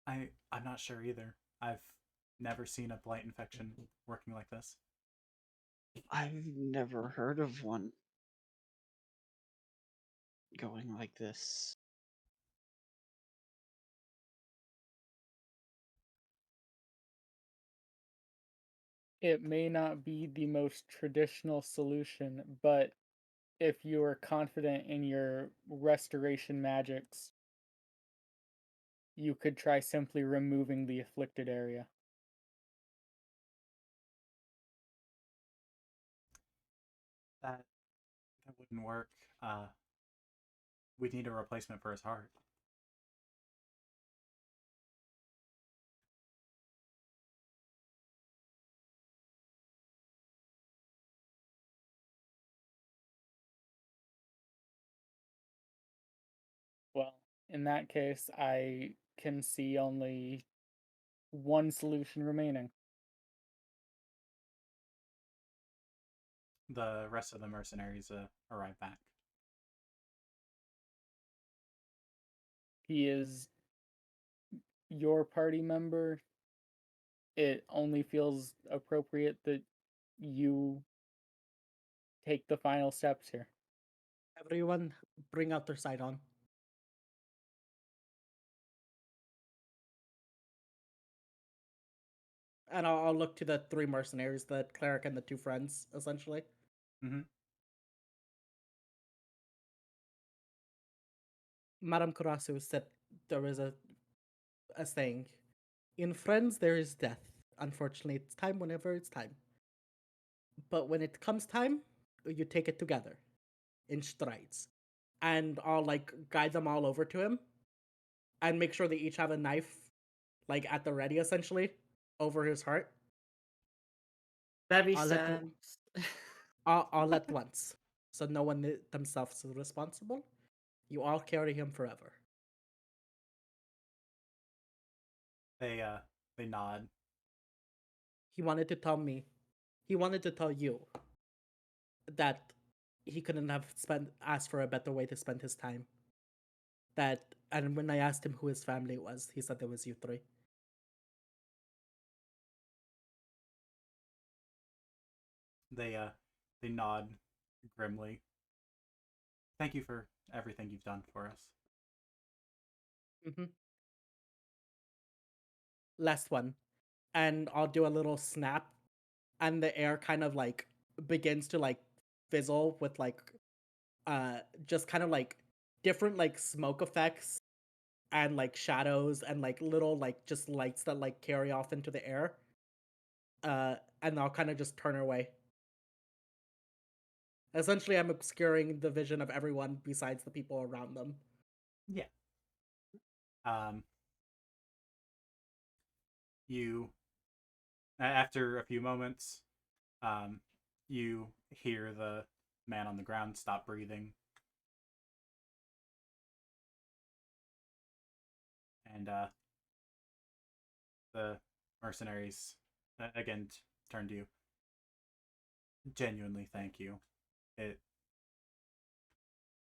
I'm not sure either. I've never seen a blight infection working like this. I've never heard of one going like this. It may not be the most traditional solution, but if you are confident in your restoration magics, you could try simply removing the afflicted area. That wouldn't work. We'd need a replacement for his heart. Well, in that case, I can see only one solution remaining. The rest of the mercenaries arrive back. He is your party member. It only feels appropriate that you take the final steps here. Everyone, bring out their side on. And I'll look to the three mercenaries, the cleric and the two friends, essentially. Mm-hmm. Madame Kurasu said there is a saying, in friends there is death. Unfortunately, it's time whenever it's time. But when it comes time, you take it together in strides. And I'll guide them all over to him and make sure they each have a knife at the ready, essentially, over his heart. Baby I'll stabs. all at once. So no one themselves is responsible. You all carry him forever. They nod. He wanted to tell me, he wanted to tell you that he couldn't have asked for a better way to spend his time. And when I asked him who his family was, he said it was you three. They nod grimly. Thank you for everything you've done for us. Mm-hmm. Last one. And I'll do a little snap, and the air kind of begins to fizzle with just kind of different smoke effects and shadows and little just lights that carry off into the air. And I'll kind of just turn away. Essentially, I'm obscuring the vision of everyone besides the people around them. Yeah. You, after a few moments, you hear the man on the ground stop breathing. And The mercenaries again turn to you. Genuinely, thank you.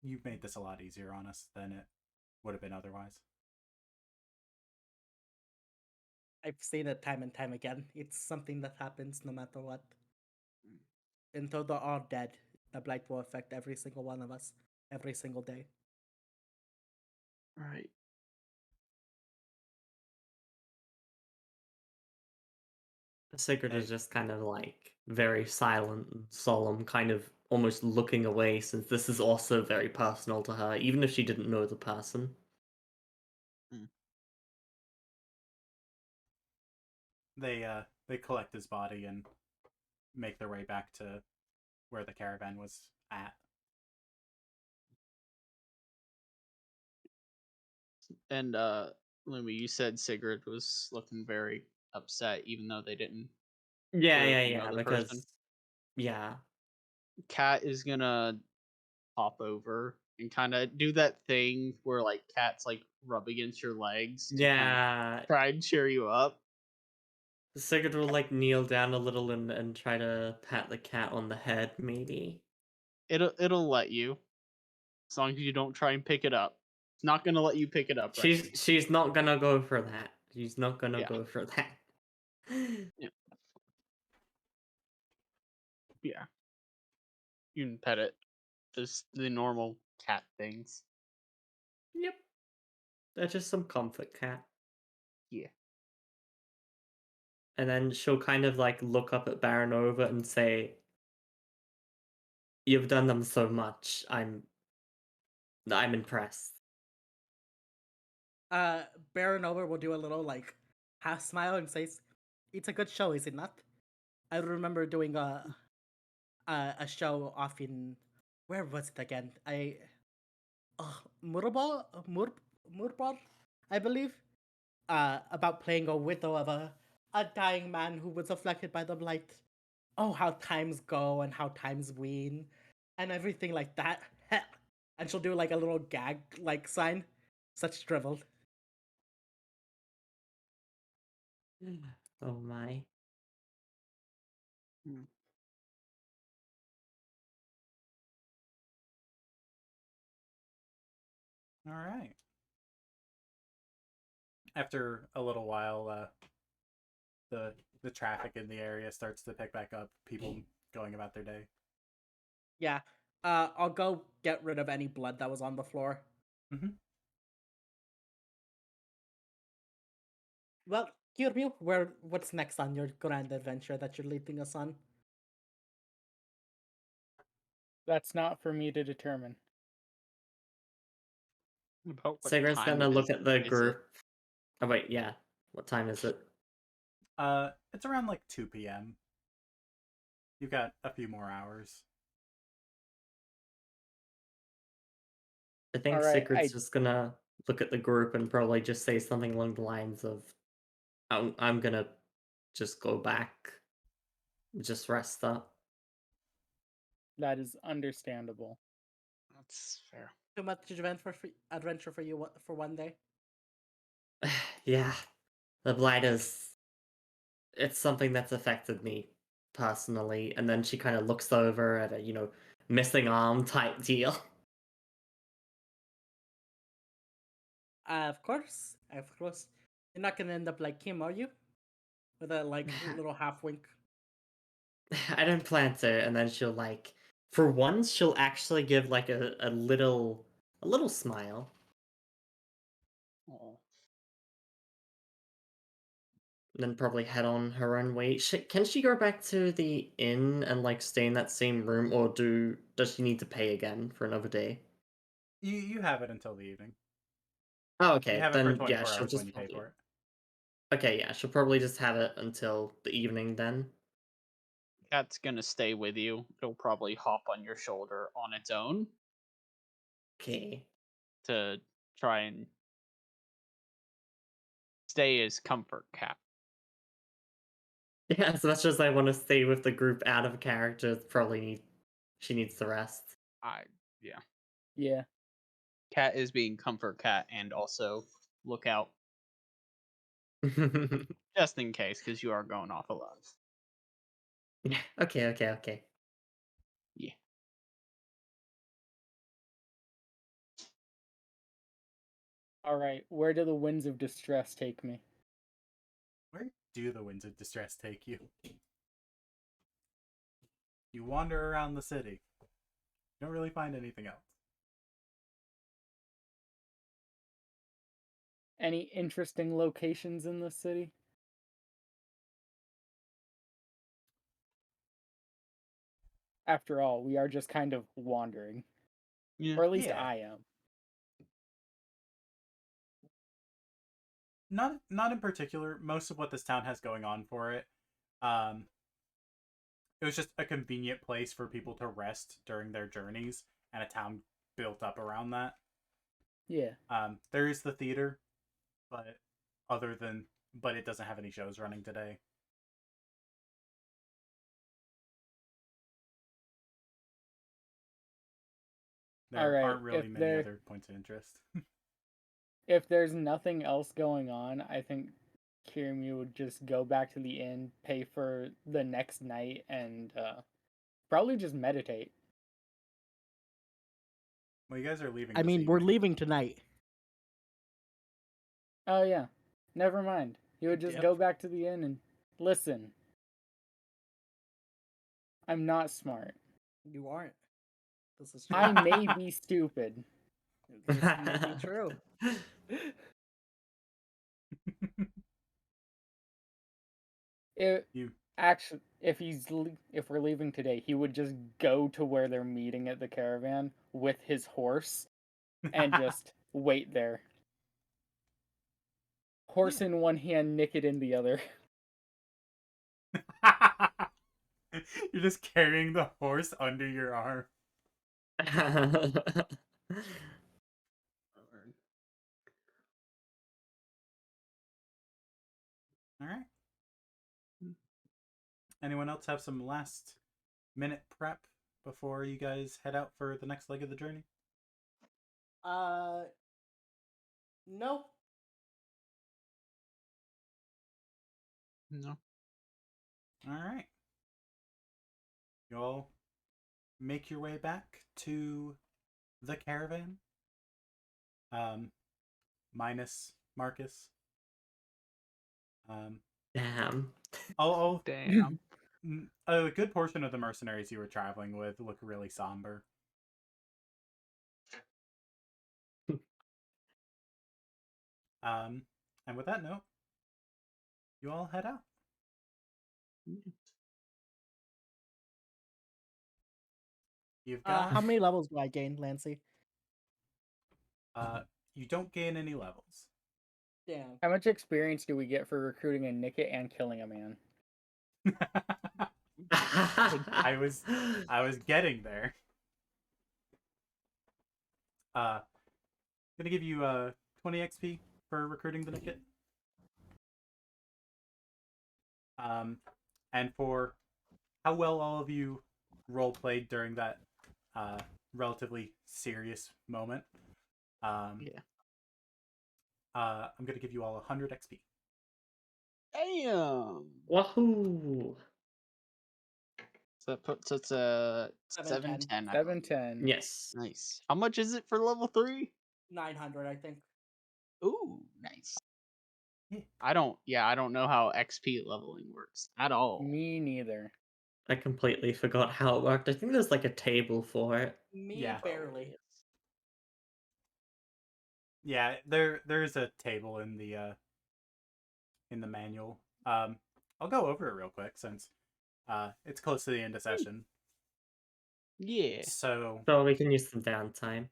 You've made this a lot easier on us than it would have been otherwise. I've seen it time and time again. It's something that happens no matter what. Until they're all dead, the blight will affect every single one of us, every single day. Right. Sigurd Hey. is just kind of like very silent and solemn, kind of almost looking away since this is also very personal to her, even if she didn't know the person. They collect his body and make their way back to where the caravan was at. And Lumi, you said Sigurd was looking very upset, even though they didn't Yeah, kill yeah, any yeah, other because person. yeah. Cat is gonna hop over and kind of do that thing where like cats like rub against your legs to kind of Yeah. try and cheer you up. Sigurd will like kneel down a little and try to pat the cat on the head, maybe. It'll let you, as long as you don't try and pick it up. It's not gonna let you pick it up, right? She's not gonna go for that. She's not gonna Yeah. go for that. Yeah. Yeah. You can pet it. Just the normal cat things. Yep. They're just some comfort cat. Yeah. And then she'll kind of like look up at Baronova and say, "You've done them so much. I'm impressed." Baron Over will do a little like half smile and says, "It's a good show, is it not? I remember doing a show off in where was it again? Murbal, Murbal, I believe. About playing a widow of a dying man who was afflicted by the blight. Oh, how times go and how times wean, and everything like that." And she'll do like a little gag like sign, such drivel. Oh my. All right. After a little while, the traffic in the area starts to pick back up. People going about their day. Yeah. I'll go get rid of any blood that was on the floor. Mhm. Well, Kirby, what's next on your grand adventure that you're leading us on? That's not for me to determine. About what Sigurd's time gonna look is at the it? group. Oh wait, yeah. What time is it? It's around like 2 p.m. You've got a few more hours. I think Alright, Sigurd's just gonna look at the group and probably just say something along the lines of, I'm gonna just go back, just rest up." that is understandable. That's fair. Too much adventure for you for one day. Yeah, the blight is. It's something that's affected me personally. And then she kind of looks over at a missing arm type deal. Of course, of course. You're not gonna end up like Kim, are you? With a like little half wink. I don't plan to. And then she'll like, for once, she'll actually give like a little smile. Oh. And then probably head on her own way. Can she go back to the inn and like stay in that same room, or does she need to pay again for another day? You have it until the evening. Oh, You okay. have it for Then 24 yeah, she'll hours when just you pay probably. for it. Okay, yeah, she'll probably just have it until the evening then. Cat's gonna stay with you. It'll probably hop on your shoulder on its own Okay. to try and stay as comfort cat. Yeah, as much as I want to stay with the group out of character, she needs the rest. Yeah. Yeah. Cat is being comfort cat and also lookout. Just in case, because you are going off a lot. Okay. Yeah. All right, where do the winds of distress take me? Where do the winds of distress take you? You wander around the city. You don't really find anything else. Any interesting locations in the city? After all, we are just kind of wandering. Yeah. Or at least Yeah. I am. Not in particular. Most of what this town has going on for it, it was just a convenient place for people to rest during their journeys, and a town built up around that. Yeah. There is the theater, but but it doesn't have any shows running today. There All right, aren't really if many there- other points of interest. If there's nothing else going on, I think Kirimi would just go back to the inn, pay for the next night, and probably just meditate. Well, you guys are leaving. I this mean, we're evening. leaving tonight. Oh yeah, never mind. He would just Yep. go back to the inn and listen. I'm not smart. You aren't. This is true. I may be stupid. This may be true. If You actually, if we're leaving today, he would just go to where they're meeting at the caravan with his horse and just wait there. Horse in one hand, Nicked in the other. You're just carrying the horse under your arm. All right. Anyone else have some last minute prep before you guys head out for the next leg of the journey? No. No. All right. You all make your way back to the caravan. Minus Marcus. Damn. I'll Damn. a good portion of the mercenaries you were traveling with look really somber. And with that note, you all head out. You've got How many levels do I gain, Lancy? you don't gain any levels. Damn. How much experience do we get for recruiting a Nicked and killing a man? I was getting there. Gonna give you 20 XP for recruiting the Nicked. And for how well all of you role played during that relatively serious moment, I'm gonna give you all 100 XP. Damn. Wahoo! So that puts us at 710. 710. I believe. 710. Yes. Nice. How much is it for level 3? 900, I think. Ooh, nice. Yeah. I don't know how XP leveling works at all. Me neither. I completely forgot how it worked. I think there's like a table for it. Me Yeah. barely. Yeah, there's a table in the manual. I'll go over it real quick since it's close to the end of session. Yeah. So So we can use some downtime.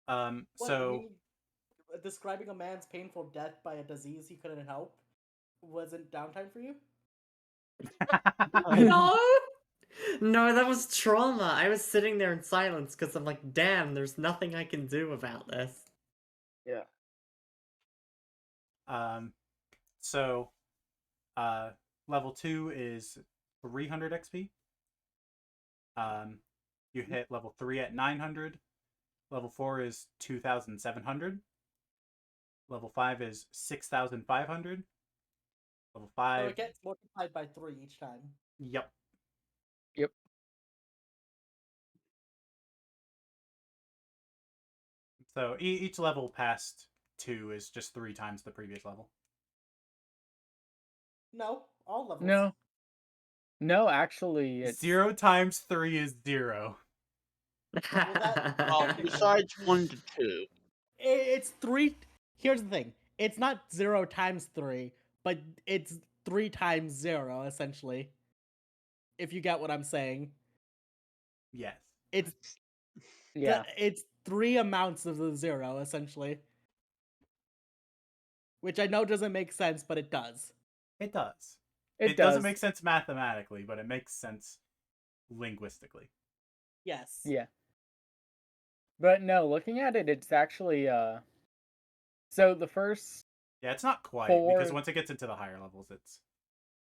What, so you mean describing a man's painful death by a disease he couldn't help wasn't downtime for you? No! No, that was trauma. I was sitting there in silence because I'm like, damn, there's nothing I can do about this. so level 2 is 300 XP. You hit level 3 at 900. Level 4 is 2,700. Level 5 is 6,500. Level So 5. it gets multiplied by 3 each time. Yep. Yep. So each level past 2 is just 3 times the previous level. No, all levels. No. No, actually, it's 0 times 3 is 0. Besides 1 to 2. It's 3. Here's the thing. It's not 0 times 3, but it's 3 times 0, essentially. If you get what I'm saying. Yes. It's yeah. it's 3 amounts of the 0, essentially. Which I know doesn't make sense, but it does. It does. It doesn't does. make sense mathematically, but it makes sense linguistically. Yes. Yeah. But no, looking at it, it's actually so the first Yeah, it's not quite, because 4 once it gets into the higher levels, it's...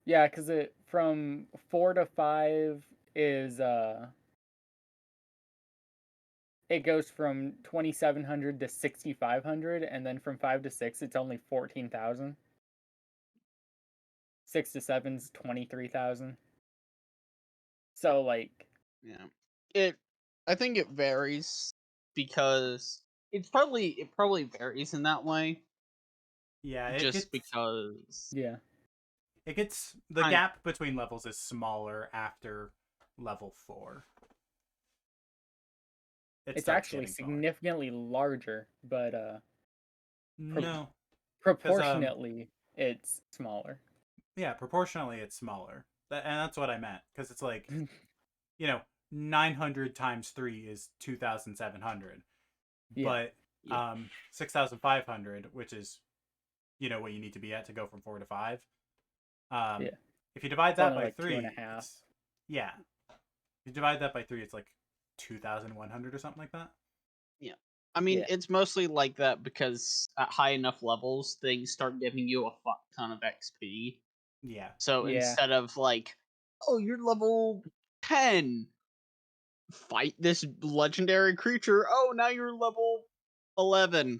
yeah, because it from 4 to 5 is it goes from 2,700 to 6,500, and then from 5 to 6 it's only 14,000. 6 to 7's 23,000. So like Yeah. I think it varies because it probably varies in that way Yeah, just because yeah. it gets... The Kind- gap between levels is smaller after level 4. It It's starts actually getting smaller. significantly larger, but No. proportionately it's smaller. Yeah, proportionally it's smaller. And that's what I meant. Because it's like, 900 times 3 is 2,700. Yeah. But Yeah. 6,500, which is, what you need to be at to go from 4 to 5. Yeah. If you divide It's that only by like 3, 2.5. yeah. If you divide that by 3, it's like 2,100 or something like that. Yeah. I mean, Yeah. it's mostly like that because at high enough levels, things start giving you a fuck ton of XP. Yeah. So Yeah. instead of like, oh, you're level 10, fight this legendary creature. Oh, now you're level 11.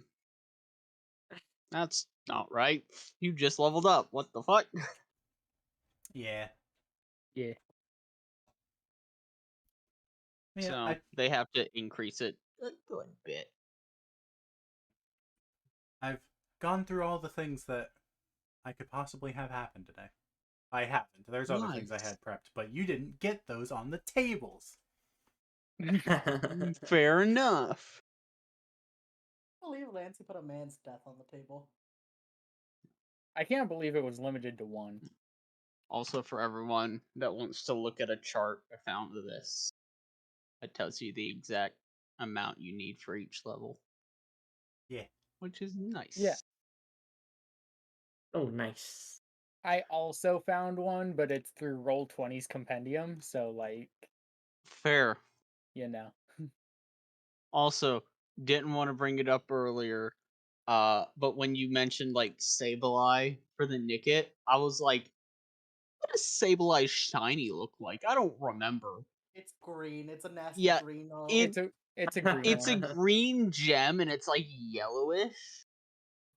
That's not right. You just leveled up. What the fuck? Yeah. Yeah. Yeah, So they have to increase it a good bit. I've gone through all the things that I could possibly have happen today. I haven't. There's other things I Nice. had prepped, but you didn't get those on the tables. Fair enough. I believe Lancey put a man's death on the table. I can't believe it was limited to 1. Also, for everyone that wants to look at a chart I found of this, it tells you the exact amount you need for each level. Yeah. Which is nice. Yeah. Oh, nice. I also found one, but it's through Roll20's compendium, so like, Fair. Also, didn't want to bring it up earlier, but when you mentioned like Sableye for the Nickit, I was like, what does Sableye shiny look like? I don't remember. It's green. It's a nasty Yeah, green. it- it's a green It's a one. green gem and it's like yellowish.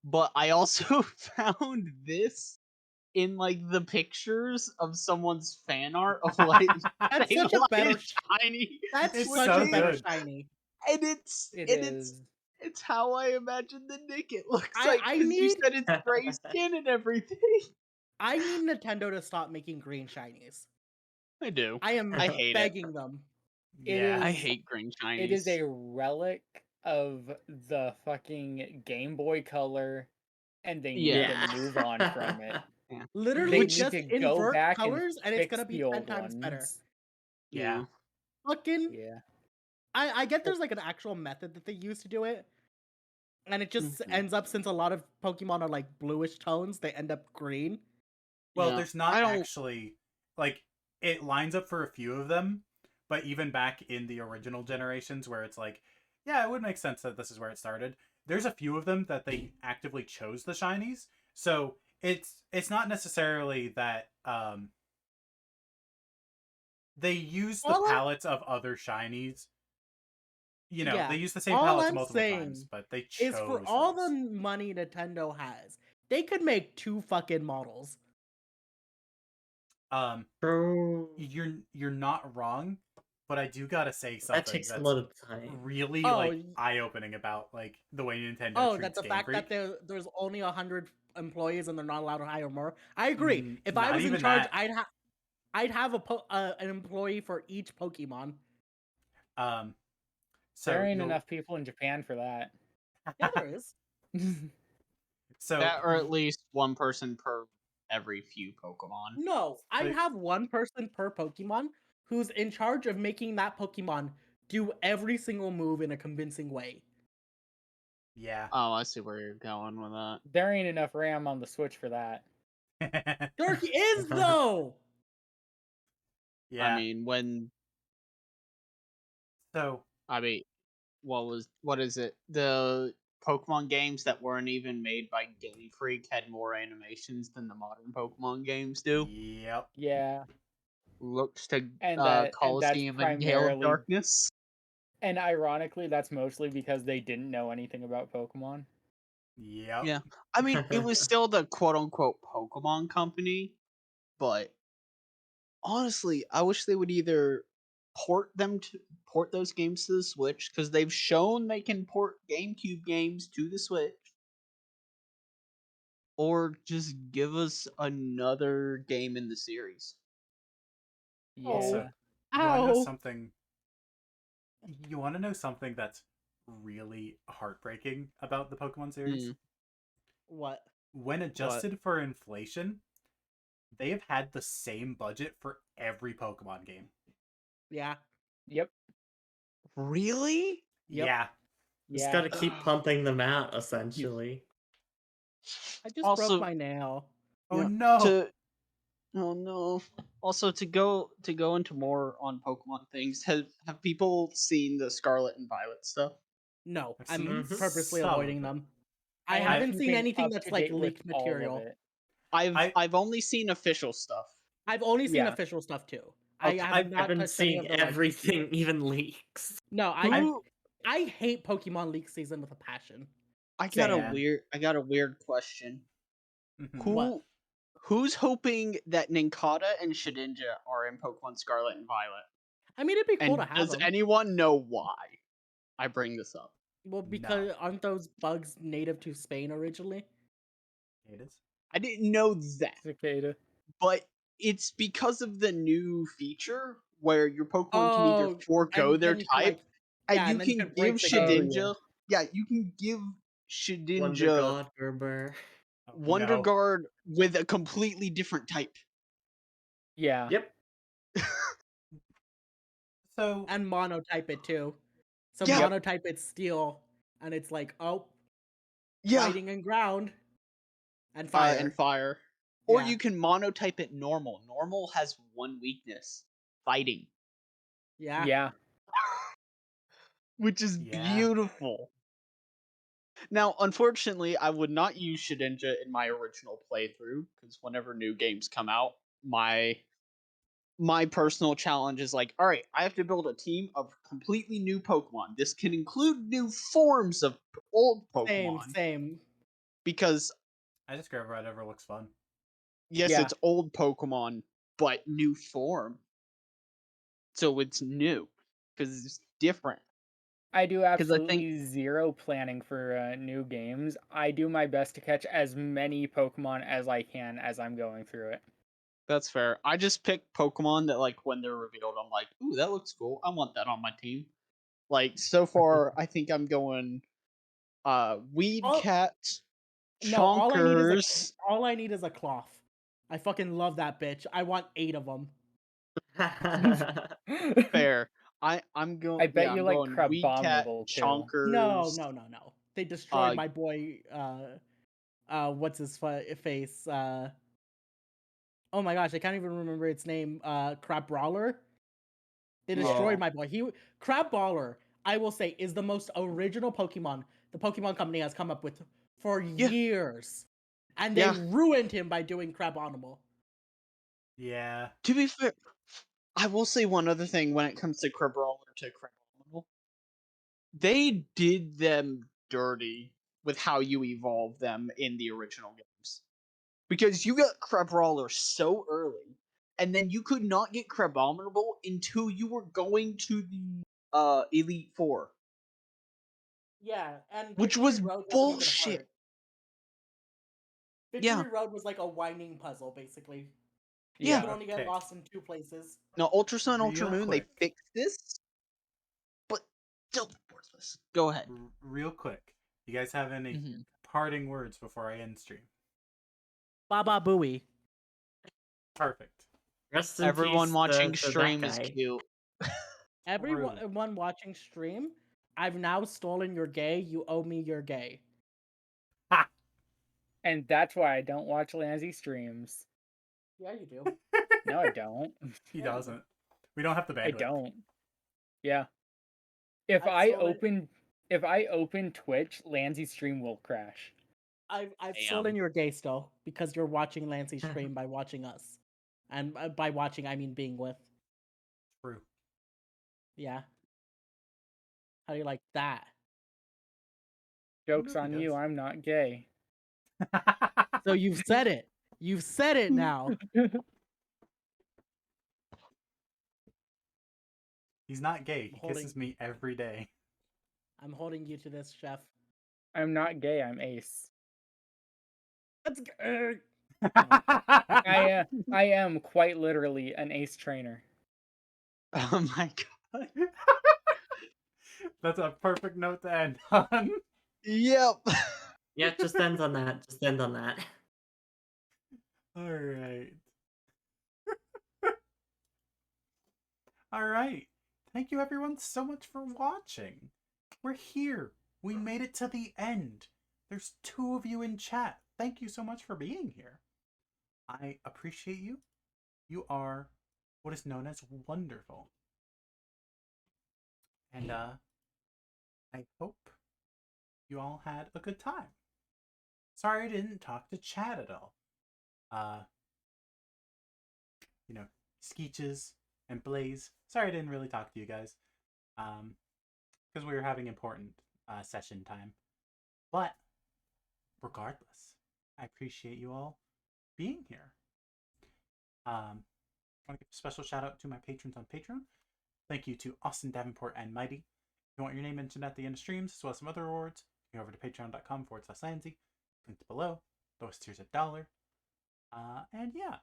But I also found this in like the pictures of someone's fan art of like That's such a Sableye better shiny. That's It's such so a better good. shiny. And it's It and is. it's how I imagine the Nickit looks I- like I because you need- said it's gray skin and everything. I need Nintendo to stop making green shinies. I do. I am I hate it. begging them. It Yeah. I is- hate green shinies. It is a relic of the fucking Game Boy Color, and they need Yeah. to move on from it. Literally They just need to go invert back colors and it's fix gonna be the 10 old times better. ones. Yeah. Fucking Yeah. I get there's like an actual method that they use to do it. And it just Mhm. ends up, since a lot of Pokemon are like bluish tones, they end up green. Well, Yeah. there's not I don't- actually, like, it lines up for a few of them, but even back in the original generations where it's like, yeah, it would make sense that this is where it started. There's a few of them that they actively chose the shinies. So it's not necessarily that they use the All I- palettes of other shinies You know, Yeah. they use the same All palettes I'm multiple times, saying but they is for chose all the those. money Nintendo has, they could make 2 fucking models. True. You're not wrong, but I do gotta say That something takes a that's lot of time. really Oh, like y- eye-opening about like the way Nintendo that treats the Game fact that Freak. there's only 100 employees and they're not allowed to hire more. I agree. If I Not was in even charge, that. I'd have an employee for each Pokemon. Um, There so ain't you'll enough people in Japan for that. Yeah, there is. so That or at least one person per every few Pokemon. No, I'd So- have one person per Pokemon who's in charge of making that Pokemon do every single move in a convincing way. yeah. Oh, I see where you're going with that. There ain't enough RAM on the Switch for that. There is though. Yeah. I mean, So what is it? The Pokemon games that weren't even made by Game Freak had more animations than the modern Pokemon games do. yep. Yeah, Looks to and that's Coliseum and Gale of primarily, Darkness. and ironically, that's mostly because they didn't know anything about Pokemon. Yep. Yeah. I mean, it was still the quote unquote Pokemon company, but honestly, I wish they would either port those games to the Switch because they've shown they can port GameCube games to the Switch, or just give us another game in the series. Yeah, Also, you want to know something? You want to know something that's really heartbreaking about the Pokemon series? What? When adjusted for inflation, they have had the same budget for every Pokemon game. Yeah. yep, Really? Yep. Yeah. Just yeah. gotta keep pumping them out, essentially. I just broke Also, my nail. Oh yeah, no. oh no. Also, to go into more on Pokemon things, have people seen the Scarlet and Violet stuff? No, I've I'm seen purposely some of avoiding it. them. I am haven't seen keeping anything up that's to like date with leaked all of material. it. I've only seen official stuff. I've only seen Yeah. official stuff too. Okay. I I've have not been touched any seeing of the like. everything, even leaks. No, Who? I hate Pokemon leak season with a passion. I got a Same. weird question. Mhm. What? Who's hoping that Ninkata and Shedinja are in Pokemon Scarlet and Violet? I mean, it'd be cool And to have does them. anyone know why I bring this up? Well, No. because aren't those bugs native to Spain originally? It is. I didn't know that, Cicada. but it's because of the new feature where your Pokemon can either forego and their then you can, type, like, and yeah, you and then you can can give break the game. Shedinja. Yeah, you can give Wonder Shedinja God, Gerber. Oh, Wonder no. Guard with a completely different type. Yeah. Yep. So And monotype it too. So Yeah. monotype it steel, and it's like, oh, Yeah, fighting and ground, and fire. and fire. Or Yeah. you can monotype it normal. Normal has one weakness: fighting, Yeah. Yeah. which is Yeah. beautiful. Now, unfortunately, I would not use Shedinja in my original playthrough because whenever new games come out, my personal challenge is like, all right, I have to build a team of completely new Pokemon. This can include new forms of old Pokemon Same. because I just grab whatever looks fun. yes, Yeah. it's old Pokemon, but new form. So it's new because it's different. I do 'Cause I absolutely zero planning for new games. I do my best to catch as many Pokemon as I can as I'm going through it. That's fair. I just pick Pokemon that, like, when they're revealed, I'm like, ooh, that looks cool. I want that on my team. Like, so far, I think I'm going Weed All- Cat, No, all I need Chonkers. is a cloth. I fucking love that bitch. I want 8 of them. Fair. I'm going. I bet you I'm like going Weed Cat, Crabominable too. No. Chonkers. They destroyed Uh, my boy. What's his face? Oh my gosh, I can't even remember its name. Crab Brawler. They destroyed Oh. my boy. Crab Brawler, I will say, is the most original Pokemon the Pokemon Company has come up with for Yeah. years, and they Yeah. ruined him by doing Crabominable. Yeah. To be fair, I will say one other thing when it comes to Crabrawler to Crabominable. they did them dirty with how you evolve them in the original games. Because you got Crabrawler so early, and then you could not get Crabominable until you were going to the Elite Four. Yeah, and Which Victory was Road wasn't even bullshit. hard. Yeah. Victory Road was like a winding puzzle, basically. Yeah. You could only get Okay. lost in 2 places. Now, Ultra Sun, Ultra Real Moon, quick. they fixed this, but still worthless. Go ahead. Real quick. You guys have any Mhm. parting words before I end stream? Baba Booey. Perfect. Rest in Everyone peace watching to that stream is guy. cute. Everyone watching stream, I've now stolen your gay. You owe me your gay. Ha! And that's why I don't watch Lansy streams. Yeah, you do. No, I don't. He Yeah, you do. doesn't. We don't have the bandwidth. I don't. Yeah. If I've I open Twitch, Lansy stream will crash. I've Damn. stolen your gay still because you're watching Lancey stream by watching us, and by watching I mean being with. True. Yeah. How do you like that? Joke's know if on he you, does. I'm not gay. So you've said it. You've said it now. He's not gay. He Holding- kisses me every day. I'm holding you to this, Chef. I'm not gay, I'm ace. Let's go. I am quite literally an ace trainer. Oh my god. That's a perfect note to end on. Yep. Yeah, just end on that. Just end on that. Alright. Alright. Thank you everyone so much for watching. We're here. We made it to the end. There's 2 of you in chat. Thank you so much for being here. I appreciate you. You are what is known as wonderful. And I hope you all had a good time. Sorry I didn't talk to chat at all. You know, Skeeches and Blaze. Sorry I didn't really talk to you guys. Because we were having important session time. But regardless, I appreciate you all being here. I want to give a special shout out to my patrons on Patreon. Thank you to Austin Davenport and Mighty. If you want your name mentioned at the end of streams, as well as some other awards, go over to patreon.com/Lansy. Linked below. Lowest tier's $1. And yeah,